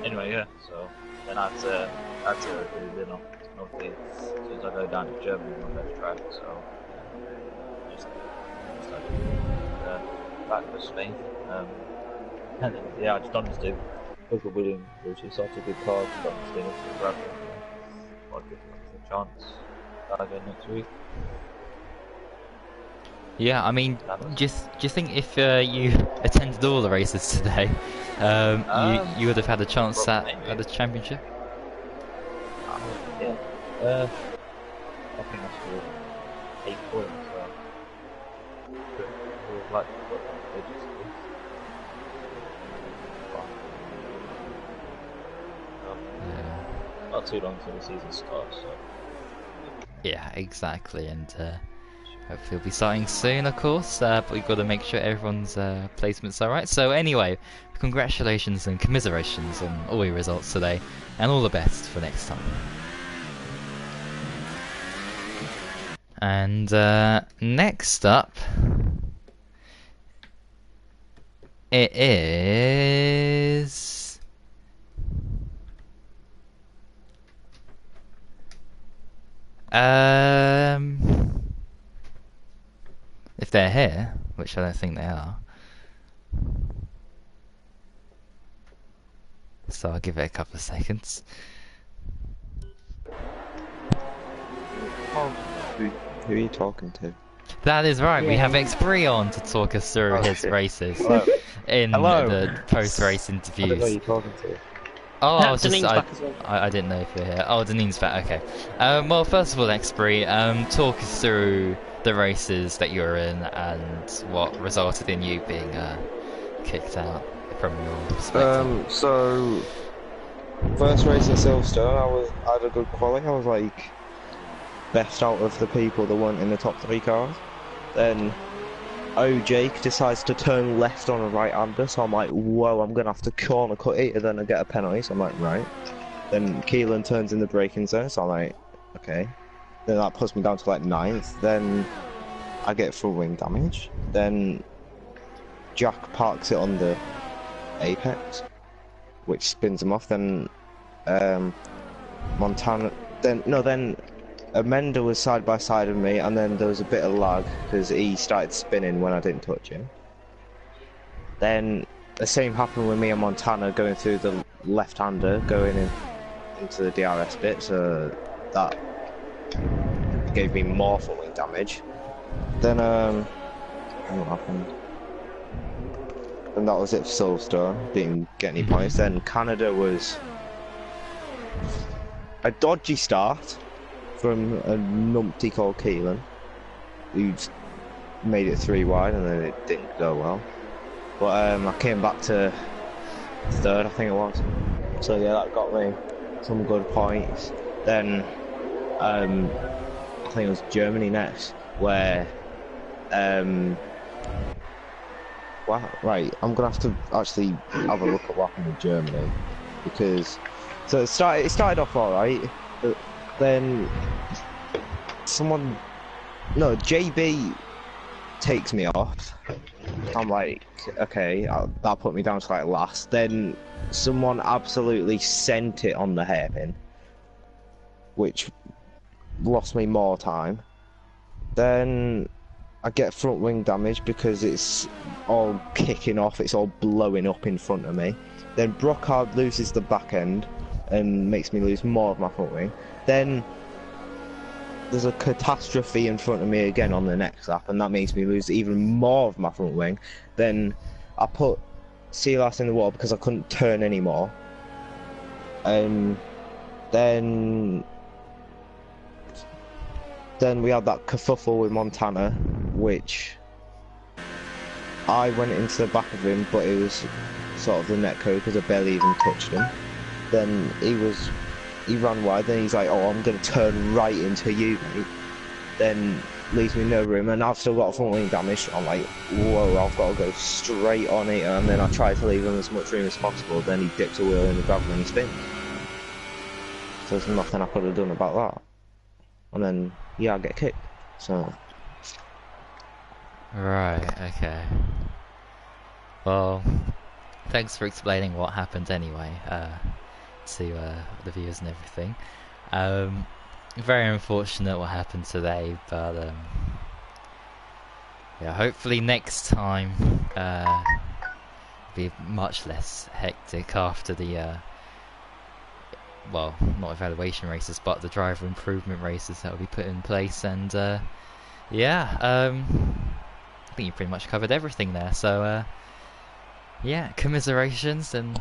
Anyway, yeah. So then I had to do dinner. Obviously, as soon as I go down to Germany, my best track. So just back for Spain. And then, yeah, I just understood. Look at William, which is such a good card. Got to stay up to the grab. I'll give him a chance. I'll go next week. Yeah, I mean, do you think if you attended all the races today, you would have had a chance at the championship? Yeah. I think I scored 8 points. Like what they just did. Not too long till the season starts. So. Yeah, exactly, and hopefully we'll be starting soon, of course. But we've got to make sure everyone's placements are right. So anyway, congratulations and commiserations on all your results today, and all the best for next time. And next up, it is if they're here, which I don't think they are, so I'll give it a couple of seconds. Who are you talking to? That is right, we have Xbree on to talk us through his races in the post-race interviews. I don't know who you're talking to. Oh, I didn't know if you're here. Oh, Danine's back, okay. Well, first of all, Xbree, talk us through the races that you were in and what resulted in you being kicked out from your perspective. So, first race in Silverstone, I had a good quality. I was like best out of the people that weren't in the top 3 cars. Then Jake decides to turn left on a right-hander, so I'm like, whoa, I'm gonna have to corner cut it, and then I get a penalty, so I'm like, right. Then Keelan turns in the braking zone, so I'm like, okay. Then that puts me down to like 9th, then I get full wing damage. Then Jack parks it on the apex, which spins him off. Then Montana, then Amanda was side by side with me, and then there was a bit of lag because he started spinning when I didn't touch him. Then the same happened with me and Montana going through the left-hander, going into the DRS bit, so that gave me more full wing damage. Then what happened? And that was it for Silverstone. Didn't get any points. Then Canada was a dodgy start from a numpty called Keelan, who made it 3 wide, and then it didn't go well. But I came back to 3rd, I think it was. So yeah, that got me some good points. Then I think it was Germany next, where wow, right, I'm gonna have to actually have a look at what happened in Germany, because so it started off alright. Then someone, no, JB takes me off. I'm like, okay, that put me down to like last. Then someone absolutely sent it on the hairpin, which lost me more time. Then I get front wing damage because it's all kicking off, it's all blowing up in front of me. Then Brockhard loses the back end and makes me lose more of my front wing. Then there's a catastrophe in front of me again on the next lap, and that makes me lose even more of my front wing. Then I put Sealas in the wall because I couldn't turn anymore. And then we had that kerfuffle with Montana, which I went into the back of him, but it was sort of the net code because I barely even touched him. Then he ran wide, then he's like, oh, I'm going to turn right into you, mate. Then leaves me no room, and I've still got front wing damage. I'm like, whoa, I've got to go straight on it, and then I try to leave him as much room as possible, then he dips a wheel in the gravel and he spins. So there's nothing I could have done about that. And then, yeah, I get kicked, so... Right, okay. Well, thanks for explaining what happened anyway, to the viewers and everything. Very unfortunate what happened today, but yeah, hopefully next time be much less hectic after the well, not evaluation races, but the driver improvement races that will be put in place. And yeah, I think you pretty much covered everything there. So yeah, commiserations and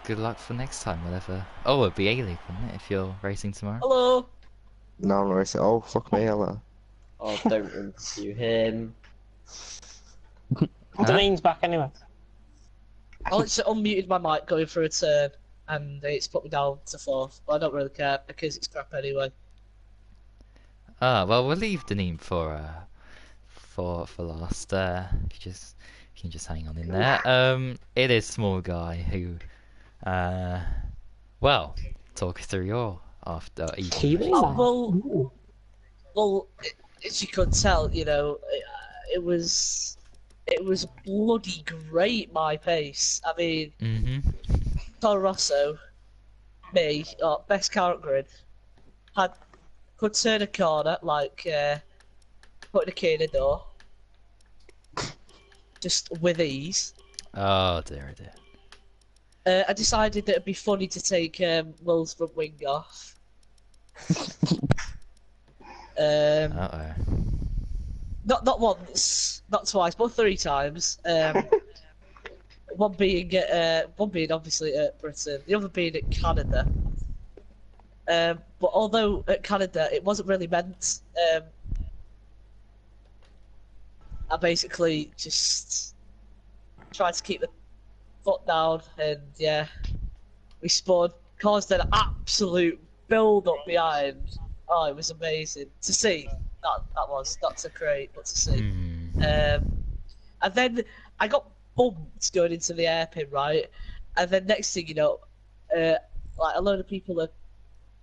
good luck for next time, whatever. Oh, it'll be A-League, wouldn't it, if you're racing tomorrow? Hello. No, I'm racing. Oh, fuck me, hello. Oh, don't interview him. Delaney's back anyway. I literally unmuted my mic going through a turn, and it's put me down to 4th, but I don't really care because it's crap anyway. Ah, well, we'll leave Deneen for last. You can just hang on in there. It is Small Guy who, well, talk us through your after evening. Well, as you could tell, you know, it was bloody great, my pace. I mean, Toro Rosso, me, best car at grid, could turn a corner like putting a key in a door, just with ease. Oh dear, dear. I decided that it'd be funny to take Will's front wing off. Not once, not twice, but 3 times. One being obviously at Britain, the other being at Canada. But although at Canada it wasn't really meant, I basically just tried to keep the foot down, and yeah, we spun, caused an absolute build up behind. Oh, it was amazing to see. Not so great, but to see. And then I got bumped going into the airpin, right? And then next thing you know, like a load of people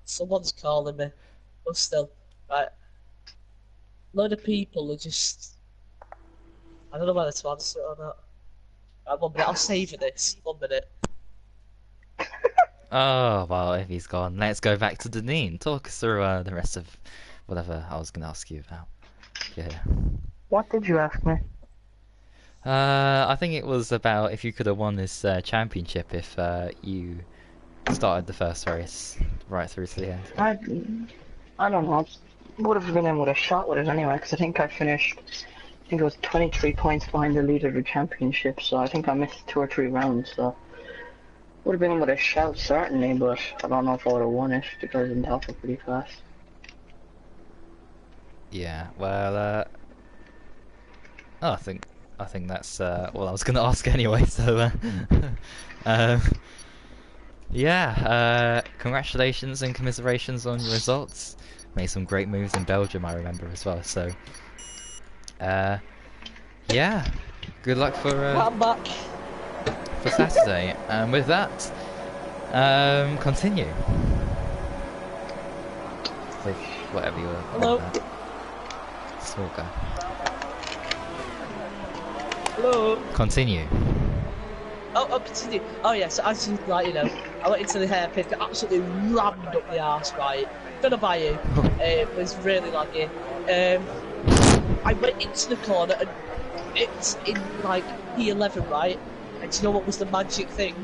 someone's calling me, but still, right? A load of people are just, I don't know whether to answer it or not. Right, 1 minute, I'll savour this. 1 minute. Oh, well, if he's gone, let's go back to Deneen. Talk us through the rest of whatever I was going to ask you about. Yeah. What did you ask me? I think it was about if you could have won this championship if you started the first race right through to the end. I don't know. Would have been in with a shot with it anyway, because I think I finished. I think it was 23 points behind the leader of the championship, so I think I missed 2 or 3 rounds. So would have been in with a shout certainly, but I don't know if I would have won it because I didn't help it pretty fast. Yeah. Well. Oh, I think that's all I was going to ask anyway. So. Yeah. Congratulations and commiserations on your results. Made some great moves in Belgium, I remember as well. So. Yeah. Good luck for. I'm back. For Saturday, and with that, continue with whatever you're. Hello. Max Walker. Hello. Continue. Oh, continue. Oh yeah, so as you like, you know, I went into the hairpin, got absolutely rammed up the arse, right? Gonna buy you. It was really laggy. I went into the corner and it's in like P11, right? And do you know what was the magic thing?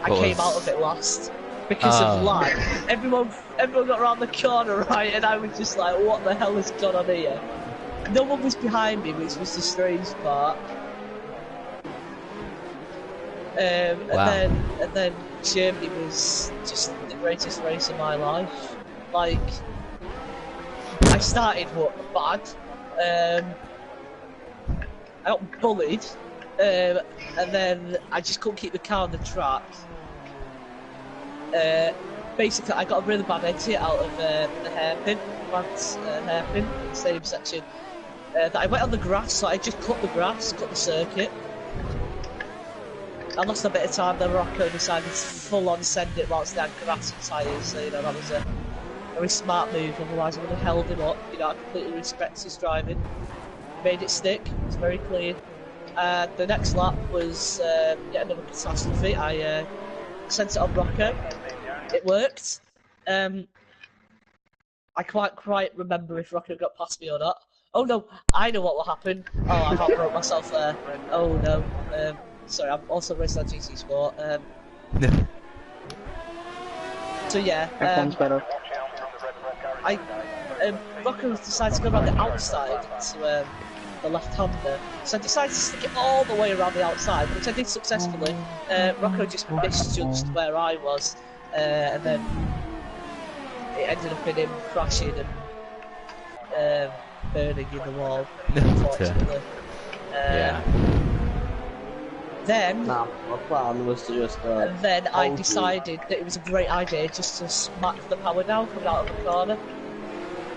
I came out of it last because of lag. Everyone got around the corner, right? And I was just like, what the hell has gone on here? No one was behind me, which was the strange part. Wow. And then Germany was just the greatest race of my life. Like, I started bad. I got bullied, and then I just couldn't keep the car on the track. Basically, I got a really bad exit out of the hairpin, Grant's hairpin, in the stadium section. That I went on the grass, so I just cut the grass, cut the circuit. I lost a bit of time, then Rocco decided to full on send it whilst they had grass and tyres, so you know, that was a very smart move, otherwise I would have held him up. You know, I completely respect his driving. Made it stick, it was very clean. The next lap was yet another catastrophe. I sent it on Rocco. It worked. I can't quite remember if Rocco got past me or not. Oh no, I know what will happen. Oh, I can't broke myself there. Oh no. Sorry, I'm also racing on GC Sport. So yeah, F1's better. Rocco decided to go around the outside to the left-hander, so I decided to stick it all the way around the outside, which I did successfully. Rocco just misjudged where I was, and then it ended up in him crashing and burning in the wall, unfortunately. Yeah. Then, Nah, my plan was to just. and then I decided that it was a great idea just to smack the power down coming out of the corner.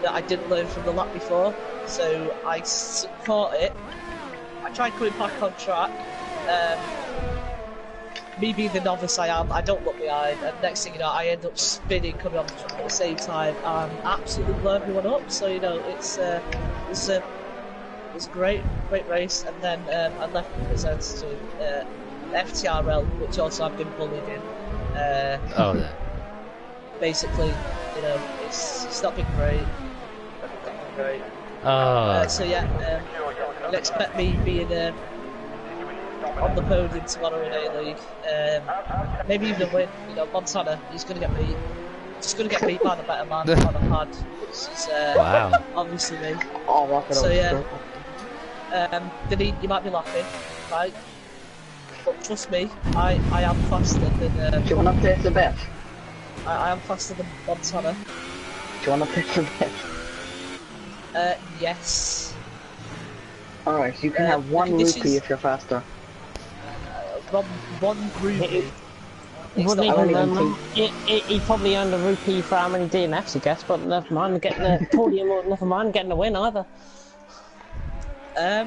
That I didn't learn from the lap before, so I caught it. I tried coming back on track. Me being the novice I am, I don't look behind, and next thing you know, I end up spinning coming on the track at the same time and absolutely blow everyone up. So you know, it's a great race, and then I left the presents to FTRL, which also I've been bullied in. Oh, yeah. Basically, you know, it's not been great. Oh. So yeah, you'll expect me being on the podium tomorrow in A-League. Maybe even a win. You know, Montana, he's going to get beat. Just going to get beat by the better man on a pad, which is Wow. obviously me. Oh, So yeah. You might be laughing, right? But trust me, I am faster than. Do you want to place a bet? I am faster than Montana. Do you want to place a bet? Yes. Alright, you can have one rupee if you're faster. One rupee. He wouldn't even he probably earned a rupee for how many DNFs he gets, but never mind getting a podium or never mind getting a win either. I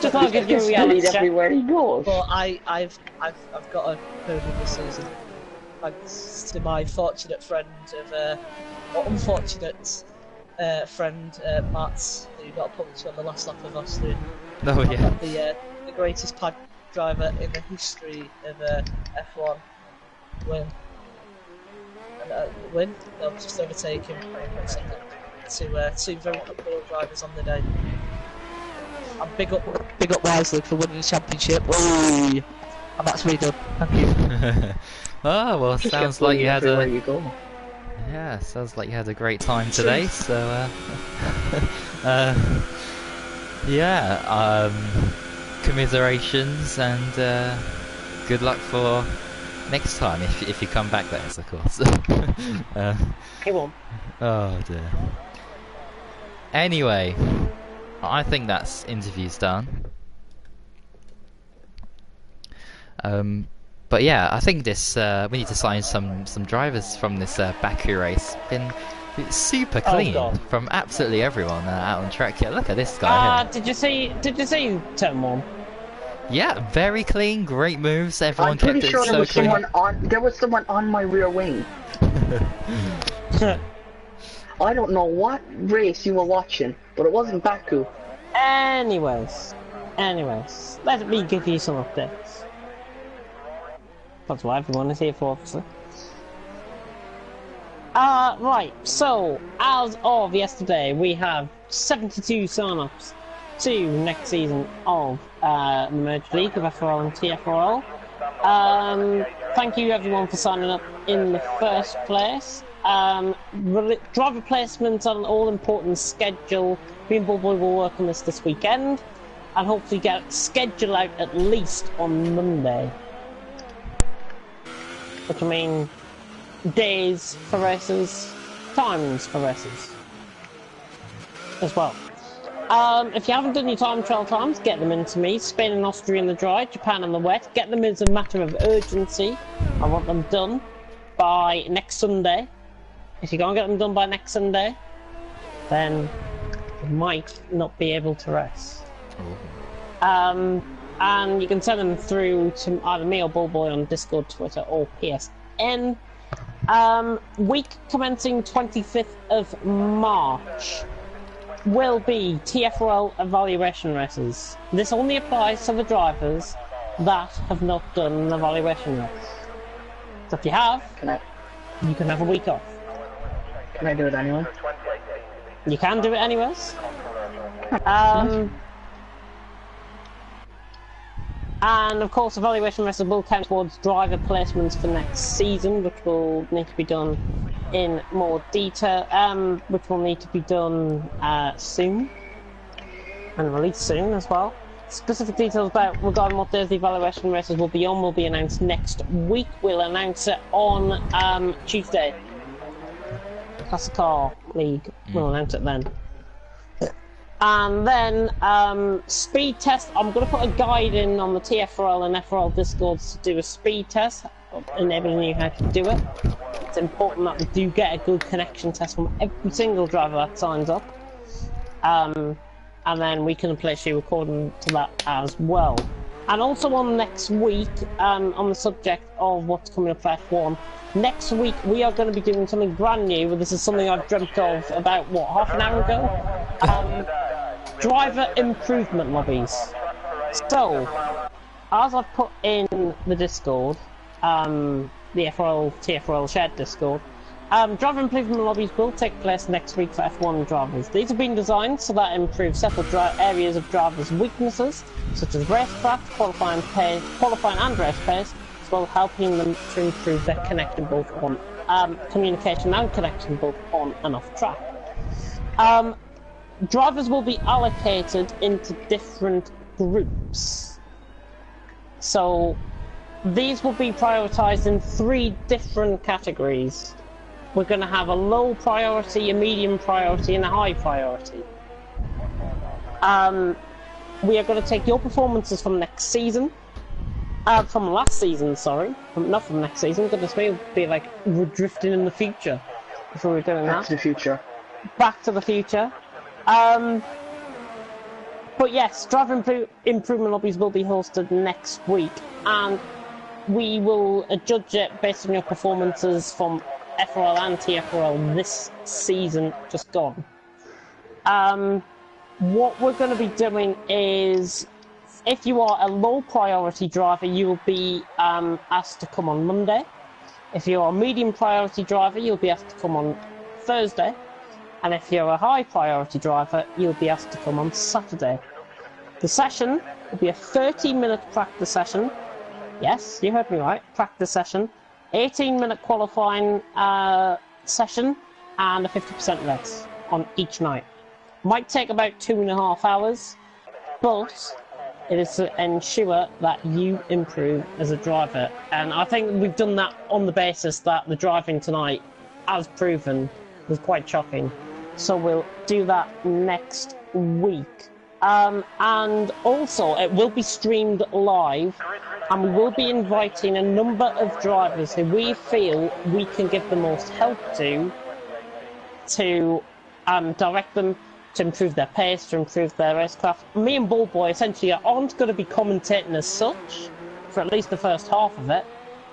just like give you a reality check. Everywhere he goes. But I've got a podium this season, thanks to my fortunate friend or unfortunate friend Matt, who got a puncture on the last lap of Austin. Oh yeah. The greatest pad driver in the history of F1 win. And they'll just overtake him to two very popular drivers on the day. And big up Wisely for winning the championship. Whee! And that's me done. Thank you. Oh well, sounds like you had a. You go. Yeah, sounds like you had a great time today. So, yeah. Commiserations and good luck for next time if you come back, that is, of course. He won't. Oh dear. Anyway, I think that's interviews done. But yeah, I think this we need to sign some drivers from this Baku race. It's super clean from absolutely everyone out on track here. Look at this guy here. Did you see turn one? Yeah, very clean, great moves. Everyone I'm pretty kept sure it so clean. there was someone on my rear wing. I don't know what race you were watching, but it wasn't Baku. Anyways, let me give you some updates. That's what everyone is here for, obviously. Right, so, as of yesterday, we have 72 sign-ups to next season of the Merged League of FRL and TFRL. Thank you everyone for signing up in the first place. Driver placements on an all-important schedule. Me and Bullboy will work on this weekend, and hopefully get schedule out at least on Monday. Which I mean, days for races, times for races as well. If you haven't done your time trial times, get them into me. Spain and Austria in the dry, Japan in the wet. Get them as a matter of urgency. I want them done by next Sunday. If you can't get them done by next Sunday, then you might not be able to rest. And you can send them through to either me or Bullboy on Discord, Twitter, or PSN. Week commencing 25th of March will be TFRL evaluation races. This only applies to the drivers that have not done an evaluation race. So if you have, you can have a week off. Can I do it anyway? You can do it anyways. And of course, evaluation races will count towards driver placements for next season, which will need to be done in more detail, which will need to be done soon, and released soon as well. Specific details regarding what days the evaluation races will be on will be announced next week. We'll announce it on Tuesday. Classic Car League, we'll announce it then. And then speed test, I'm going to put a guide in on the TFRL and FRL Discords to do a speed test, enabling you how to do it. It's important that we do get a good connection test from every single driver that signs up. And then we can place you according to that as well. And also on next week, on the subject of what's coming up for F1, next week we are going to be doing something brand new. This is something I've dreamt of about, what, half an hour ago? Driver improvement lobbies. So, as I've put in the Discord, the TFRL shared Discord, driver improvement lobbies will take place next week for F1 drivers. These have been designed so that improve several areas of drivers' weaknesses, such as racecraft, qualifying and race pace, as well as helping them to improve their connection both on communication and connection both on and off track. Drivers will be allocated into different groups. So these will be prioritised in 3 different categories. We're going to have a low priority, a medium priority, and a high priority. We are going to take your performances from next season. From last season, sorry. Not from next season. Goodness me, it would be like we're drifting in the future if we were doing that. Back to the future. Back to the future. But yes, driver improvement lobbies will be hosted next week, and we will judge it based on your performances from FRL and TFRL this season just gone. What we're going to be doing is, if you are a low priority driver, you will be asked to come on Monday. If you're a medium priority driver, you'll be asked to come on Thursday. And if you're a high priority driver, you'll be asked to come on Saturday. The session will be a 30-minute practice session. Yes, you heard me right, practice session. 18-minute qualifying session, and a 50% race on each night. Might take about 2.5 hours, but it is to ensure that you improve as a driver. And I think we've done that on the basis that the driving tonight, as proven, was quite shocking. So we'll do that next week. And also, it will be streamed live, and we will be inviting a number of drivers who we feel we can give the most help to direct them to improve their pace, to improve their racecraft. Me and Bullboy essentially aren't going to be commentating as such, for at least the first half of it,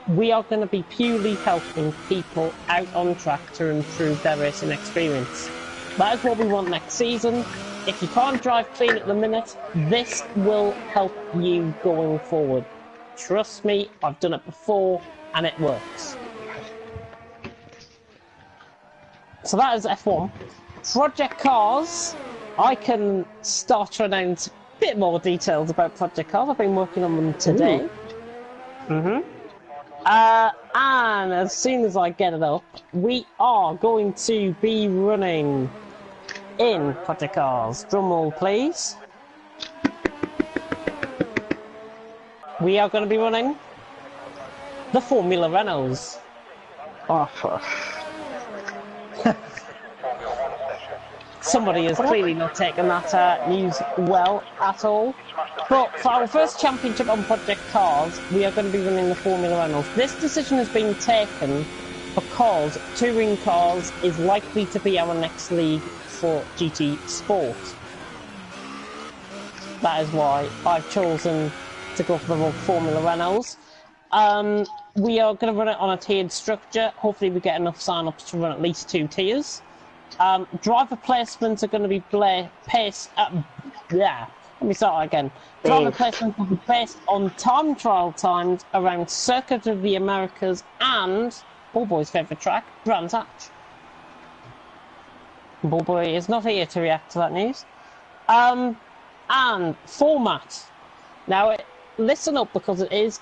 we are going to be purely helping people out on track to improve their racing experience. That is what we want next season. If you can't drive clean at the minute, this will help you going forward. Trust me, I've done it before and it works. So that is F1. Project Cars, I can start to announce a bit more details about Project Cars. I've been working on them today. And as soon as I get it up, we are going to be running in Project Cars. Drum roll, please. We are going to be running the Formula Renaults. Oh, fuck. Somebody has clearly not taken that news well at all. But for our first championship on Project Cars, we are going to be running the Formula Renaults. This decision has been taken because touring cars is likely to be our next league for GT Sport. That is why I've chosen to go for the Formula Renaults. We are going to run it on a tiered structure. Hopefully we get enough sign-ups to run at least 2 tiers. Driver placements are going to be Driver placements will be based on time trial times around Circuit of the Americas and Ballboy's favourite track, Brands Hatch. Ballboy is not here to react to that news. And format. Now, listen up because it is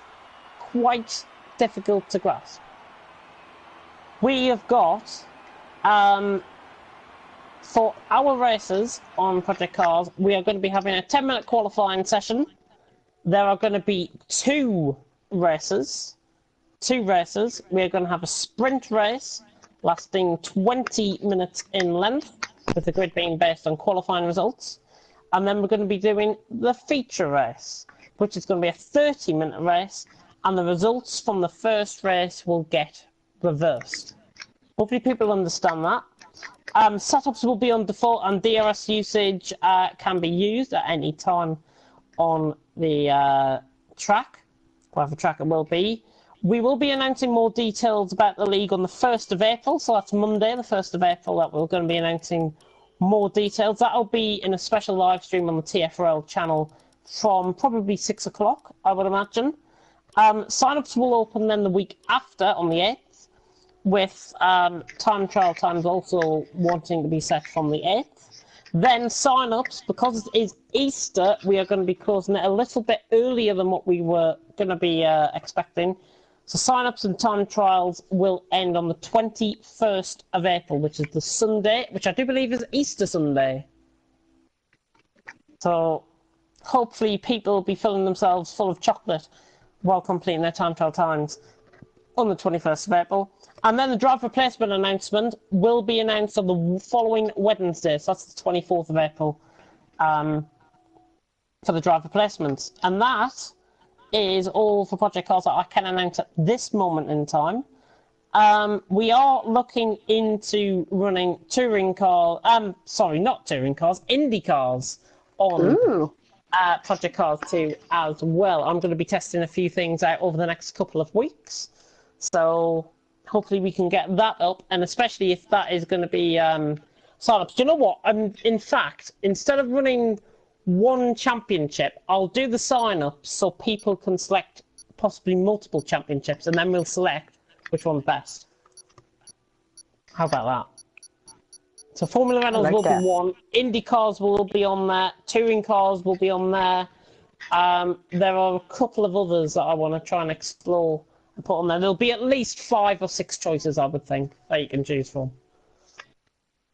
quite difficult to grasp. We have got for our races on Project Cars, we are going to be having a 10-minute qualifying session. There are going to be 2 races. We are going to have a sprint race lasting 20 minutes in length, with the grid being based on qualifying results. And then we're going to be doing the feature race, which is going to be a 30-minute race, and the results from the first race will get reversed. Hopefully people understand that. Setups will be on default, and DRS usage can be used at any time on the track, whatever track it will be. We will be announcing more details about the league on the 1st of April, so that's Monday, the 1st of April, that we're going to be announcing more details. That'll be in a special live stream on the TFRL channel from probably 6 o'clock, I would imagine. Sign-ups will open then the week after, on the 8th. With time trial times also wanting to be set from the 8th. Then sign-ups, because it is Easter, we are going to be closing it a little bit earlier than what we were going to be expecting. So sign-ups and time trials will end on the 21st of April, which is the Sunday, which I do believe is Easter Sunday. So hopefully people will be filling themselves full of chocolate while completing their time trial times on the 21st of April. And then the driver replacement announcement will be announced on the following Wednesday, so that's the 24th of April, for the driver replacements. And that is all for Project Cars that I can announce at this moment in time. We are looking into running touring cars, not touring cars, Indy cars on Project Cars 2 as well. I'm going to be testing a few things out over the next couple of weeks. So hopefully we can get that up, and especially if that is going to be sign-ups. Do you know what? In fact, instead of running one championship, I'll do the sign-ups so people can select possibly multiple championships, and then we'll select which one's best. How about that? So Formula Renaults will be one, Indy cars will be on there, touring cars will be on there. There are a couple of others that I want to try and explore and put on there. There'll be at least 5 or 6 choices, I would think, that you can choose from.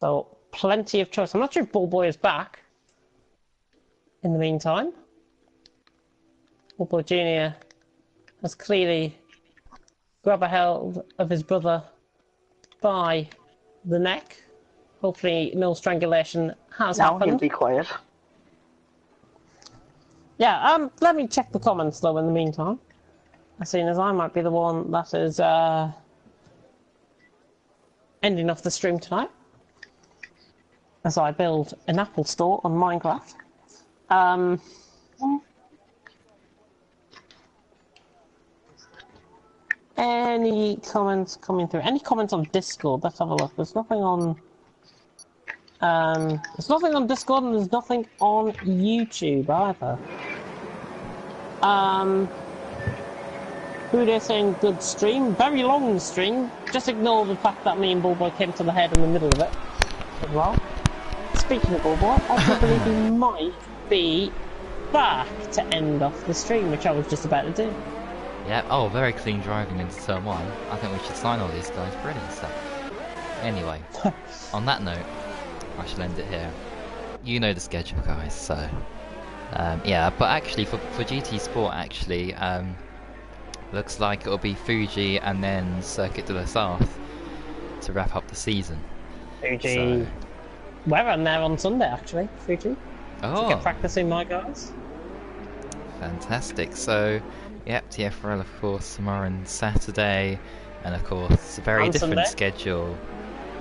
So plenty of choice. I'm not sure if Ballboy is back. In the meantime, Ballboy Jr. has clearly grabbed a hold of his brother by the neck. Hopefully no strangulation has happened. He'll be quiet. Yeah, let me check the comments though in the meantime. Seeing as I might be the one that is ending off the stream tonight. As I build an Apple store on Minecraft. Any comments coming through? Any comments on Discord? Let's have a look. There's nothing on. There's nothing on Discord and there's nothing on YouTube either. Who they're saying good stream? Very long stream. Just ignore the fact that me and Bullboy came to the head in the middle of it as well. Speaking of Bullboy, I believe he might be back to end off the stream, which I was just about to do. Yeah, oh, very clean driving into turn 1. I think we should sign all these guys. Brilliant stuff. Anyway, on that note, I shall end it here. You know the schedule, guys, so... yeah, but actually, for GT Sport, actually, looks like it'll be Fuji and then Circuit de la South to wrap up the season. Fuji... So... We're on there on Sunday, actually, Fuji. Oh! To get practicing, my guys. Fantastic. So, yep, TFRL, of course, tomorrow and Saturday, and of course, a very different Sunday. schedule.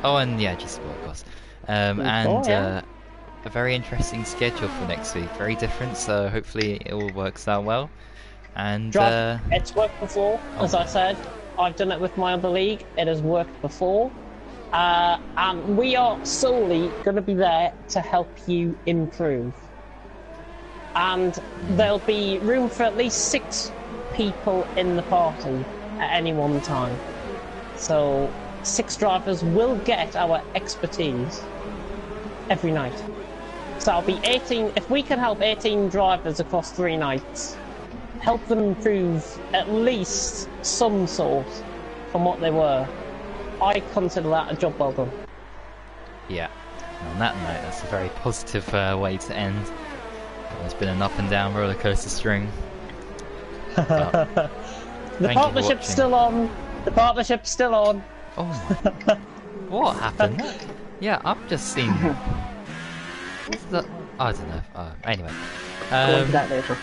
Oh, and yeah, G Sport, of course. And yeah. a very interesting schedule for next week. Very different, so hopefully it all works out well. And it's worked before, as I said. I've done it with my other league. It has worked before. And we are solely going to be there to help you improve. And there'll be room for at least 6 people in the party at any one time. So 6 drivers will get our expertise every night. So I'll be 18, if we can help 18 drivers across 3 nights, help them improve at least some sort from what they were, I consider that a job well done. yeah, and on that note, that's a very positive way to end. It's been an up and down roller coaster string. The partnership's still on. The partnership's still on. Oh my! What happened? Yeah, I've just seen. What's the? I don't know. Anyway. Go into that later.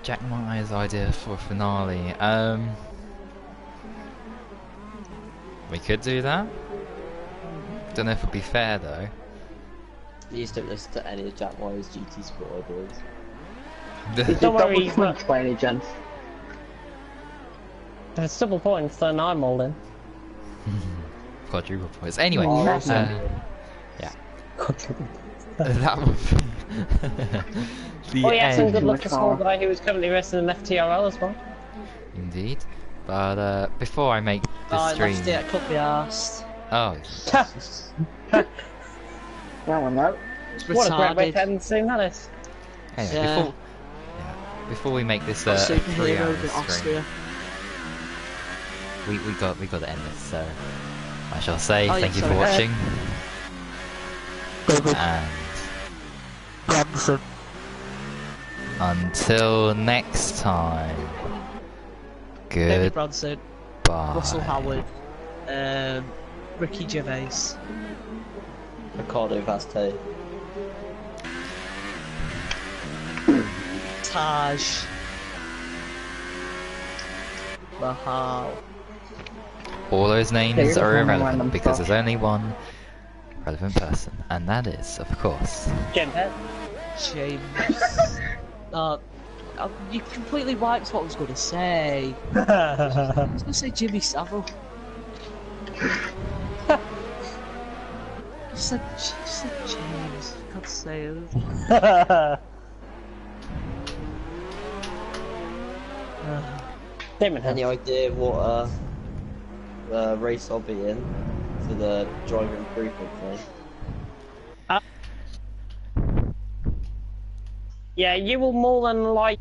Jack Meyer's idea for a finale. We could do that. Don't know if it'd be fair though. Please don't listen to any of Jack Wyer's GT Sport ideas. Don't worry, he's points by any chance. If it's double points, then I'm all in. Quadruple points. Anyway, Oh, yeah. That would be the Oh yes, and end. good luck to small guy who is currently racing in FTRL as well. Indeed. But before I make this stream... left it, could be arsed. Oh. That one out. What a great way to end the stream that is. Anyway, Yeah. before we make this a Superhero 3-hour in stream, Austria. we got to end this. So I shall say Oh, thank you yeah, for sorry. watching, and until next time, David Bronson, goodbye. Russell Howard, Ricky Gervais. Ricardo Vaste. Taj. Mahal. All those Yeah, names you're are the one irrelevant random because stuff. there's only one relevant person, and that is, of course, Jim Head. James. You completely wiped what I was going to say. I was going to say Jimmy Savile. You said James. I can't say it. Damon Head. Any idea what race I'll be in for the driver improvement thing? Yeah, you will more than like